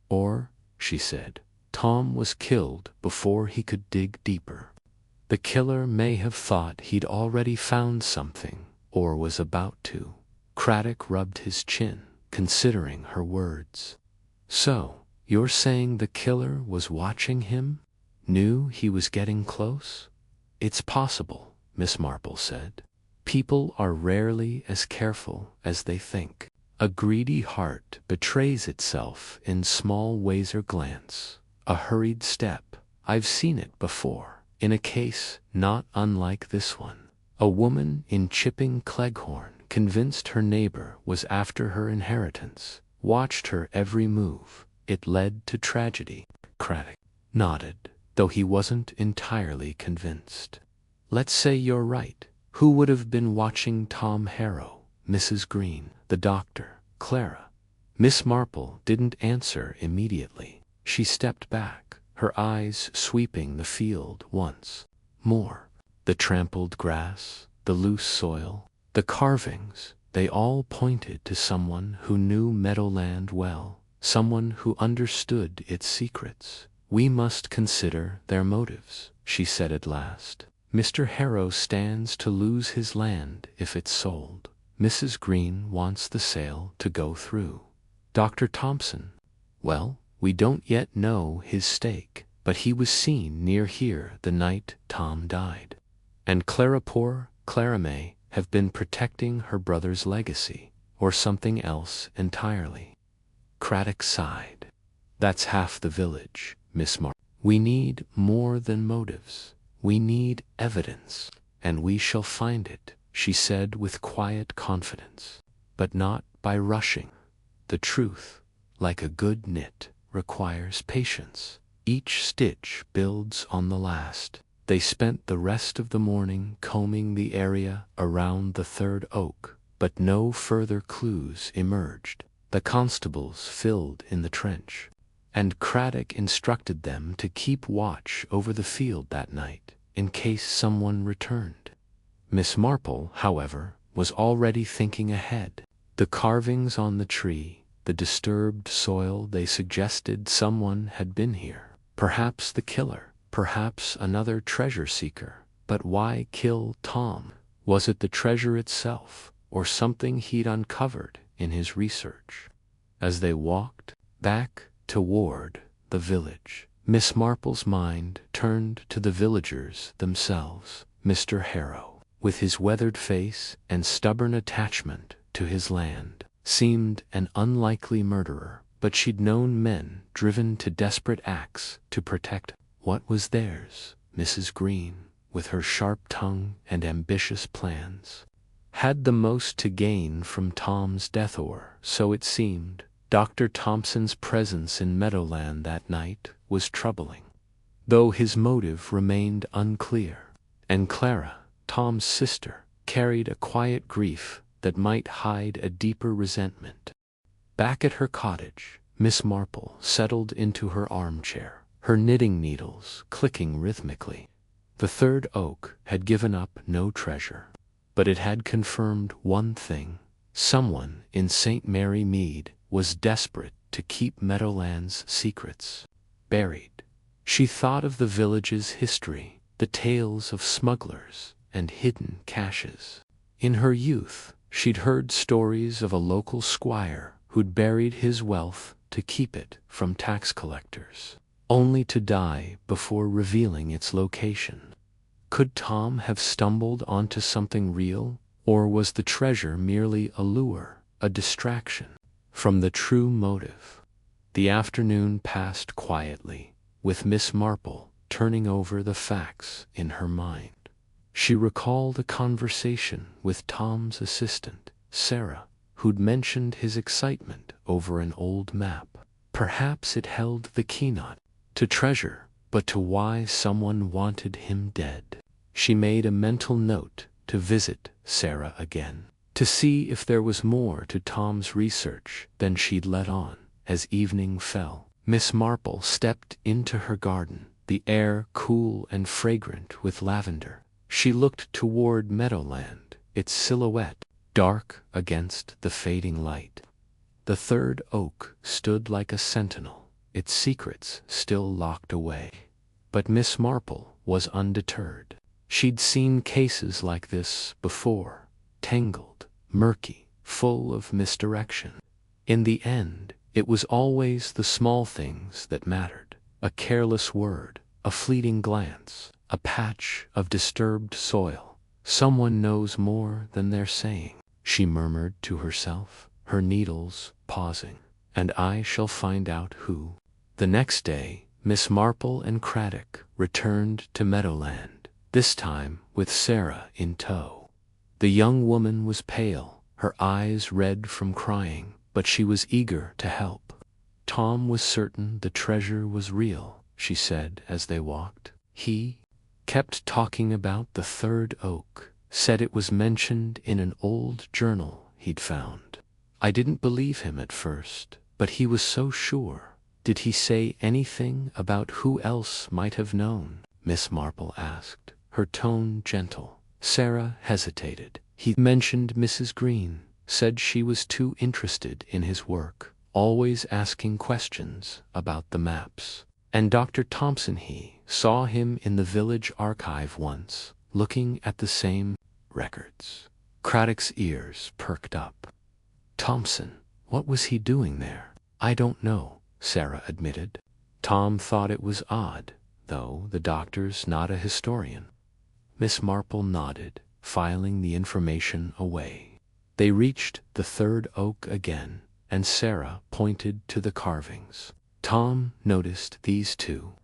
Or, she said, Tom was killed before he could dig deeper. The killer may have thought he'd already found something, or was about to. Craddock rubbed his chin, considering her words. So, you're saying the killer was watching him? Knew he was getting close? It's possible, Miss Marple said. People are rarely as careful as they think. A greedy heart betrays itself in small ways or glance, a hurried step. I've seen it before, in a case not unlike this one. A woman in Chipping Cleghorn, convinced her neighbor was after her inheritance, watched her every move. It led to tragedy. Craddock nodded, though he wasn't entirely convinced. Let's say you're right. Who would have been watching Tom Harrow? Mrs. Green, the doctor, Clara. Miss Marple didn't answer immediately. She stepped back, her eyes sweeping the field once more. The trampled grass, the loose soil, the carvings, they all pointed to someone who knew Meadowland well, someone who understood its secrets. We must consider their motives, she said at last. Mr. Harrow stands to lose his land if it's sold. Mrs. Green wants the sale to go through. Dr. Thompson, well, we don't yet know his stake, but he was seen near here the night Tom died. And poor Clara may have been protecting her brother's legacy, or something else entirely. Craddock sighed. That's half the village, Miss Marple. We need more than motives. We need evidence, and we shall find it, she said with quiet confidence. But not by rushing. The truth, like a good knit, requires patience. Each stitch builds on the last. They spent the rest of the morning combing the area around the third oak, but no further clues emerged. The constables filled in the trench, and Craddock instructed them to keep watch over the field that night, in case someone returned. Miss Marple, however, was already thinking ahead. The carvings on the tree, the disturbed soil, they suggested someone had been here. Perhaps the killer, perhaps another treasure seeker. But why kill Tom? Was it the treasure itself, or something he'd uncovered in his research? As they walked back toward the village, Miss Marple's mind turned to the villagers themselves. Mr. Harrow, with his weathered face and stubborn attachment to his land, seemed an unlikely murderer, but she'd known men driven to desperate acts to protect what was theirs. Mrs. Green, with her sharp tongue and ambitious plans, had the most to gain from Tom's death, or so it seemed. Dr. Thompson's presence in Meadowland that night was troubling, though his motive remained unclear. And Clara, Tom's sister, carried a quiet grief that might hide a deeper resentment. Back at her cottage, Miss Marple settled into her armchair, her knitting needles clicking rhythmically. The third oak had given up no treasure, but it had confirmed one thing. Someone in St. Mary Mead was desperate to keep Meadowland's secrets buried. She thought of the village's history, the tales of smugglers and hidden caches. In her youth, she'd heard stories of a local squire who'd buried his wealth to keep it from tax collectors, only to die before revealing its location. Could Tom have stumbled onto something real, or was the treasure merely a lure, a distraction from the true motive? The afternoon passed quietly, with Miss Marple turning over the facts in her mind. She recalled a conversation with Tom's assistant, Sarah, who'd mentioned his excitement over an old map. Perhaps it held the key not to treasure, but to why someone wanted him dead. She made a mental note to visit Sarah again, to see if there was more to Tom's research than she'd let on. As evening fell, Miss Marple stepped into her garden, the air cool and fragrant with lavender. She looked toward Meadowland, its silhouette dark against the fading light. The third oak stood like a sentinel, its secrets still locked away. But Miss Marple was undeterred. She'd seen cases like this before, tangled, murky, full of misdirection. In the end, it was always the small things that mattered. A careless word, a fleeting glance, a patch of disturbed soil. Someone knows more than they're saying, she murmured to herself, her needles pausing. And I shall find out who. The next day, Miss Marple and Craddock returned to Meadowland, this time with Sarah in tow. The young woman was pale, her eyes red from crying, but she was eager to help. Tom was certain the treasure was real, she said as they walked. He kept talking about the third oak, said it was mentioned in an old journal he'd found. I didn't believe him at first, but he was so sure. Did he say anything about who else might have known? Miss Marple asked, her tone gentle. Sarah hesitated. He mentioned Mrs. Green, said she was too interested in his work, always asking questions about the maps. And Dr. Thompson, he saw him in the village archive once, looking at the same records. Craddock's ears perked up. Thompson, what was he doing there? I don't know, Sarah admitted. Tom thought it was odd, though the doctor's not a historian. Miss Marple nodded, filing the information away. They reached the third oak again, and Sarah pointed to the carvings. Tom noticed these two.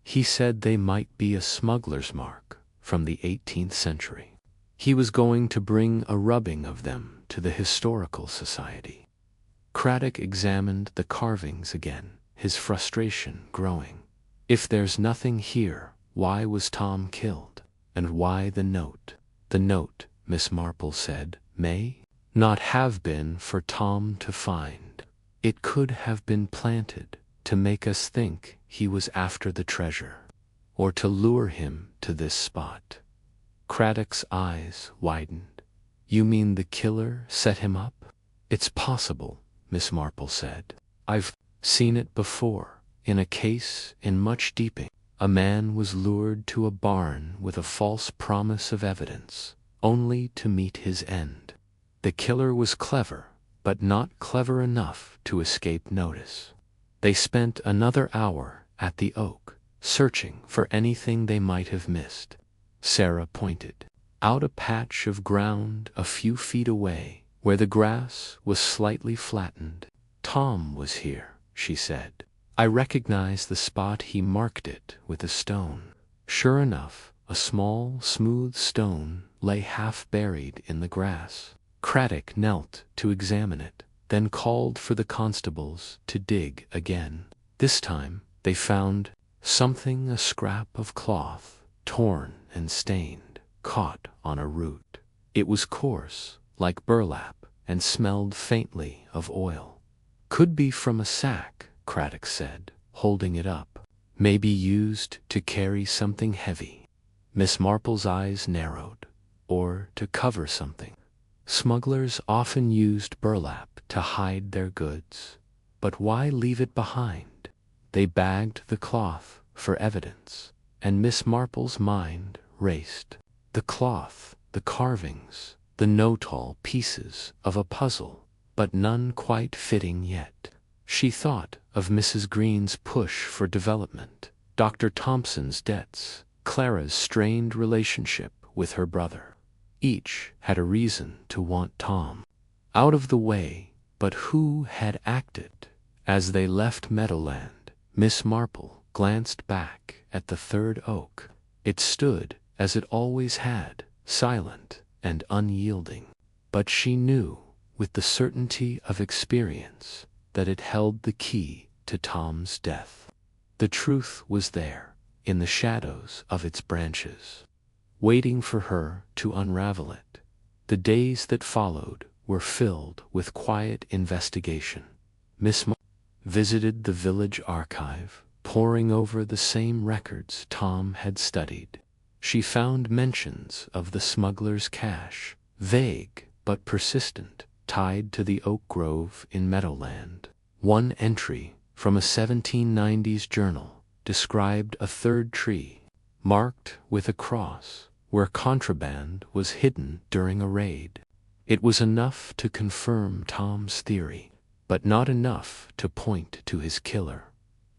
He said they might be a smuggler's mark from the 18th century. He was going to bring a rubbing of them to the Historical Society. Craddock examined the carvings again, his frustration growing. If there's nothing here, why was Tom killed? And why the note? The note, Miss Marple said, may not have been for Tom to find. It could have been planted to make us think he was after the treasure, or to lure him to this spot. Craddock's eyes widened. You mean the killer set him up? It's possible, Miss Marple said. I've seen it before, in a case in Much Deeping. A man was lured to a barn with a false promise of evidence, only to meet his end. The killer was clever, but not clever enough to escape notice. They spent another hour at the oak, searching for anything they might have missed. Sarah pointed out a patch of ground a few feet away, where the grass was slightly flattened. Tom was here, she said. I recognize the spot. He marked it with a stone. Sure enough, a small, smooth stone lay half buried in the grass. Craddock knelt to examine it, then called for the constables to dig again. This time, they found something, a scrap of cloth, torn and stained, caught on a root. It was coarse, like burlap, and smelled faintly of oil. Could be from a sack, Craddock said, holding it up. Maybe used to carry something heavy. Miss Marple's eyes narrowed. Or to cover something. Smugglers often used burlap to hide their goods. But why leave it behind? They bagged the cloth for evidence, and Miss Marple's mind raced. The cloth, the carvings, the no-tall pieces of a puzzle, but none quite fitting yet. She thought of Mrs. Green's push for development, Dr. Thompson's debts, Clara's strained relationship with her brother. Each had a reason to want Tom out of the way, but who had acted? As they left Meadowland, Miss Marple glanced back at the third oak. It stood as it always had, silent and unyielding. But she knew, with the certainty of experience, that it held the key to Tom's death. The truth was there, in the shadows of its branches, waiting for her to unravel it. The days that followed were filled with quiet investigation. Miss Marple visited the village archive, poring over the same records Tom had studied. She found mentions of the smuggler's cache, vague but persistent, tied to the oak grove in Meadowland. One entry from a 1790s journal described a third tree, marked with a cross, where contraband was hidden during a raid. It was enough to confirm Tom's theory, but not enough to point to his killer.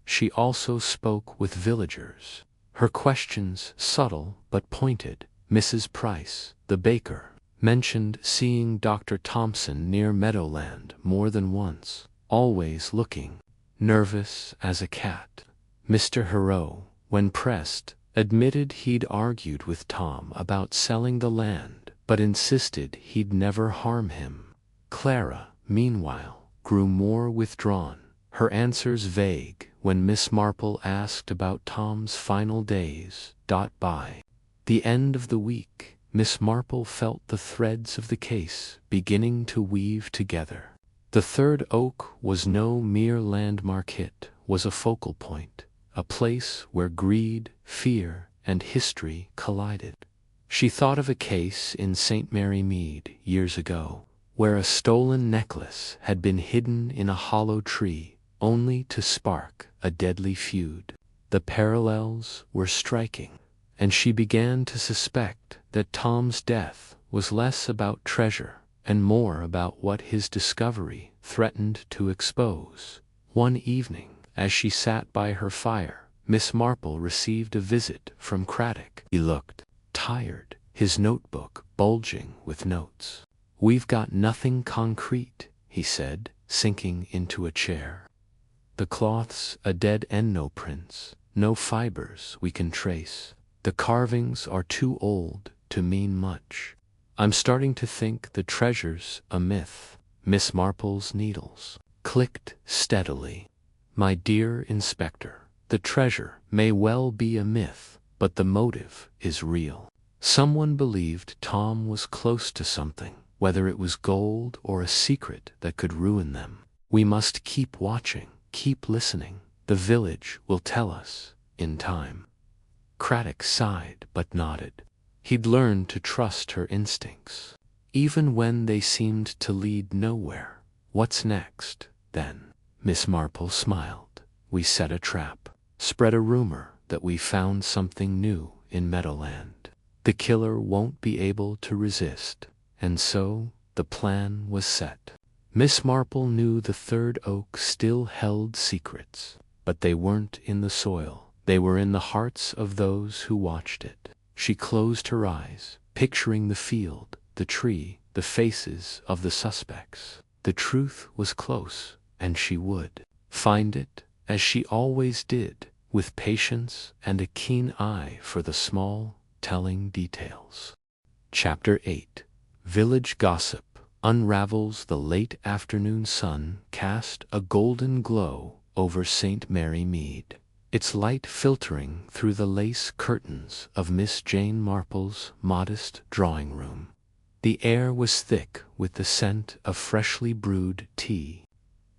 She also spoke with villagers, her questions subtle but pointed. Mrs. Price, the baker, mentioned seeing Dr. Thompson near Meadowland more than once, always looking nervous as a cat. Mr. Hercule, when pressed, admitted he'd argued with Tom about selling the land, but insisted he'd never harm him. Clara, meanwhile, grew more withdrawn, her answers vague when Miss Marple asked about Tom's final days. By the end of the week, Miss Marple felt the threads of the case beginning to weave together. The third oak was no mere landmark hit, was a focal point, a place where greed, fear, and history collided. She thought of a case in St. Mary Mead years ago, where a stolen necklace had been hidden in a hollow tree, only to spark a deadly feud. The parallels were striking, and she began to suspect that Tom's death was less about treasure and more about what his discovery threatened to expose. One evening, as she sat by her fire, Miss Marple received a visit from Cryptic. He looked tired, his notebook bulging with notes. "We've got nothing concrete," he said, sinking into a chair. "The cloth's a dead end, no prints, no fibers we can trace. The carvings are too old to mean much. I'm starting to think the treasure's a myth." Miss Marple's needles clicked steadily. "My dear Inspector, the treasure may well be a myth, but the motive is real. Someone believed Tom was close to something, whether it was gold or a secret that could ruin them. We must keep watching, keep listening. The village will tell us, in time." Cryptic sighed but nodded. He'd learned to trust her instincts, even when they seemed to lead nowhere. "What's next, then?" Miss Marple smiled. "We set a trap, spread a rumor that we found something new in Meadowland. The killer won't be able to resist." And so the plan was set. Miss Marple knew the third oak still held secrets, but they weren't in the soil. They were in the hearts of those who watched it. She closed her eyes, picturing the field, the tree, the faces of the suspects. The truth was close, and she would find it, as she always did, with patience and a keen eye for the small, telling details. Chapter 8. Village gossip unravels. The late afternoon sun cast a golden glow over St. Mary Mead, its light filtering through the lace curtains of Miss Jane Marple's modest drawing-room. The air was thick with the scent of freshly brewed tea,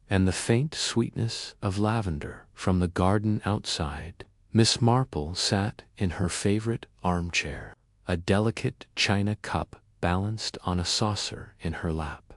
and the faint sweetness of lavender from the garden outside. Miss Marple sat in her favorite armchair, a delicate china cup balanced on a saucer in her lap,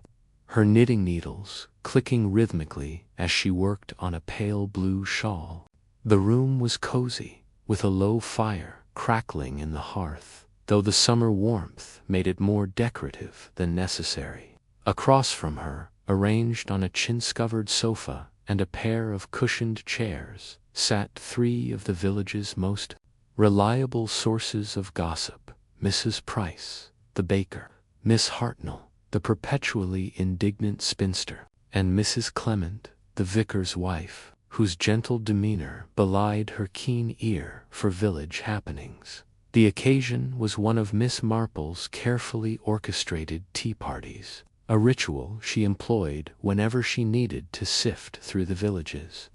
her knitting needles clicking rhythmically as she worked on a pale blue shawl. The room was cozy, with a low fire crackling in the hearth, though the summer warmth made it more decorative than necessary. Across from her, arranged on a chintz-covered sofa and a pair of cushioned chairs, sat three of the village's most reliable sources of gossip: Mrs. Price, the baker; Miss Hartnell, the perpetually indignant spinster; and Mrs. Clement, the vicar's wife, whose gentle demeanor belied her keen ear for village happenings. The occasion was one of Miss Marple's carefully orchestrated tea parties, a ritual she employed whenever she needed to sift through the village's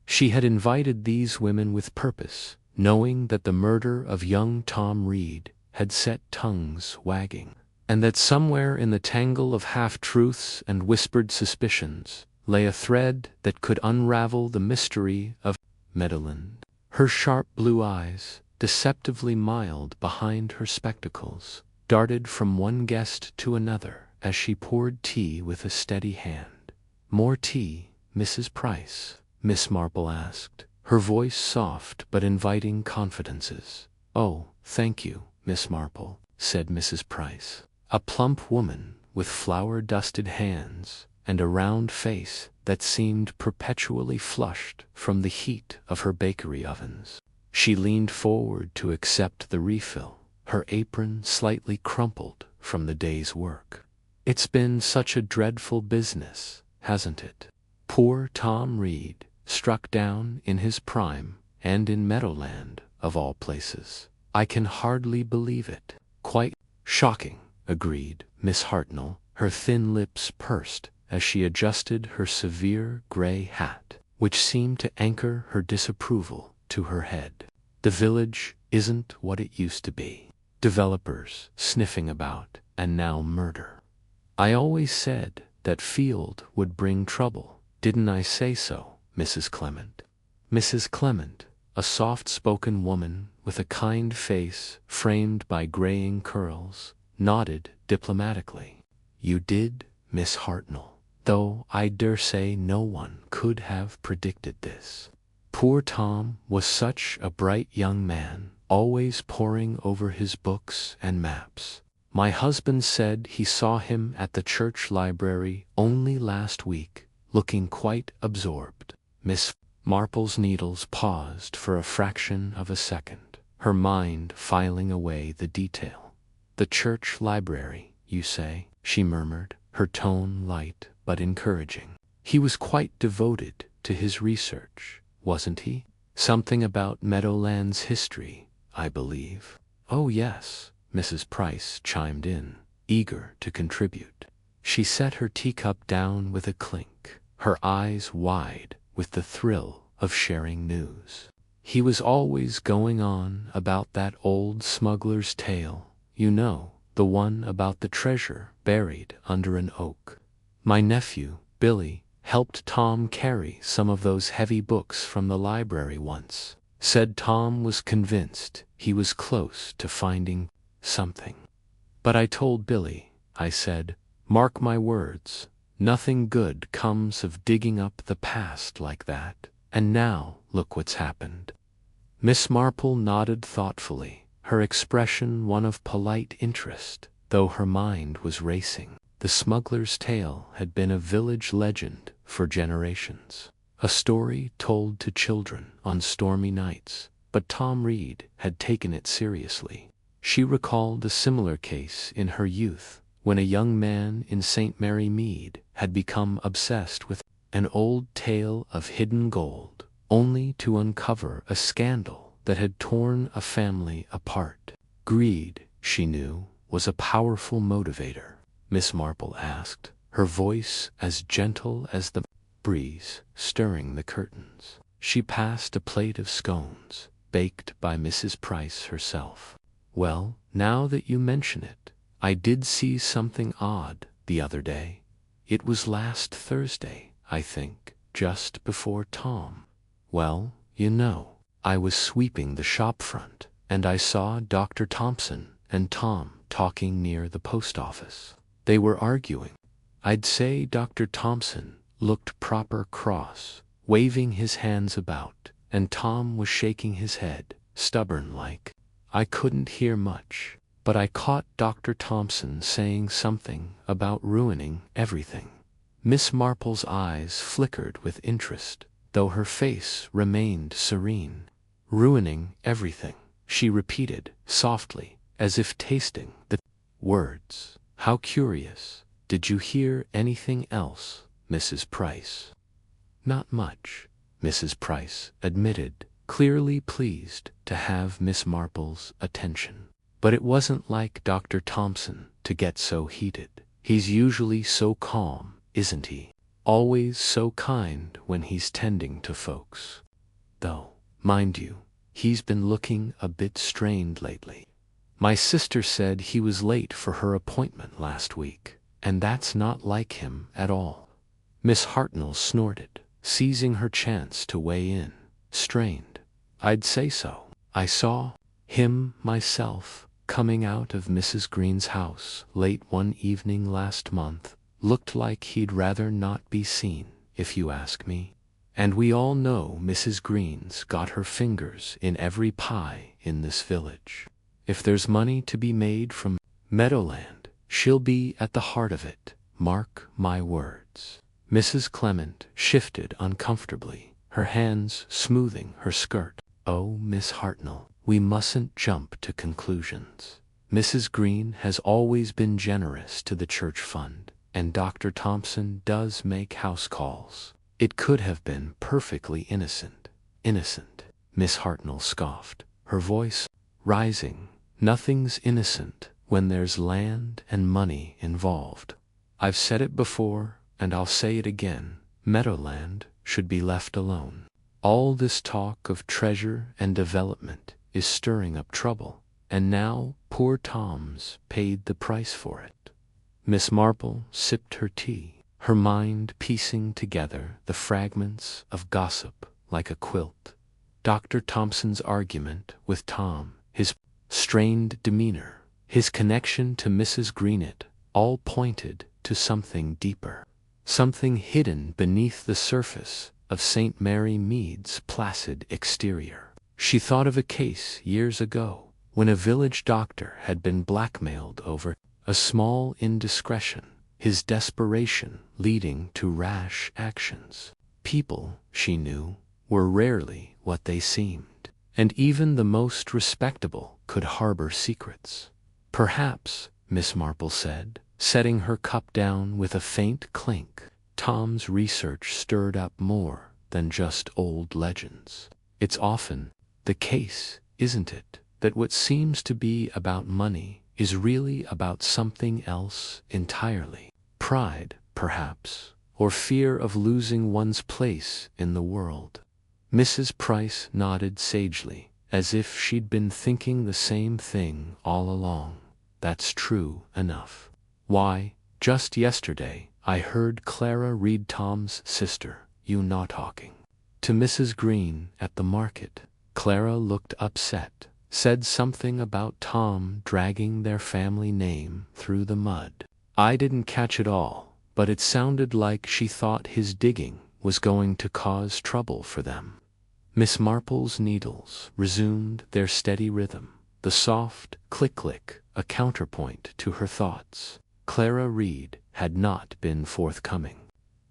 She had invited these women with purpose, knowing that the murder of young Tom Reed had set tongues wagging, and that somewhere in the tangle of half-truths and whispered suspicions lay a thread that could unravel the mystery of Meadowland. Her sharp blue eyes, deceptively mild behind her spectacles, darted from one guest to another as she poured tea with a steady hand. "More tea, Mrs. Price?" Miss Marple asked, her voice soft but inviting confidences. "Oh, thank you, Miss Marple," said Mrs. Price, a plump woman with flour-dusted hands and a round face that seemed perpetually flushed from the heat of her bakery ovens. She leaned forward to accept the refill, her apron slightly crumpled from the day's work. "It's been such a dreadful business, hasn't it? Poor Tom Reed, struck down in his prime, and in Meadowland, of all places. I can hardly believe it." "Quite shocking," agreed Miss Hartnell, her thin lips pursed as she adjusted her severe gray hat, which seemed to anchor her disapproval to her head. "The village isn't what it used to be. Developers sniffing about, and now murder. I always said that field would bring trouble. Didn't I say so, Mrs. Clement?" Mrs. Clement, a soft-spoken woman with a kind face framed by graying curls, nodded diplomatically. "You did, Miss Hartnell, though I dare say no one could have predicted this. Poor Tom was such a bright young man, always poring over his books and maps. My husband said he saw him at the church library only last week, looking quite absorbed." Miss Marple's needles paused for a fraction of a second, her mind filing away the detail. "The church library, you say?" she murmured, her tone light but encouraging. "He was quite devoted to his research, wasn't he? Something about Meadowland's history, I believe." "Oh yes," Mrs. Price chimed in, eager to contribute. She set her teacup down with a clink, her eyes wide with the thrill of sharing news. "He was always going on about that old smuggler's tale, you know, the one about the treasure buried under an oak. My nephew, Billy, helped Tom carry some of those heavy books from the library once. Said Tom was convinced he was close to finding something. But I told Billy, I said, mark my words, nothing good comes of digging up the past like that. And now, look what's happened." Miss Marple nodded thoughtfully, her expression one of polite interest, though her mind was racing. The smuggler's tale had been a village legend for generations, a story told to children on stormy nights, but Tom Reed had taken it seriously. She recalled a similar case in her youth, when a young man in St. Mary Mead had become obsessed with an old tale of hidden gold, only to uncover a scandal that had torn a family apart. Greed, she knew, was a powerful motivator. Miss Marple asked, her voice as gentle as the breeze stirring the curtains. She passed a plate of scones, baked by Mrs. Price herself. "Well, now that you mention it, I did see something odd the other day. It was last Thursday, I think, just before Tom. Well, you know, I was sweeping the shop front, and I saw Dr. Thompson and Tom talking near the post office. They were arguing. I'd say Dr. Thompson looked proper cross, waving his hands about, and Tom was shaking his head, stubborn-like. I couldn't hear much, but I caught Dr. Thompson saying something about ruining everything." Miss Marple's eyes flickered with interest, though her face remained serene. "Ruining everything," she repeated, softly, as if tasting the words. "How curious. Did you hear anything else, Mrs. Price?" "Not much," Mrs. Price admitted, clearly pleased to have Miss Marple's attention. "But it wasn't like Dr. Thompson to get so heated. He's usually so calm, isn't he?" always so kind when he's tending to folks. Though, mind you, he's been looking a bit strained lately. My sister said he was late for her appointment last week, and that's not like him at all." Miss Hartnell snorted, seizing her chance to weigh in. "Strained? I'd say so. I saw him myself coming out of Mrs. Green's house late one evening last month. Looked like he'd rather not be seen, if you ask me. And we all know Mrs. Green's got her fingers in every pie in this village. If there's money to be made from Meadowland, she'll be at the heart of it, mark my words." Mrs. Clement shifted uncomfortably, her hands smoothing her skirt. "Oh, Miss Hartnell, we mustn't jump to conclusions. Mrs. Green has always been generous to the church fund, and Dr. Thompson does make house calls. It could have been perfectly innocent." "Innocent?" Miss Hartnell scoffed, her voice rising. "Nothing's innocent when there's land and money involved. I've said it before, and I'll say it again. Meadowland should be left alone. All this talk of treasure and development is stirring up trouble, and now poor Tom's paid the price for it." Miss Marple sipped her tea, her mind piecing together the fragments of gossip like a quilt. Dr. Thompson's argument with Tom, his strained demeanor, his connection to Mrs. Greenet, all pointed to something deeper, something hidden beneath the surface of St. Mary Mead's placid exterior. She thought of a case years ago when a village doctor had been blackmailed over a small indiscretion, his desperation leading to rash actions. People, she knew, were rarely what they seemed, and even the most respectable could harbor secrets. "Perhaps," Miss Marple said, setting her cup down with a faint clink, "Tom's research stirred up more than just old legends. It's often the case, isn't it, that what seems to be about money is really about something else entirely? Pride, perhaps, or fear of losing one's place in the world." Mrs. Price nodded sagely, as if she'd been thinking the same thing all along. "That's true enough. Why, just yesterday I heard Clara read Tom's sister, you not talking, to Mrs. Green at the market. Clara looked upset, said something about Tom dragging their family name through the mud. I didn't catch it all, but it sounded like she thought his digging was going to cause trouble for them." Miss Marple's needles resumed their steady rhythm, the soft click-click a counterpoint to her thoughts. Clara Reed had not been forthcoming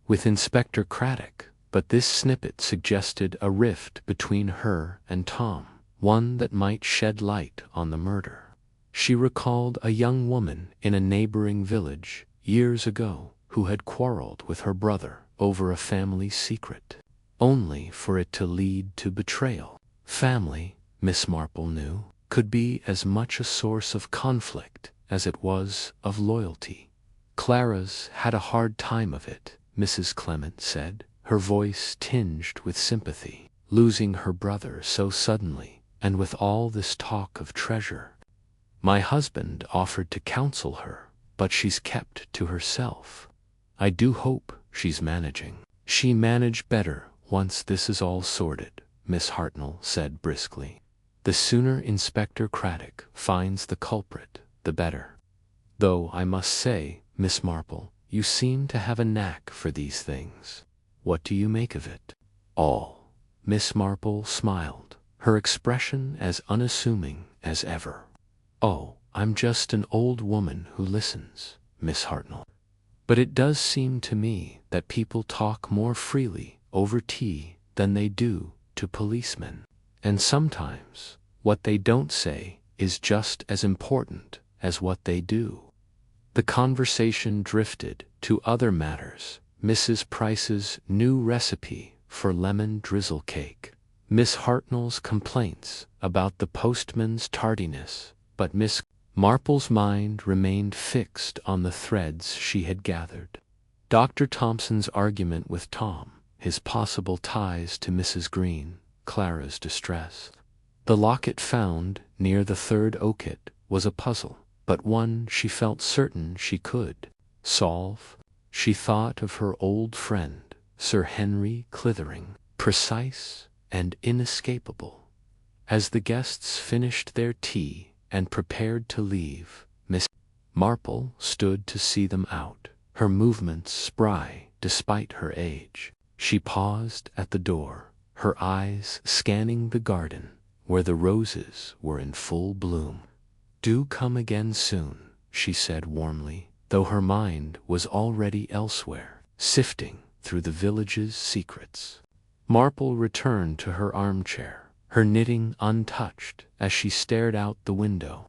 with Inspector Craddock, but this snippet suggested a rift between her and Tom, one that might shed light on the murder. She recalled a young woman in a neighboring village years ago who had quarreled with her brother over a family secret, only for it to lead to betrayal. Family, Miss Marple knew, could be as much a source of conflict as it was of loyalty. "Clara's had a hard time of it," Mrs. Clement said, her voice tinged with sympathy, "losing her brother so suddenly, and with all this talk of treasure. My husband offered to counsel her, but she's kept to herself. I do hope she's managing." "She manage better once this is all sorted," Miss Hartnell said briskly. "The sooner Inspector Craddock finds the culprit, the better. Though I must say, Miss Marple, you seem to have a knack for these things. What do you make of it?" "All." Miss Marple smiled, her expression as unassuming as ever. "Oh, I'm just an old woman who listens, Miss Hartnell. But it does seem to me that people talk more freely over tea than they do to policemen. And sometimes what they don't say is just as important as what they do." The conversation drifted to other matters, Mrs. Price's new recipe for lemon drizzle cake, Miss Hartnell's complaints about the postman's tardiness, but Miss Marple's mind remained fixed on the threads she had gathered. Dr. Thompson's argument with Tom, his possible ties to Mrs. Green, Clara's distress. The locket found near the third oaket was a puzzle, but one she felt certain she could solve. She thought of her old friend, Sir Henry Clithering, precise and inescapable. As the guests finished their tea and prepared to leave, Miss Marple stood to see them out, her movements spry despite her age. She paused at the door, her eyes scanning the garden, where the roses were in full bloom. "Do come again soon," she said warmly, though her mind was already elsewhere, sifting through the village's secrets. Marple returned to her armchair, her knitting untouched as she stared out the window.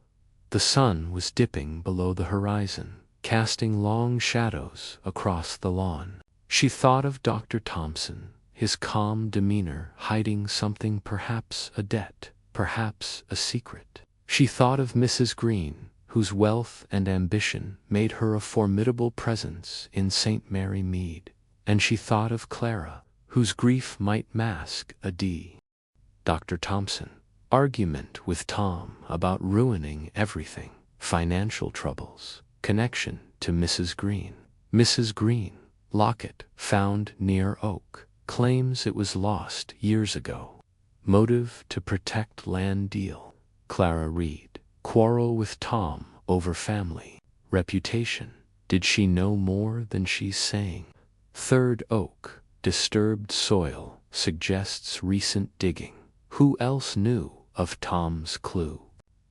The sun was dipping below the horizon, casting long shadows across the lawn. She thought of Dr. Thompson, his calm demeanor hiding something, perhaps a debt, perhaps a secret. She thought of Mrs. Green, whose wealth and ambition made her a formidable presence in St. Mary Mead, and she thought of Clara, whose grief might mask a D. Dr. Thompson. Argument with Tom about ruining everything, financial troubles, connection to Mrs. Green. Mrs. Green, locket found near oak, claims it was lost years ago. Motive to protect land deal. Clara Reed, quarrel with Tom over family. Reputation, did she know more than she's saying? Third oak, disturbed soil, suggests recent digging. Who else knew of Tom's clue?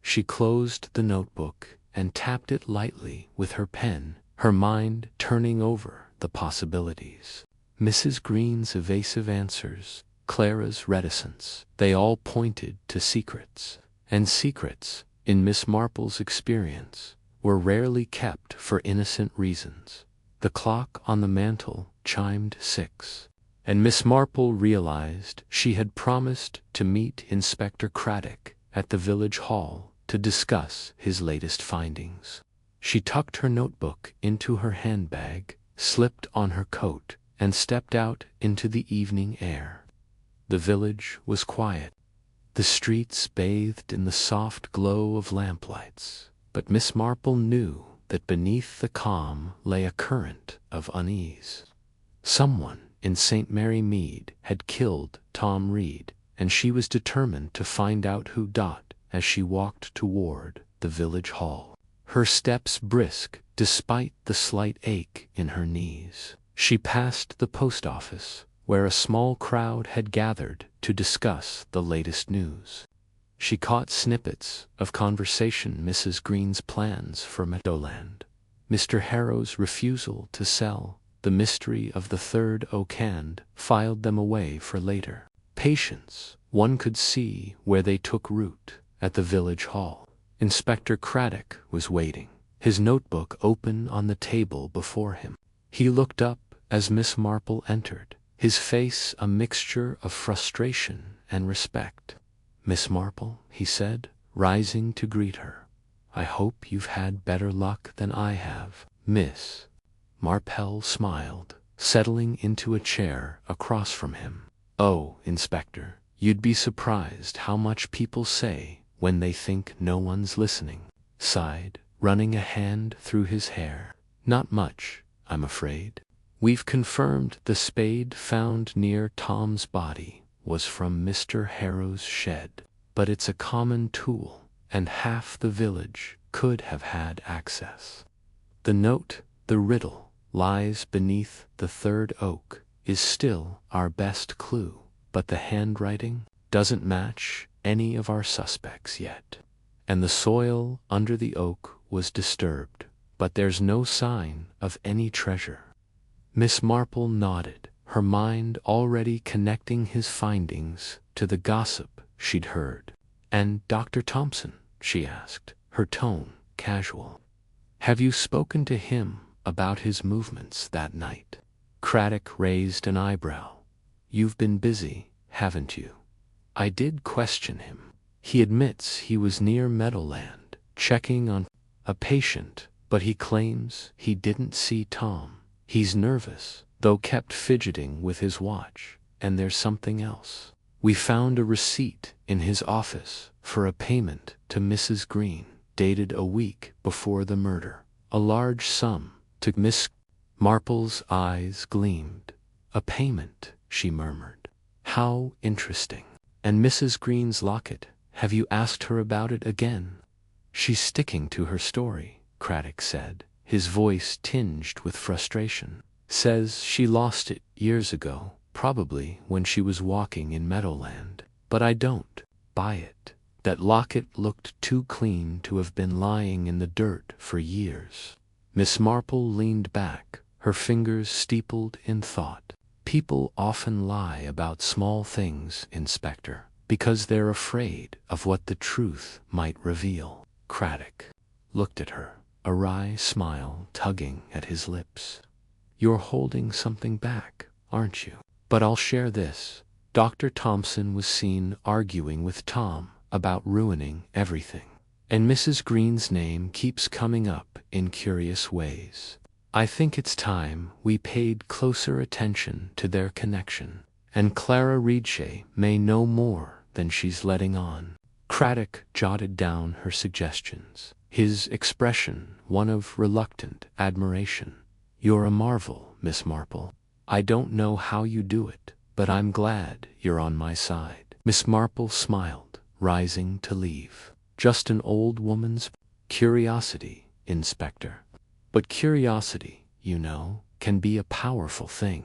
She closed the notebook and tapped it lightly with her pen, her mind turning over the possibilities. Mrs. Green's evasive answers, Clara's reticence, they all pointed to secrets. And secrets, in Miss Marple's experience, were rarely kept for innocent reasons. The clock on the mantel chimed 6. And Miss Marple realized she had promised to meet Inspector Craddock at the village hall to discuss his latest findings. She tucked her notebook into her handbag, slipped on her coat, and stepped out into the evening air. The village was quiet, the streets bathed in the soft glow of lamplights, but Miss Marple knew that beneath the calm lay a current of unease. Someone in St. Mary Mead had killed Tom Reed, and she was determined to find out who. As she walked toward the village hall, her steps brisk despite the slight ache in her knees. She passed the post office, where a small crowd had gathered to discuss the latest news. She caught snippets of conversation: Mrs. Green's plans for Meadowland, Mr. Harrow's refusal to sell, the mystery of the third oak hand filed them away for later. Patience, one could see where they took root. At the village hall, Inspector Craddock was waiting, his notebook open on the table before him. He looked up as Miss Marple entered, his face a mixture of frustration and respect. "Miss Marple," he said, rising to greet her, "I hope you've had better luck than I have." Miss Marple smiled, settling into a chair across from him. "Oh, Inspector, you'd be surprised how much people say when they think no one's listening," sighed, running a hand through his hair. "Not much, I'm afraid. We've confirmed the spade found near Tom's body was from Mr. Harrow's shed, but it's a common tool, and half the village could have had access. The note, the riddle, lies beneath the third oak, is still our best clue, but the handwriting doesn't match any of our suspects yet. And the soil under the oak was disturbed, but there's no sign of any treasure." Miss Marple nodded, her mind already connecting his findings to the gossip she'd heard. "And Dr. Thompson?" she asked, her tone casual. "Have you spoken to him about his movements that night?" Craddock raised an eyebrow. "You've been busy, haven't you?" "I did question him. He admits he was near Meadowland, checking on a patient, but he claims he didn't see Tom. He's nervous, though kept fidgeting with his watch, and there's something else. We found a receipt in his office for a payment to Mrs. Green, dated a week before the murder. A large sum to Miss Marple's eyes gleamed. A payment, she murmured. How interesting. And Mrs. Green's locket, have you asked her about it again? She's sticking to her story, Craddock said, his voice tinged with frustration. Says she lost it years ago, probably when she was walking in Meadowland. But I don't buy it. That locket looked too clean to have been lying in the dirt for years. Miss Marple leaned back, her fingers steepled in thought. People often lie about small things, Inspector, because they're afraid of what the truth might reveal. Craddock looked at her, a wry smile tugging at his lips. You're holding something back, aren't you? But I'll share this. Dr. Thompson was seen arguing with Tom about ruining everything. And Mrs. Green's name keeps coming up in curious ways. I think it's time we paid closer attention to their connection, and Clara Reedshay may know more than she's letting on. Craddock jotted down her suggestions, his expression one of reluctant admiration. You're a marvel, Miss Marple. I don't know how you do it, but I'm glad you're on my side. Miss Marple smiled, rising to leave. Just an old woman's curiosity, Inspector. But curiosity, you know, can be a powerful thing.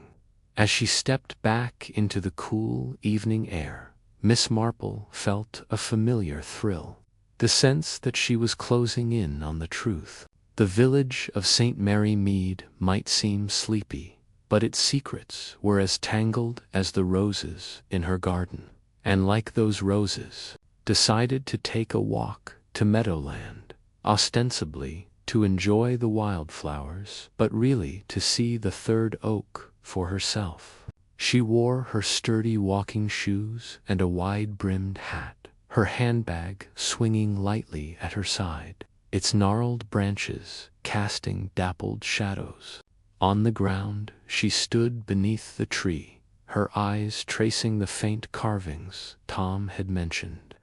As she stepped back into the cool evening air, Miss Marple felt a familiar thrill. The sense that she was closing in on the truth. The village of St. Mary Mead might seem sleepy, but its secrets were as tangled as the roses in her garden. And like those roses, decided to take a walk to Meadowland, ostensibly to enjoy the wildflowers, but really to see the third oak for herself. She wore her sturdy walking shoes and a wide-brimmed hat, her handbag swinging lightly at her side, its gnarled branches casting dappled shadows. On the ground, she stood beneath the tree, her eyes tracing the faint carvings Tom had mentioned.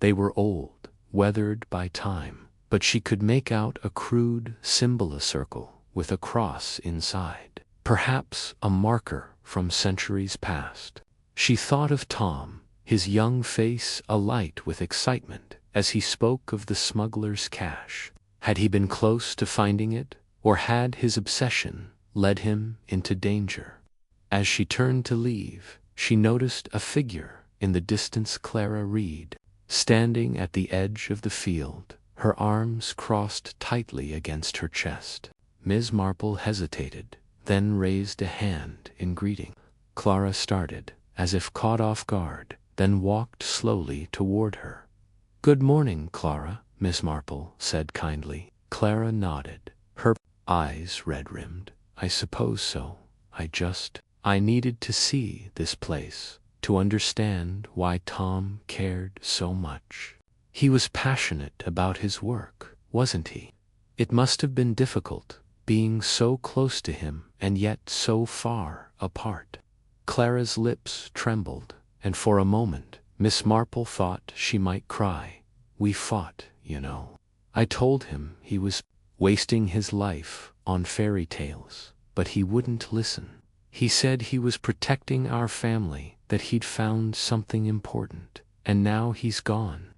They were old, weathered by time, but she could make out a crude symbol circle with a cross inside, perhaps a marker from centuries past. She thought of Tom, his young face alight with excitement as he spoke of the smuggler's cache. Had he been close to finding it, or had his obsession led him into danger? As she turned to leave, she noticed a figure in the distance. Clara Reed, standing at the edge of the field, her arms crossed tightly against her chest. Ms. Marple hesitated, then raised a hand in greeting. Clara started, as if caught off guard, then walked slowly toward her. "Good morning, Clara," Miss Marple said kindly. Clara nodded, her eyes red-rimmed. "I suppose so. I needed to see this place, to understand why Tom cared so much. He was passionate about his work, wasn't he? It must have been difficult, being so close to him and yet so far apart." Clara's lips trembled, and for a moment Miss Marple thought she might cry. "We fought, you know. I told him he was wasting his life on fairy tales, but he wouldn't listen. He said he was protecting our family, that he'd found something important, and now he's gone."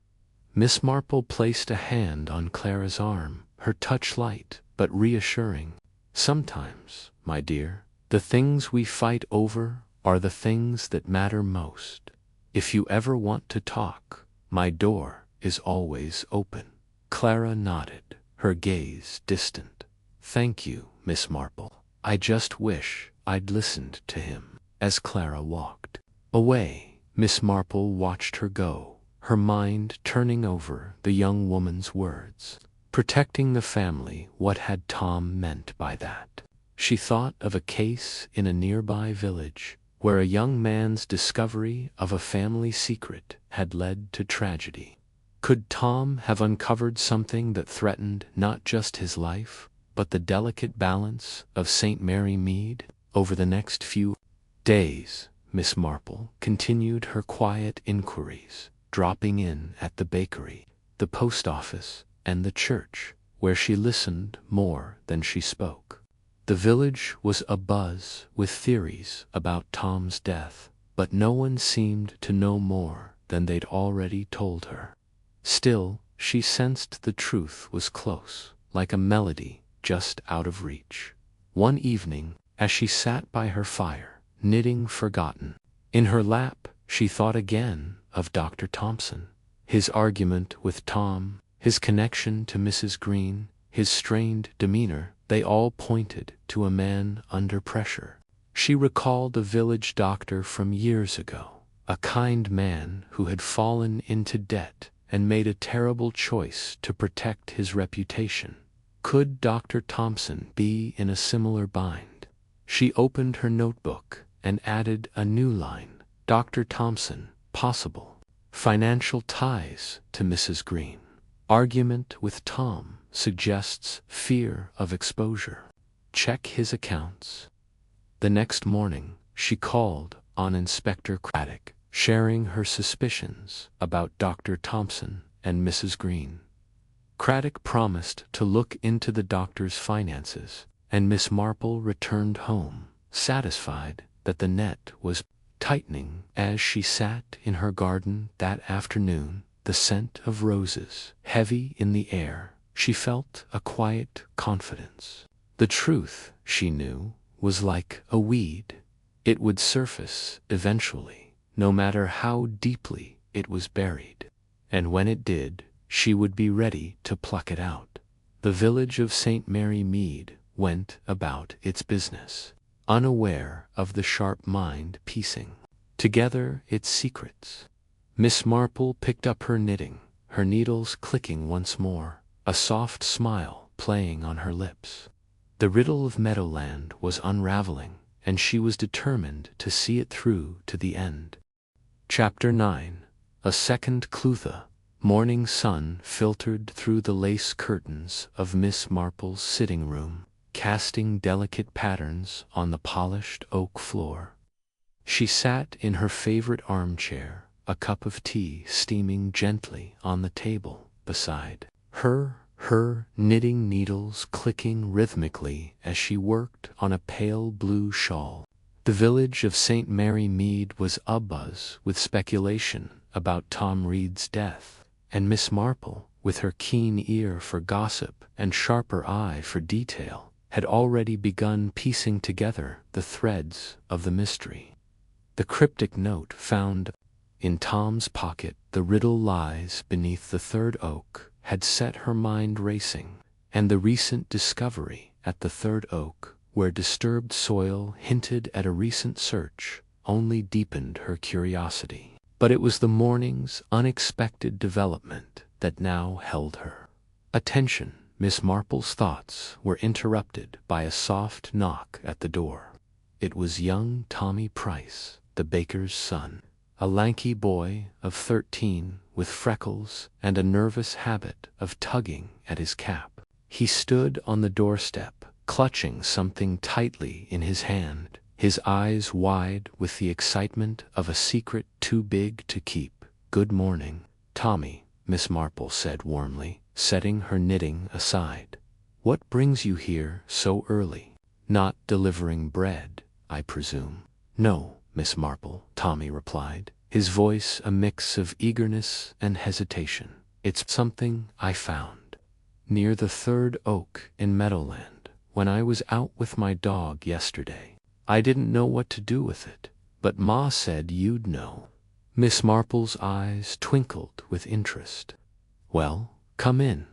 Miss Marple placed a hand on Clara's arm, her touch light but reassuring. "Sometimes, my dear, the things we fight over are the things that matter most. If you ever want to talk, my door is always open." Clara nodded, her gaze distant. "Thank you, Miss Marple. I just wish I'd listened to him." As Clara walked away, Miss Marple watched her go, her mind turning over the young woman's words. Protecting the family, what had Tom meant by that? She thought of a case in a nearby village, where a young man's discovery of a family secret had led to tragedy. Could Tom have uncovered something that threatened not just his life, but the delicate balance of St. Mary Mead. Over the next few days, Miss Marple continued her quiet inquiries, dropping in at the bakery, the post office, and the church, where she listened more than she spoke. The village was abuzz with theories about Tom's death, but no one seemed to know more than they'd already told her. Still, she sensed the truth was close, like a melody just out of reach. One evening, as she sat by her fire, knitting forgotten, in her lap, she thought again of Dr. Thompson. His argument with Tom, his connection to Mrs. Green, his strained demeanor, they all pointed to a man under pressure. She recalled a village doctor from years ago, a kind man who had fallen into debt and made a terrible choice to protect his reputation. Could Dr. Thompson be in a similar bind? She opened her notebook and added a new line. Dr. Thompson, possible. Financial ties to Mrs. Green. Argument with Tom suggests fear of exposure. Check his accounts. The next morning, she called on Inspector Craddock, sharing her suspicions about Dr. Thompson and Mrs. Green. Craddock promised to look into the doctor's finances, and Miss Marple returned home, satisfied that the net was tightening. As she sat in her garden that afternoon, the scent of roses heavy in the air, she felt a quiet confidence. The truth, she knew, was like a weed. It would surface eventually, no matter how deeply it was buried. And when it did, she would be ready to pluck it out. The village of St. Mary Mead went about its business, unaware of the sharp mind piecing together its secrets. Miss Marple picked up her knitting, her needles clicking once more, a soft smile playing on her lips. The riddle of Meadowland was unraveling, and she was determined to see it through to the end. Chapter 9. A second Clutha. Morning sun filtered through the lace curtains of Miss Marple's sitting room, casting delicate patterns on the polished oak floor. She sat in her favorite armchair, a cup of tea steaming gently on the table beside her knitting needles clicking rhythmically as she worked on a pale blue shawl. The village of St. Mary Mead was abuzz with speculation about Tom Reed's death, and Miss Marple, with her keen ear for gossip and sharper eye for detail, had already begun piecing together the threads of the mystery. The cryptic note found in Tom's pocket, "The riddle lies beneath the third oak," had set her mind racing, and the recent discovery at the third oak, where disturbed soil hinted at a recent search, only deepened her curiosity. But it was the morning's unexpected development that now held her attention. Miss Marple's thoughts were interrupted by a soft knock at the door. It was young Tommy Price, the baker's son, a lanky boy of 13 with freckles and a nervous habit of tugging at his cap. He stood on the doorstep, clutching something tightly in his hand, his eyes wide with the excitement of a secret too big to keep. "Good morning, Tommy," Miss Marple said warmly, setting her knitting aside. "What brings you here so early? Not delivering bread, I presume?" "No, Miss Marple," Tommy replied, his voice a mix of eagerness and hesitation. "It's something I found near the third oak in Meadowland when I was out with my dog yesterday. I didn't know what to do with it, but Ma said you'd know." Miss Marple's eyes twinkled with interest. "Well, come in,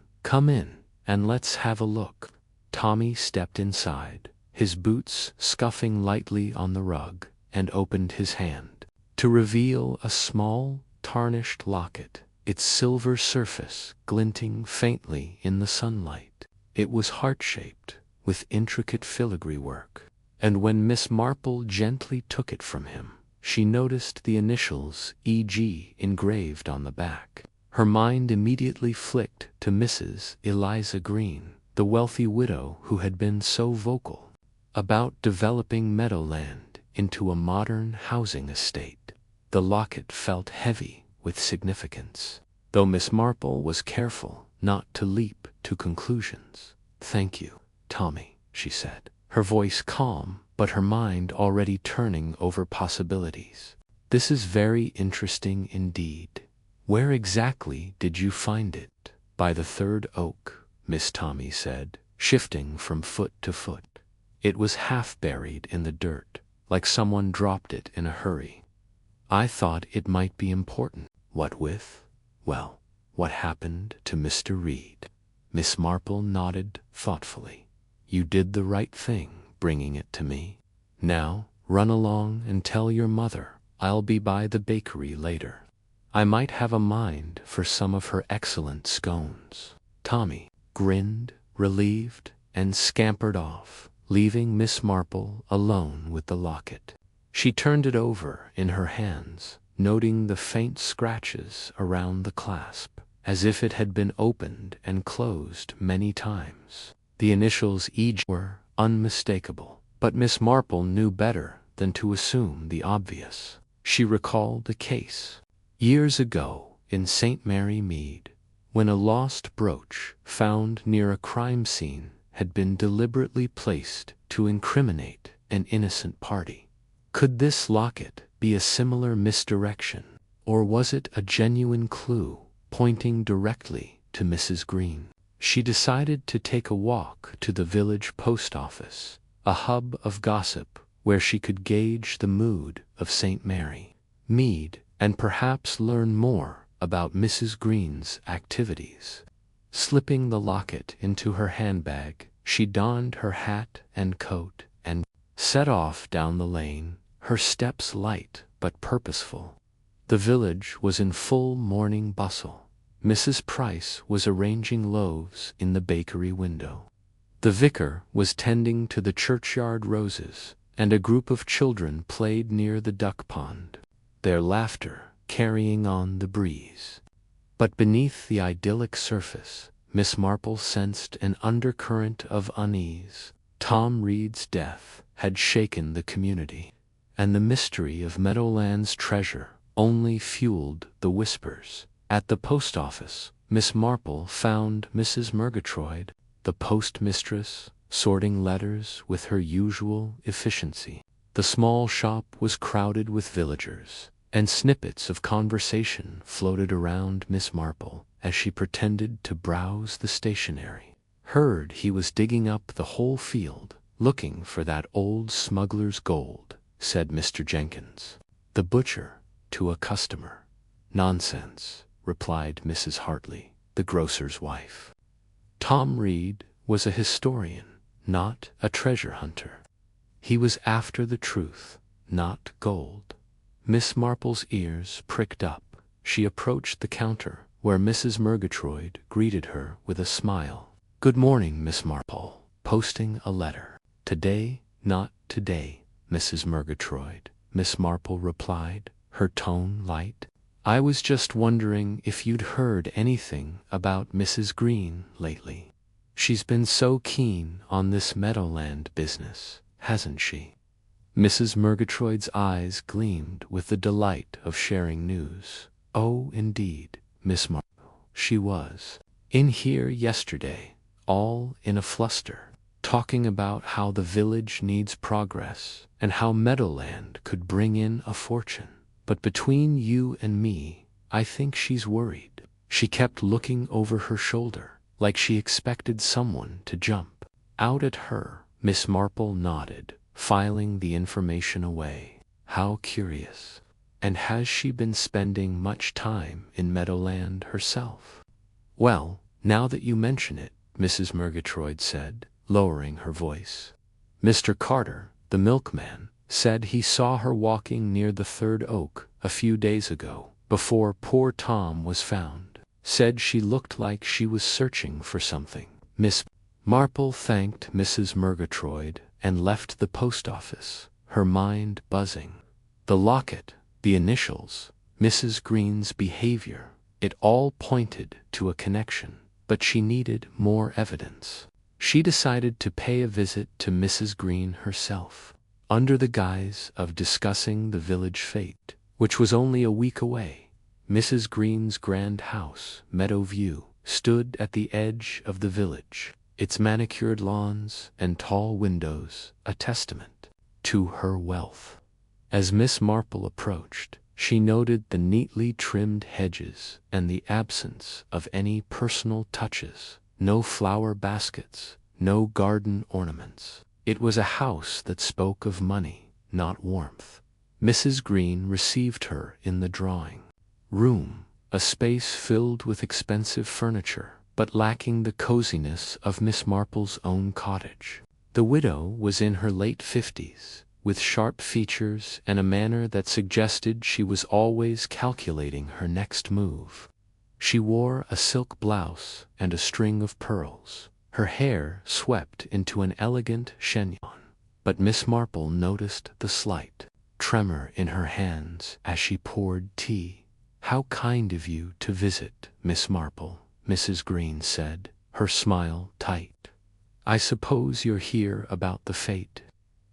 and let's have a look." Tommy stepped inside, his boots scuffing lightly on the rug, and opened his hand to reveal a small, tarnished locket, its silver surface glinting faintly in the sunlight. It was heart-shaped, with intricate filigree work, and when Miss Marple gently took it from him, she noticed the initials E.G. engraved on the back. Her mind immediately flicked to Mrs. Eliza Green, the wealthy widow who had been so vocal about developing Meadowland into a modern housing estate. The locket felt heavy with significance, though Miss Marple was careful not to leap to conclusions. "Thank you, Tommy," she said, her voice calm but her mind already turning over possibilities. "This is very interesting indeed. Where exactly did you find it?" "By the third oak," Miss Tommy said, shifting from foot to foot. "It was half buried in the dirt, like someone dropped it in a hurry. I thought it might be important." "What with?" "Well, what happened to Mr. Reed." Miss Marple nodded thoughtfully. "You did the right thing bringing it to me. Now, run along and tell your mother I'll be by the bakery later. I might have a mind for some of her excellent scones." Tommy grinned, relieved, and scampered off, leaving Miss Marple alone with the locket. She turned it over in her hands, noting the faint scratches around the clasp, as if it had been opened and closed many times. The initials E.G. were unmistakable, but Miss Marple knew better than to assume the obvious. She recalled a case years ago in St. Mary Mead, when a lost brooch found near a crime scene had been deliberately placed to incriminate an innocent party. Could this locket be a similar misdirection, or was it a genuine clue pointing directly to Mrs. Green? She decided to take a walk to the village post office, a hub of gossip where she could gauge the mood of St. Mary Mead and perhaps learn more about Mrs. Green's activities. Slipping the locket into her handbag, she donned her hat and coat and set off down the lane, her steps light but purposeful. The village was in full morning bustle. Mrs. Price was arranging loaves in the bakery window. The vicar was tending to the churchyard roses, and a group of children played near the duck pond, their laughter carrying on the breeze. But beneath the idyllic surface, Miss Marple sensed an undercurrent of unease. Tom Reed's death had shaken the community, and the mystery of Meadowland's treasure only fueled the whispers. At the post office, Miss Marple found Mrs. Murgatroyd, the postmistress, sorting letters with her usual efficiency. The small shop was crowded with villagers, and snippets of conversation floated around Miss Marple as she pretended to browse the stationery. "Heard he was digging up the whole field, looking for that old smuggler's gold," said Mr. Jenkins, the butcher, to a customer. "Nonsense," replied Mrs. Hartley, the grocer's wife. Tom Reed was a historian, not a treasure hunter. He was after the truth, not gold. Miss Marple's ears pricked up. She approached the counter, where Mrs. Murgatroyd greeted her with a smile. "Good morning, Miss Marple. Posting a letter." "Today, not today, Mrs. Murgatroyd," Miss Marple replied, her tone light. "I was just wondering if you'd heard anything about Mrs. Green lately. She's been so keen on this Meadowland business, hasn't she?" Mrs. Murgatroyd's eyes gleamed with the delight of sharing news. "Oh, indeed, Miss Marple. She was in here yesterday, all in a fluster, talking about how the village needs progress and how Meadowland could bring in a fortune. But between you and me, I think she's worried." She kept looking over her shoulder, like she expected someone to jump out at her. Miss Marple nodded, filing the information away. "How curious. And has she been spending much time in Meadowland herself?" "Well, now that you mention it," Mrs. Murgatroyd said, lowering her voice. "Mr. Carter, the milkman, said he saw her walking near the third oak a few days ago, before poor Tom was found. Said she looked like she was searching for something." Miss Marple thanked Mrs. Murgatroyd and left the post office, her mind buzzing. The locket, the initials, Mrs. Green's behavior, it all pointed to a connection, but she needed more evidence. She decided to pay a visit to Mrs. Green herself, under the guise of discussing the village fete, which was only a week away. Mrs. Green's grand house, Meadowview, stood at the edge of the village, its manicured lawns and tall windows a testament to her wealth. As Miss Marple approached, she noted the neatly trimmed hedges and the absence of any personal touches, no flower baskets, no garden ornaments. It was a house that spoke of money, not warmth. Mrs. Green received her in the drawing room, a space filled with expensive furniture, but lacking the coziness of Miss Marple's own cottage. The widow was in her late 50s, with sharp features and a manner that suggested she was always calculating her next move. She wore a silk blouse and a string of pearls, her hair swept into an elegant chignon. But Miss Marple noticed the slight tremor in her hands as she poured tea. "How kind of you to visit, Miss Marple," Mrs. Green said, her smile tight. "I suppose you're here about the fete.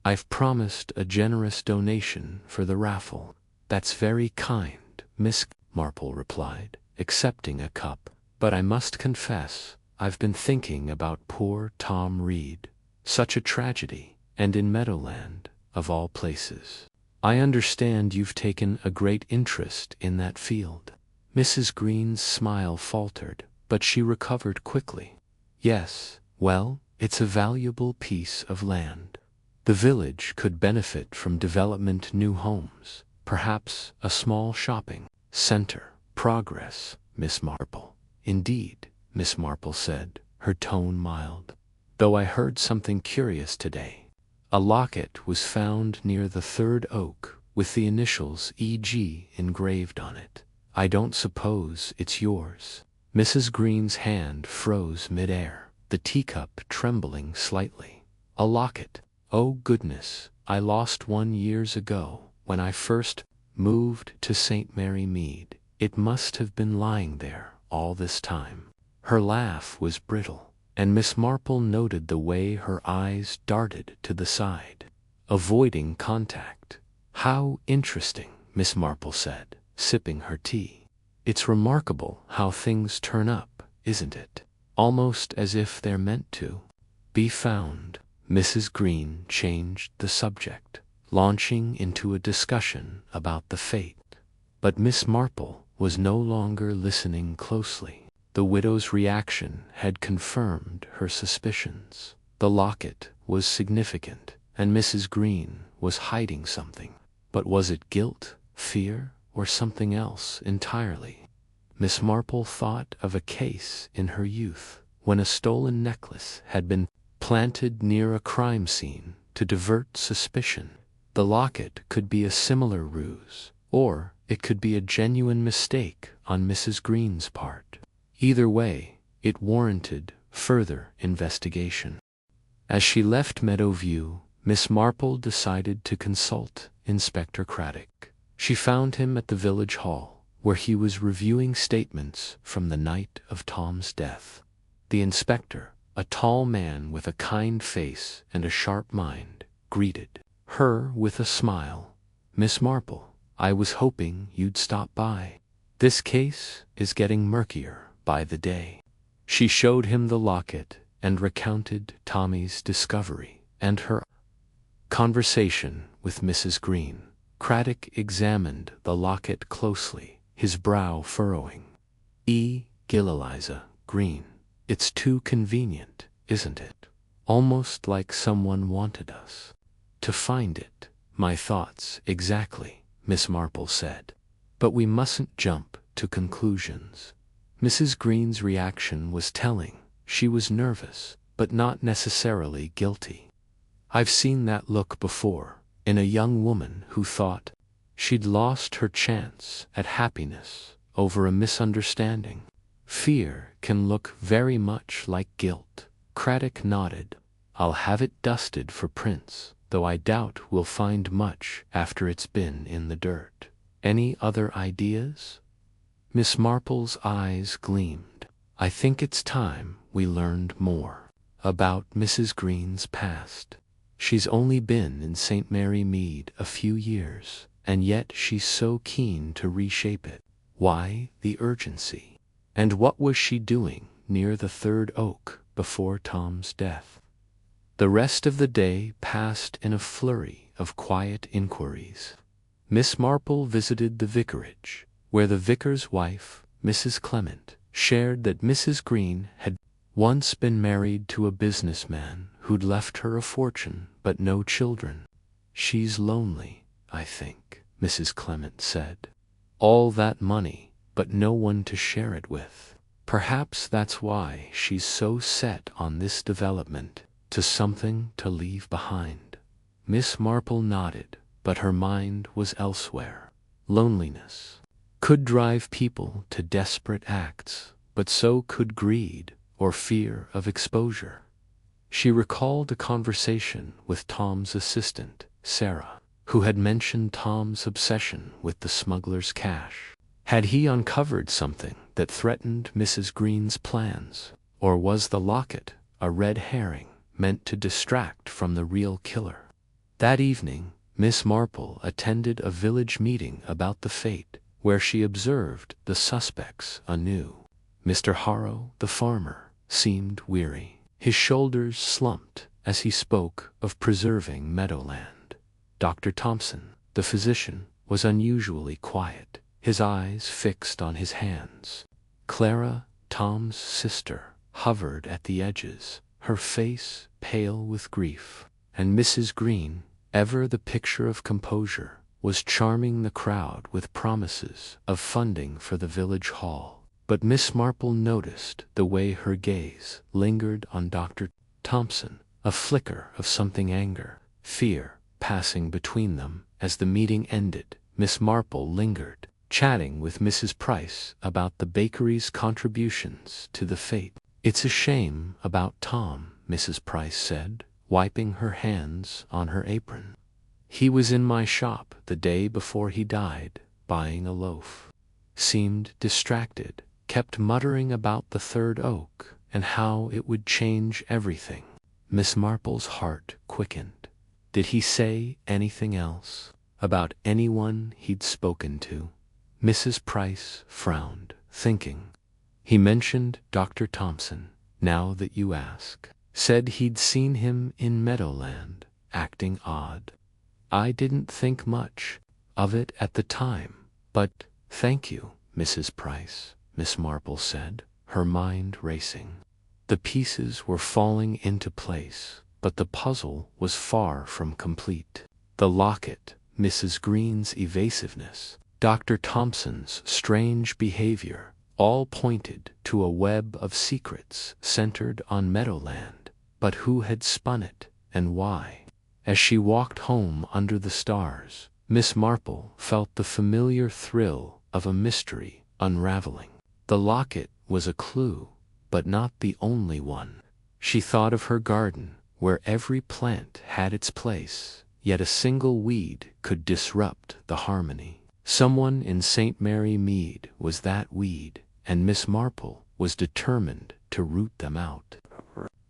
I've promised a generous donation for the raffle." "That's very kind," Miss Marple replied, accepting a cup. "But I must confess, I've been thinking about poor Tom Reed. Such a tragedy, and in Meadowland, of all places. I understand you've taken a great interest in that field." Mrs. Green's smile faltered, but she recovered quickly. "Yes, well, it's a valuable piece of land. The village could benefit from development, new homes, perhaps a small shopping center. Progress, Miss Marple." "Indeed," Miss Marple said, her tone mild. "Though I heard something curious today. A locket was found near the third oak, with the initials E.G. engraved on it. I don't suppose it's yours." Mrs. Green's hand froze mid-air, the teacup trembling slightly. "A locket? Oh goodness, I lost one years ago, when I first moved to St. Mary Mead. It must have been lying there all this time." Her laugh was brittle, and Miss Marple noted the way her eyes darted to the side, avoiding contact. "How interesting," Miss Marple said, sipping her tea. "It's remarkable how things turn up, isn't it? Almost as if they're meant to be found." Mrs. Green changed the subject, launching into a discussion about the fete. But Miss Marple was no longer listening closely. The widow's reaction had confirmed her suspicions. The locket was significant, and Mrs. Green was hiding something. But was it guilt, fear, or something else entirely? Miss Marple thought of a case in her youth, when a stolen necklace had been planted near a crime scene to divert suspicion. The locket could be a similar ruse, or it could be a genuine mistake on Mrs. Green's part. Either way, it warranted further investigation. As she left Meadowview, Miss Marple decided to consult Inspector Craddock. She found him at the village hall, where he was reviewing statements from the night of Tom's death. The inspector, a tall man with a kind face and a sharp mind, greeted her with a smile. "Miss Marple, I was hoping you'd stop by. This case is getting murkier by the day." She showed him the locket and recounted Tommy's discovery and her conversation with Mrs. Green. Craddock examined the locket closely, his brow furrowing. Eliza Green. "It's too convenient, isn't it? Almost like someone wanted us to find it." "My thoughts exactly," Miss Marple said. "But we mustn't jump to conclusions." Mrs. Green's reaction was telling. She was nervous, but not necessarily guilty. I've seen that look before, in a young woman who thought she'd lost her chance at happiness over a misunderstanding. Fear can look very much like guilt. Craddock nodded. "I'll have it dusted for prints, though I doubt we'll find much after it's been in the dirt. Any other ideas?" Miss Marple's eyes gleamed. "I think it's time we learned more about Mrs. Green's past. She's only been in St. Mary Mead a few years, and yet she's so keen to reshape it. Why the urgency? And what was she doing near the third oak before Tom's death? The rest of the day passed in a flurry of quiet inquiries. Miss Marple visited the vicarage, where the vicar's wife, Mrs. Clement, shared that Mrs. Green had once been married to a businessman who'd left her a fortune but no children. "She's lonely, I think," Mrs. Clement said. "All that money, but no one to share it with. Perhaps that's why she's so set on this development, to something to leave behind." Miss Marple nodded, but her mind was elsewhere. Loneliness could drive people to desperate acts, but so could greed or fear of exposure. She recalled a conversation with Tom's assistant, Sarah, who had mentioned Tom's obsession with the smuggler's cash. Had he uncovered something that threatened Mrs. Green's plans, or was the locket a red herring meant to distract from the real killer? That evening, Miss Marple attended a village meeting about the fate, where she observed the suspects anew. Mr. Harrow, the farmer, seemed weary. His shoulders slumped as he spoke of preserving Meadowland. Dr. Thompson, the physician, was unusually quiet, his eyes fixed on his hands. Clara, Tom's sister, hovered at the edges, her face pale with grief, and Mrs. Green, ever the picture of composure, was charming the crowd with promises of funding for the village hall. But Miss Marple noticed the way her gaze lingered on Dr. Thompson, a flicker of something anger, fear, passing between them. As the meeting ended, Miss Marple lingered, chatting with Mrs. Price about the bakery's contributions to the fete. "It's a shame about Tom," Mrs. Price said, wiping her hands on her apron. "He was in my shop the day before he died, buying a loaf. Seemed distracted, kept muttering about the third oak and how it would change everything." Miss Marple's heart quickened. Did he say anything else? About anyone he'd spoken to? Mrs. Price frowned, thinking. "He mentioned Dr. Thompson, now that you ask. Said he'd seen him in Meadowland, acting odd. I didn't think much of it at the time, but thank you, Mrs. Price," Miss Marple said, her mind racing. The pieces were falling into place, but the puzzle was far from complete. The locket, Mrs. Green's evasiveness, Dr. Thompson's strange behavior, all pointed to a web of secrets centered on Meadowland. But who had spun it, and why? As she walked home under the stars, Miss Marple felt the familiar thrill of a mystery unraveling. The locket was a clue, but not the only one. She thought of her garden, where every plant had its place, yet a single weed could disrupt the harmony. Someone in St. Mary Mead was that weed, and Miss Marple was determined to root them out.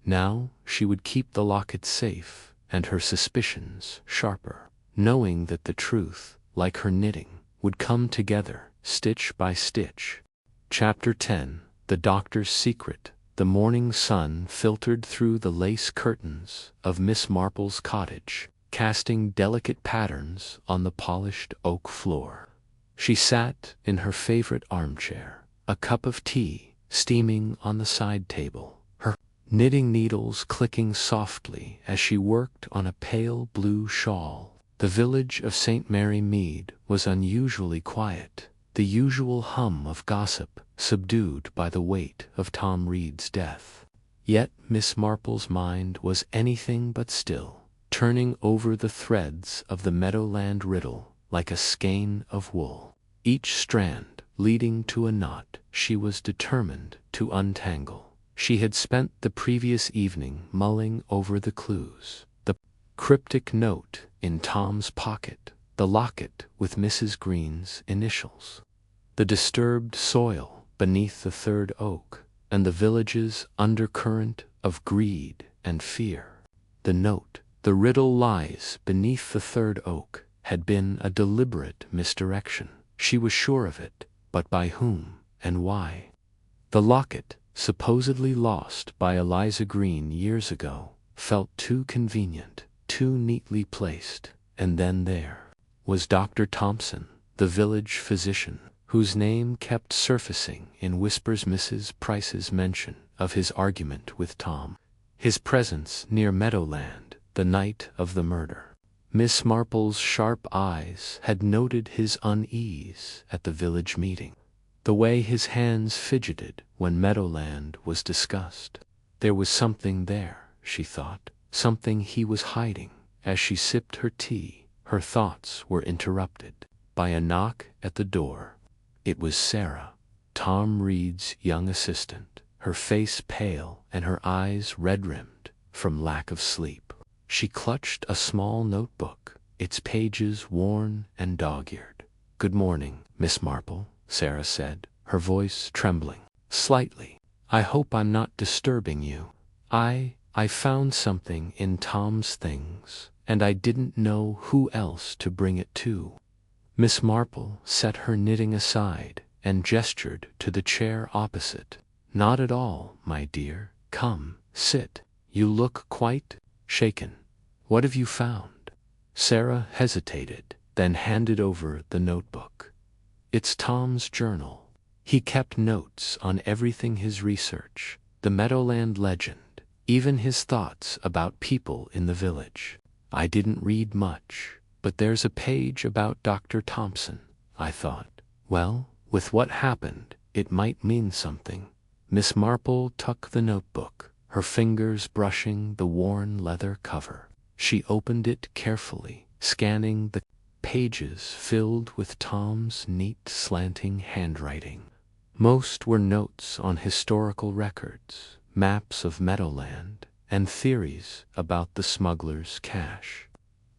Now she would keep the locket safe and her suspicions sharper, knowing that the truth, like her knitting, would come together, stitch by stitch. Chapter 10. The Doctor's Secret. The morning sun filtered through the lace curtains of Miss Marple's cottage, casting delicate patterns on the polished oak floor. She sat in her favorite armchair, a cup of tea steaming on the side table, her knitting needles clicking softly as she worked on a pale blue shawl. The village of St. Mary Mead was unusually quiet, the usual hum of gossip subdued by the weight of Tom Reed's death. Yet Miss Marple's mind was anything but still, turning over the threads of the Meadowland Riddle like a skein of wool, each strand leading to a knot she was determined to untangle. She had spent the previous evening mulling over the clues: the cryptic note in Tom's pocket, the locket with Mrs. Green's initials, the disturbed soil beneath the third oak, and the village's undercurrent of greed and fear. The note, "The riddle lies beneath the third oak," had been a deliberate misdirection. She was sure of it, but by whom and why? The locket, supposedly lost by Eliza Green years ago, felt too convenient, too neatly placed, and then there was Dr. Thompson, the village physician, whose name kept surfacing in whispers. Mrs. Price's mention of his argument with Tom, his presence near Meadowland the night of the murder. Miss Marple's sharp eyes had noted his unease at the village meeting, the way his hands fidgeted when Meadowland was discussed. There was something there, she thought, something he was hiding. As she sipped her tea, her thoughts were interrupted by a knock at the door. It was Sarah, Tom Reed's young assistant, her face pale and her eyes red-rimmed from lack of sleep. She clutched a small notebook, its pages worn and dog-eared. "Good morning, Miss Marple," Sarah said, her voice trembling slightly. "I hope I'm not disturbing you. I found something in Tom's things, and I didn't know who else to bring it to." Miss Marple set her knitting aside and gestured to the chair opposite. "Not at all, my dear. Come, sit. You look quite shaken. What have you found?" Sarah hesitated, then handed over the notebook. "It's Tom's journal. He kept notes on everything: his research, the Meadowland legend, even his thoughts about people in the village. I didn't read much, but there's a page about Dr. Thompson. I thought, well, with what happened, it might mean something." Miss Marple took the notebook, her fingers brushing the worn leather cover. She opened it carefully, scanning the pages filled with Tom's neat slanting handwriting. Most were notes on historical records, maps of Meadowland, and theories about the smuggler's cache.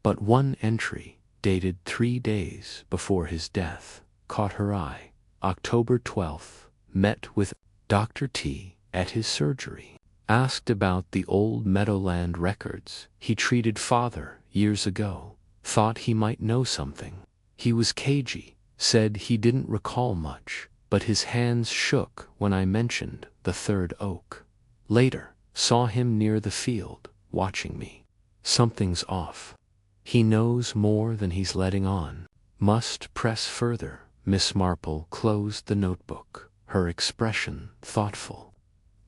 But one entry, dated 3 days before his death, caught her eye. October 12th, met with Dr. T at his surgery. Asked about the old Meadowland records he treated father years ago. Thought he might know something. He was cagey, said he didn't recall much, but his hands shook when I mentioned the third oak. Later, saw him near the field, watching me. Something's off. He knows more than he's letting on. Must press further." Miss Marple closed the notebook, her expression thoughtful.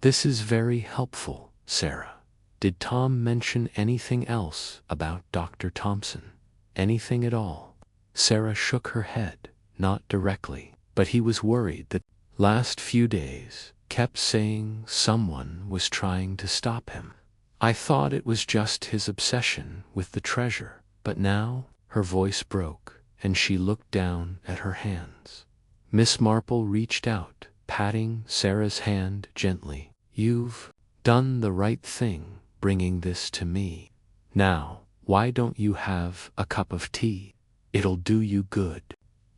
"This is very helpful, Sarah. Did Tom mention anything else about Dr. Thompson? Anything at all?" Sarah shook her head, not directly, but he was worried that last few days kept saying someone was trying to stop him. "I thought it was just his obsession with the treasure, but now," her voice broke, and she looked down at her hands. Miss Marple reached out, patting Sarah's hand gently. "You've done the right thing bringing this to me. Now, why don't you have a cup of tea? It'll do you good."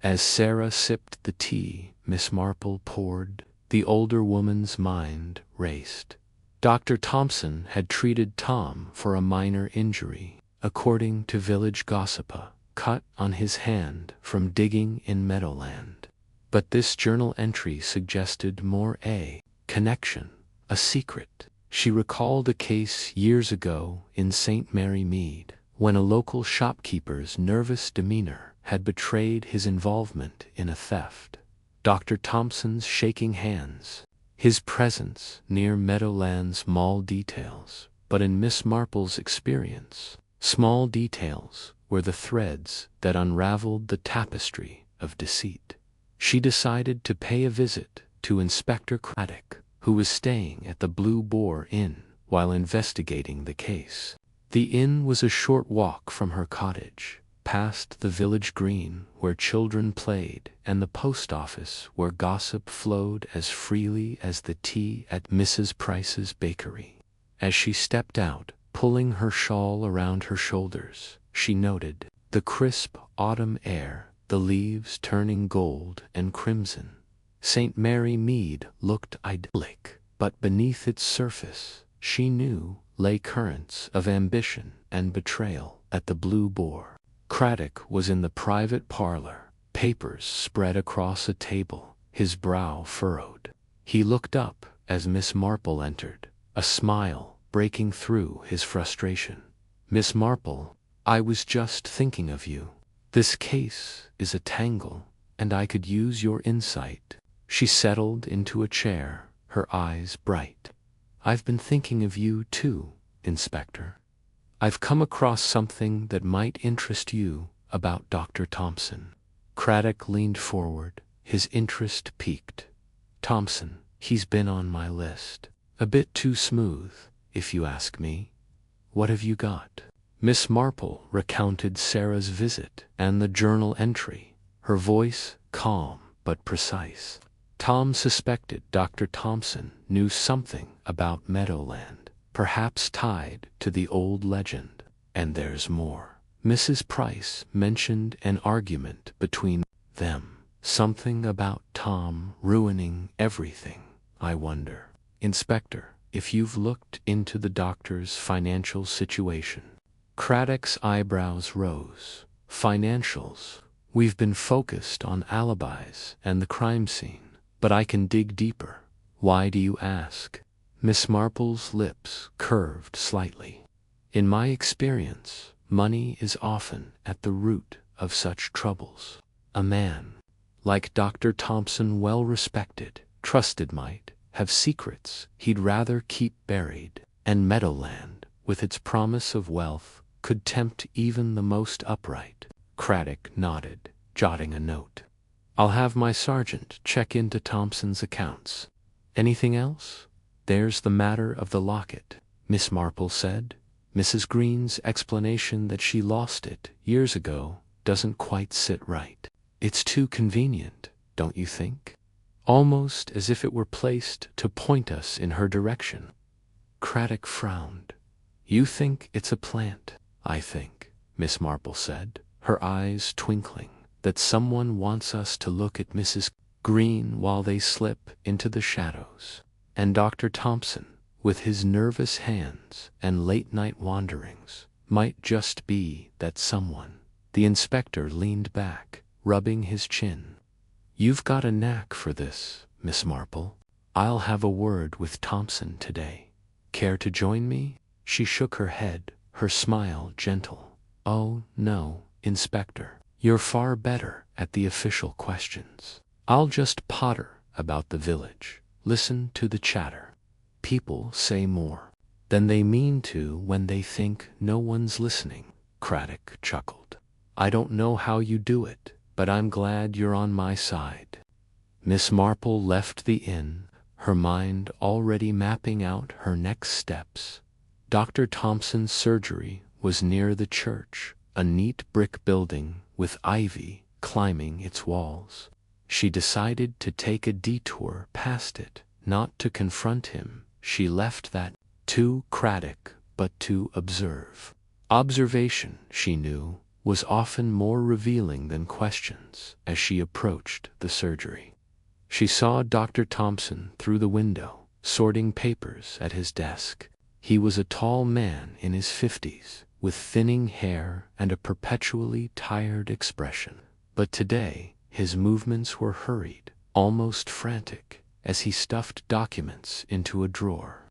As Sarah sipped the tea Miss Marple poured, the older woman's mind raced. Dr. Thompson had treated Tom for a minor injury, according to village gossip, cut on his hand from digging in Meadowland. But this journal entry suggested more: a connection, a secret. She recalled a case years ago in St. Mary Mead, when a local shopkeeper's nervous demeanor had betrayed his involvement in a theft. Dr. Thompson's shaking hands, his presence near Meadowland's small details. But in Miss Marple's experience, small details were the threads that unraveled the tapestry of deceit. She decided to pay a visit to Inspector Craddock, who was staying at the Blue Boar Inn while investigating the case. The inn was a short walk from her cottage, past the village green where children played and the post office where gossip flowed as freely as the tea at Mrs. Price's bakery. As she stepped out, pulling her shawl around her shoulders, she noted the crisp autumn air, the leaves turning gold and crimson. St. Mary Mead looked idyllic, but beneath its surface she knew, lay currents of ambition and betrayal at the Blue Boar. Craddock was in the private parlor, papers spread across a table, his brow furrowed. He looked up as Miss Marple entered, a smile breaking through his frustration. "Miss Marple, I was just thinking of you. This case is a tangle, and I could use your insight." She settled into a chair, her eyes bright. "I've been thinking of you too, Inspector. I've come across something that might interest you about Dr. Thompson." Craddock leaned forward, his interest piqued. "Thompson, he's been on my list. A bit too smooth, if you ask me. What have you got?" Miss Marple recounted Sarah's visit and the journal entry, her voice calm but precise. Tom suspected Dr. Thompson knew something about Meadowland, perhaps tied to the old legend. "And there's more. Mrs. Price mentioned an argument between them, something about Tom ruining everything. I wonder, Inspector, if you've looked into the doctor's financial situation." Craddock's eyebrows rose. "Financials? We've been focused on alibis and the crime scene, but I can dig deeper. Why do you ask?" Miss Marple's lips curved slightly. "In my experience, money is often at the root of such troubles. A man like Dr. Thompson, well respected, trusted, might have secrets he'd rather keep buried, and Meadowland, with its promise of wealth, could tempt even the most upright." Craddock nodded, jotting a note. "I'll have my sergeant check into Thompson's accounts. Anything else?" "There's the matter of the locket," Miss Marple said. "Mrs. Green's explanation that she lost it years ago doesn't quite sit right. It's too convenient, don't you think? Almost as if it were placed to point us in her direction." Craddock frowned. "You think it's a plant?" "I think," Miss Marple said, her eyes twinkling, "that someone wants us to look at Mrs. Green while they slip into the shadows. And Dr. Thompson, with his nervous hands and late-night wanderings, might just be that someone." The inspector leaned back, rubbing his chin. "You've got a knack for this, Miss Marple. I'll have a word with Thompson today. Care to join me?" She shook her head, her smile gentle. "Oh, no, Inspector. You're far better at the official questions. I'll just potter about the village, listen to the chatter. People say more than they mean to when they think no one's listening." Craddock chuckled. "I don't know how you do it, but I'm glad you're on my side." Miss Marple left the inn, her mind already mapping out her next steps. Dr. Thompson's surgery was near the church, a neat brick building with ivy climbing its walls. She decided to take a detour past it, not to confront him. She left that to Craddock, but to observe. Observation, she knew, was often more revealing than questions. As she approached the surgery, she saw Dr. Thompson through the window, sorting papers at his desk. He was a tall man in his 50s, with thinning hair and a perpetually tired expression. But today, his movements were hurried, almost frantic, as he stuffed documents into a drawer.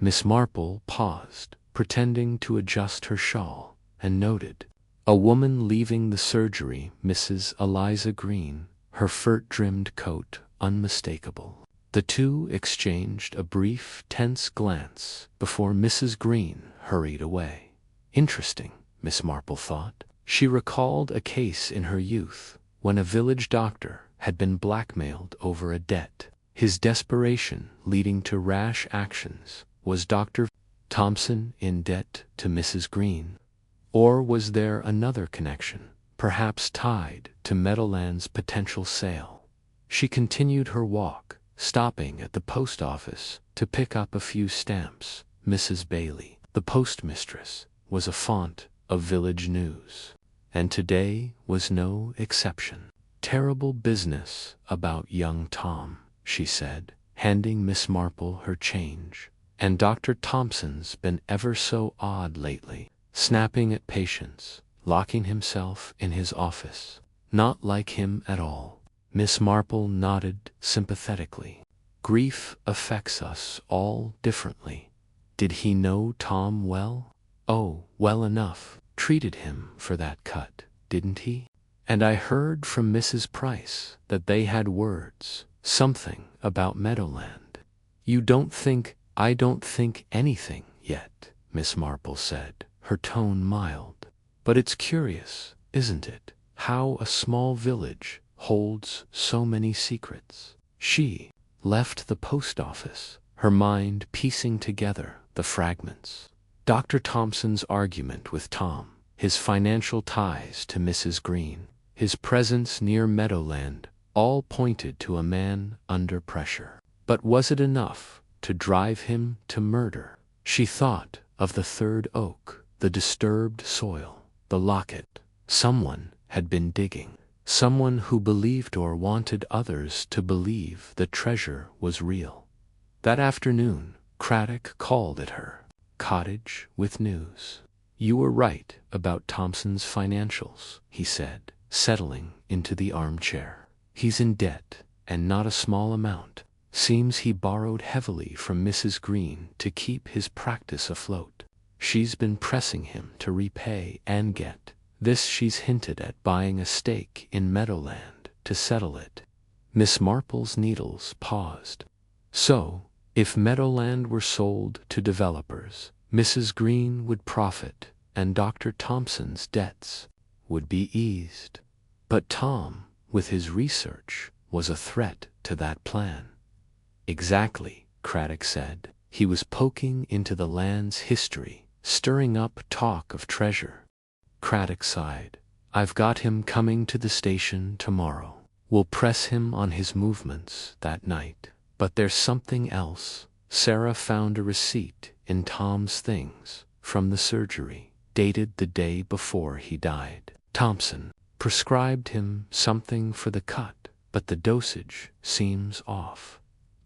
Miss Marple paused, pretending to adjust her shawl, and noted a woman leaving the surgery, Mrs. Eliza Green, her fur-trimmed coat unmistakable. The two exchanged a brief, tense glance before Mrs. Green hurried away. Interesting, Miss Marple thought. She recalled a case in her youth when a village doctor had been blackmailed over a debt, his desperation leading to rash actions. Was Dr. Thompson in debt to Mrs. Green? Or was there another connection, perhaps tied to Meadowland's potential sale? She continued her walk, stopping at the post office to pick up a few stamps. Mrs. Bailey, the postmistress, was a font of village news, and today was no exception. "Terrible business about young Tom," she said, handing Miss Marple her change. And Dr. Thompson's been ever so odd lately, snapping at patients, locking himself in his office. Not like him at all. Miss Marple nodded sympathetically. Grief affects us all differently. Did he know Tom well? Oh, well enough. Treated him for that cut, didn't he? And I heard from Mrs. Price that they had words, something about Meadowland. I don't think anything yet, Miss Marple said, her tone mild. But it's curious, isn't it, how a small village holds so many secrets. She left the post office, her mind piecing together the fragments. Dr. Thompson's argument with Tom, his financial ties to Mrs. Green, his presence near Meadowland, all pointed to a man under pressure. But was it enough to drive him to murder? She thought of the third oak, the disturbed soil, the locket. Someone had been digging. Someone who believed or wanted others to believe the treasure was real. That afternoon, Craddock called at her cottage with news. You were right about Thompson's financials, he said, settling into the armchair. He's in debt, and not a small amount. Seems he borrowed heavily from Mrs. Green to keep his practice afloat. She's been pressing him to repay and get. This she's hinted at buying a stake in Meadowland to settle it. Miss Marple's needles paused. So, if Meadowland were sold to developers, Mrs. Green would profit, and Dr. Thompson's debts would be eased. But Tom, with his research, was a threat to that plan. Exactly, Craddock said. He was poking into the land's history, stirring up talk of treasure. Craddock sighed. I've got him coming to the station tomorrow. We'll press him on his movements that night. But there's something else. Sarah found a receipt in Tom's things from the surgery, dated the day before he died. Thompson prescribed him something for the cut, but the dosage seems off.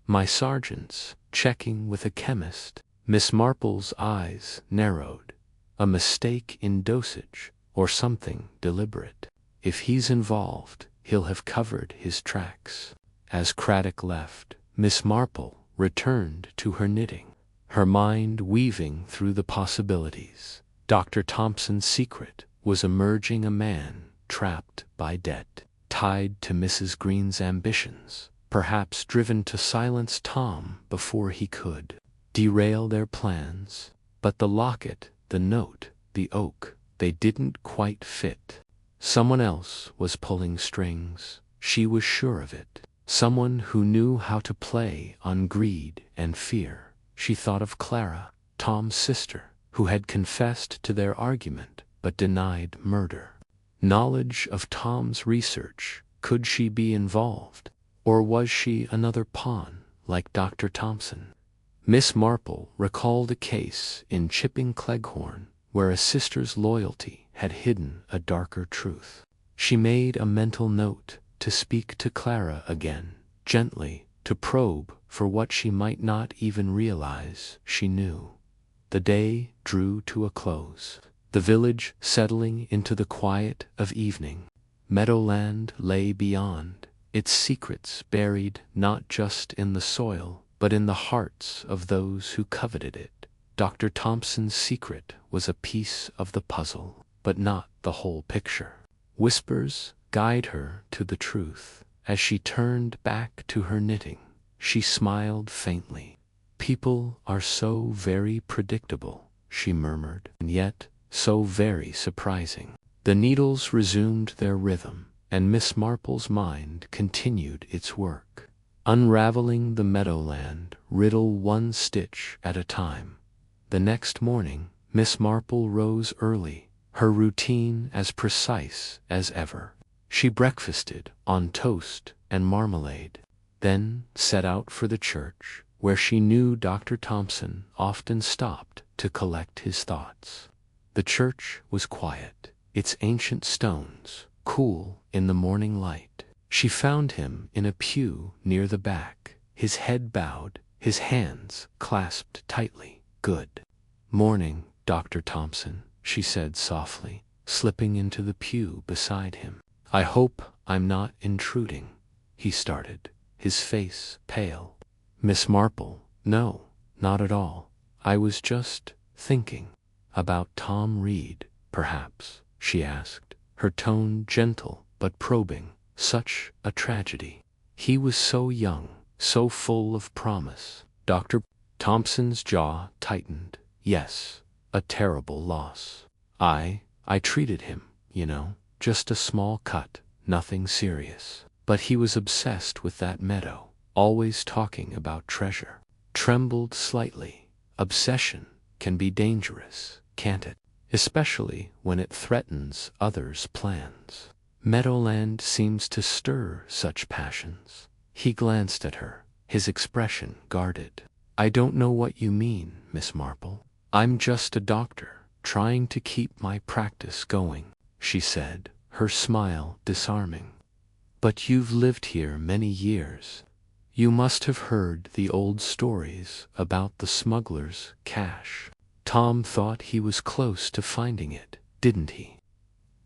My sergeant's checking with a chemist. Miss Marple's eyes narrowed. A mistake in dosage, or something deliberate. If he's involved, he'll have covered his tracks. As Craddock left, Miss Marple returned to her knitting, her mind weaving through the possibilities. Dr. Thompson's secret was emerging, a man trapped by debt, tied to Mrs. Green's ambitions, perhaps driven to silence Tom before he could derail their plans. But the locket, the note, the oak, they didn't quite fit. Someone else was pulling strings. She was sure of it. Someone who knew how to play on greed and fear. She thought of Clara, Tom's sister, who had confessed to their argument but denied murder. Knowledge of Tom's research. Could she be involved? Or was she another pawn, like Dr. Thompson? Miss Marple recalled a case in Chipping Cleghorn where a sister's loyalty had hidden a darker truth. She made a mental note to speak to Clara again, gently, to probe for what she might not even realize she knew. The day drew to a close, the village settling into the quiet of evening. Meadowland lay beyond, its secrets buried not just in the soil, but in the hearts of those who coveted it. Dr. Thompson's secret was a piece of the puzzle, but not the whole picture. Whispers guide her to the truth. As she turned back to her knitting, she smiled faintly. People are so very predictable, she murmured, and yet so very surprising. The needles resumed their rhythm, and Miss Marple's mind continued its work, unraveling the Meadowland riddle one stitch at a time. The next morning, Miss Marple rose early, her routine as precise as ever. She breakfasted on toast and marmalade, then set out for the church, where she knew Dr. Thompson often stopped to collect his thoughts. The church was quiet, its ancient stones cool in the morning light. She found him in a pew near the back, his head bowed, his hands clasped tightly. "Good morning, Dr. Thompson," she said softly, slipping into the pew beside him. "I hope I'm not intruding," he started, his face pale. "Miss Marple, no, not at all. I was just thinking about Tom Reed, perhaps," she asked, her tone gentle but probing. "Such a tragedy. He was so young, so full of promise." Dr. Thompson's jaw tightened. "Yes, a terrible loss. I treated him, you know, just a small cut, nothing serious. But he was obsessed with that meadow, always talking about treasure." Trembled slightly. "Obsession can be dangerous, can't it? Especially when it threatens others' plans. Meadowland seems to stir such passions." He glanced at her, his expression guarded. "I don't know what you mean, Miss Marple. I'm just a doctor, trying to keep my practice going," she said, her smile disarming. "But you've lived here many years. You must have heard the old stories about the smuggler's cache. Tom thought he was close to finding it, didn't he?"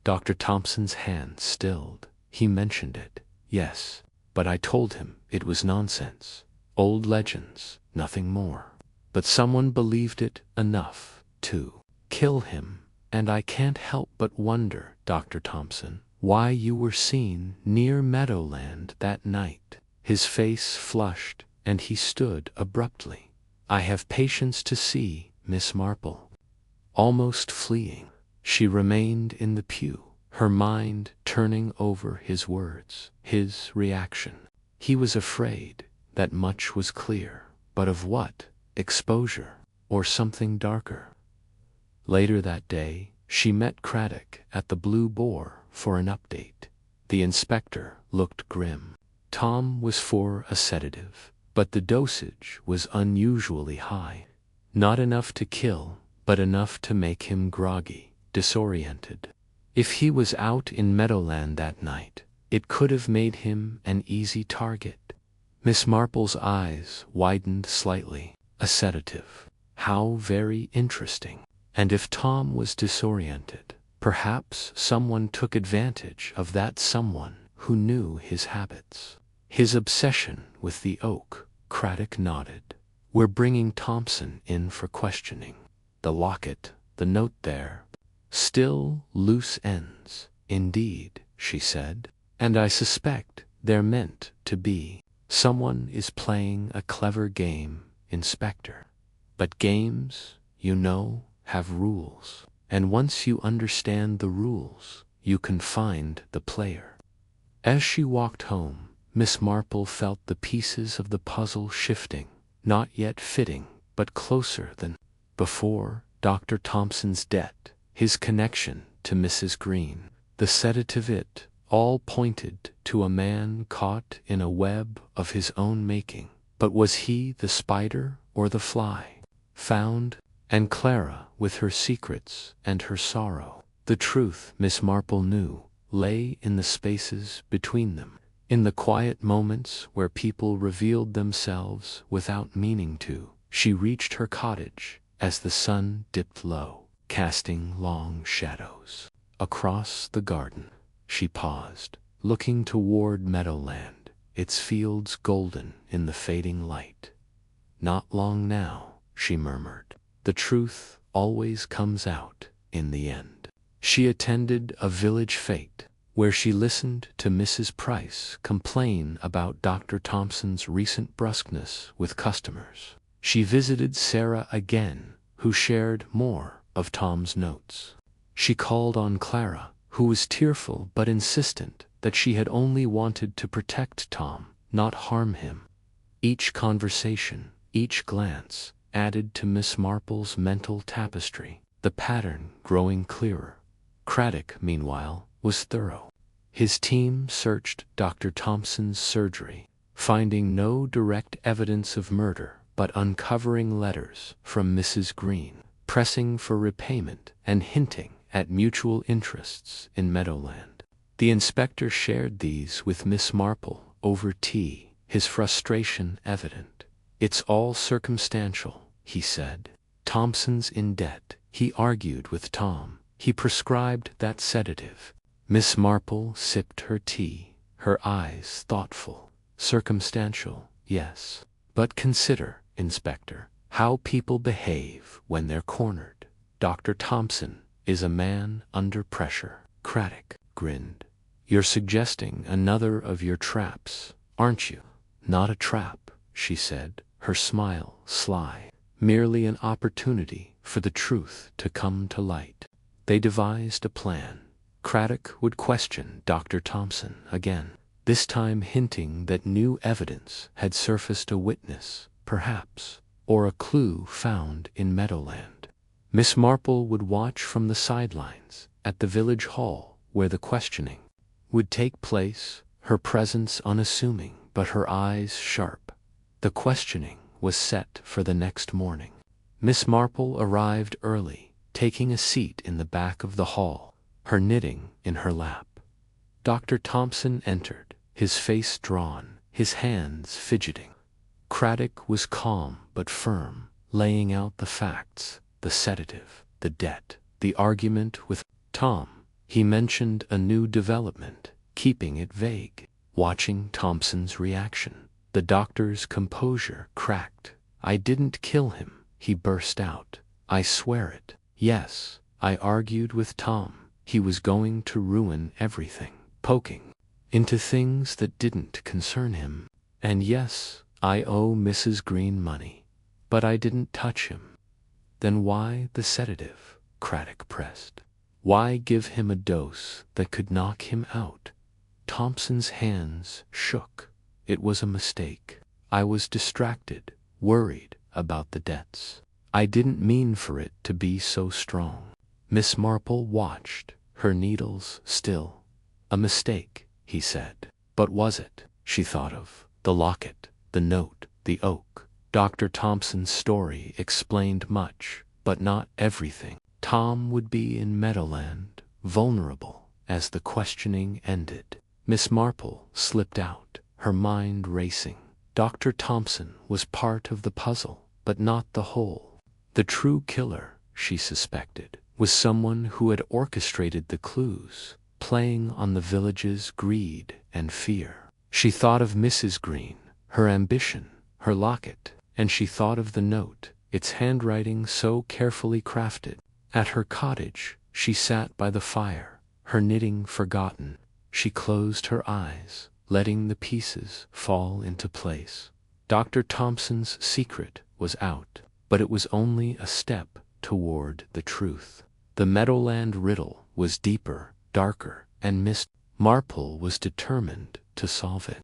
Dr. Thompson's hand stilled. "He mentioned it, yes, but I told him it was nonsense. Old legends, nothing more. But someone believed it enough to kill him, and I can't help but wonder, Dr. Thompson, why you were seen near Meadowland that night." His face flushed, and he stood abruptly. "I have patience to see, Miss Marple." Almost fleeing, she remained in the pew, her mind turning over his words, his reaction. He was afraid, that much was clear, but of what? Exposure, or something darker? Later that day, she met Craddock at the Blue Boar for an update. The inspector looked grim. Tom was for a sedative, but the dosage was unusually high. Not enough to kill, but enough to make him groggy, disoriented. If he was out in Meadowland that night, it could have made him an easy target. Miss Marple's eyes widened slightly. A sedative. How very interesting. And if Tom was disoriented, perhaps someone took advantage of that someone who knew his habits. His obsession with the oak. Craddock nodded. "We're bringing Thompson in for questioning. The locket, the note there. Still loose ends, indeed," she said. "And I suspect they're meant to be. Someone is playing a clever game, Inspector. But games, you know, have rules. And once you understand the rules, you can find the player." As she walked home, Miss Marple felt the pieces of the puzzle shifting, not yet fitting, but closer than before. Dr. Thompson's debt, his connection to Mrs. Green, the sedative, it all pointed to a man caught in a web of his own making. But was he the spider or the fly? Found, and Clara with her secrets and her sorrow. The truth, Miss Marple knew, lay in the spaces between them, in the quiet moments where people revealed themselves without meaning to. She reached her cottage as the sun dipped low, casting long shadows across the garden. She paused, looking toward Meadowland, its fields golden in the fading light. "Not long now," she murmured. "The truth always comes out in the end." She attended a village fete, where she listened to Mrs. Price complain about Dr. Thompson's recent brusqueness with customers. She visited Sarah again, who shared more of Tom's notes. She called on Clara, who was tearful but insistent that she had only wanted to protect Tom, not harm him. Each conversation, each glance, added to Miss Marple's mental tapestry, the pattern growing clearer. Craddock, meanwhile, was thorough. His team searched Dr. Thompson's surgery, finding no direct evidence of murder, but uncovering letters from Mrs. Green, pressing for repayment and hinting at mutual interests in Meadowland. The inspector shared these with Miss Marple over tea, his frustration evident. It's all circumstantial, he said. Thompson's in debt. He argued with Tom. He prescribed that sedative. Miss Marple sipped her tea, her eyes thoughtful. Circumstantial, yes. But consider, Inspector, how people behave when they're cornered. Dr. Thompson is a man under pressure. Craddock grinned. You're suggesting another of your traps, aren't you? Not a trap, she said, her smile sly. Merely an opportunity for the truth to come to light. They devised a plan. Craddock would question Dr. Thompson again, this time hinting that new evidence had surfaced, a witness, perhaps, or a clue found in Meadowland. Miss Marple would watch from the sidelines at the village hall where the questioning would take place, her presence unassuming but her eyes sharp. The questioning was set for the next morning. Miss Marple arrived early, taking a seat in the back of the hall, her knitting in her lap. Dr. Thompson entered, his face drawn, his hands fidgeting. Craddock was calm but firm, laying out the facts, the sedative, the debt, the argument with Tom. He mentioned a new development, keeping it vague. Watching Thompson's reaction, the doctor's composure cracked. I didn't kill him, he burst out. I swear it. Yes, I argued with Tom. He was going to ruin everything, poking into things that didn't concern him. And yes, I owe Mrs. Green money, but I didn't touch him. Then why the sedative? Craddock pressed. Why give him a dose that could knock him out? Thompson's hands shook. It was a mistake. I was distracted, worried about the debts. I didn't mean for it to be so strong. Miss Marple watched, her needles still. A mistake, he said. But was it? She thought of the locket, the note, the oak. Dr. Thompson's story explained much, but not everything. Tom would be in Meadowland, vulnerable, as the questioning ended. Miss Marple slipped out, her mind racing. Dr. Thompson was part of the puzzle, but not the whole. The true killer, she suspected, was someone who had orchestrated the clues, playing on the village's greed and fear. She thought of Mrs. Green, her ambition, her locket, and she thought of the note, its handwriting so carefully crafted. At her cottage, she sat by the fire, her knitting forgotten. She closed her eyes, letting the pieces fall into place. Dr. Thompson's secret was out, but it was only a step toward the truth. The Meadowland Riddle was deeper, darker, and Miss Marple was determined to solve it.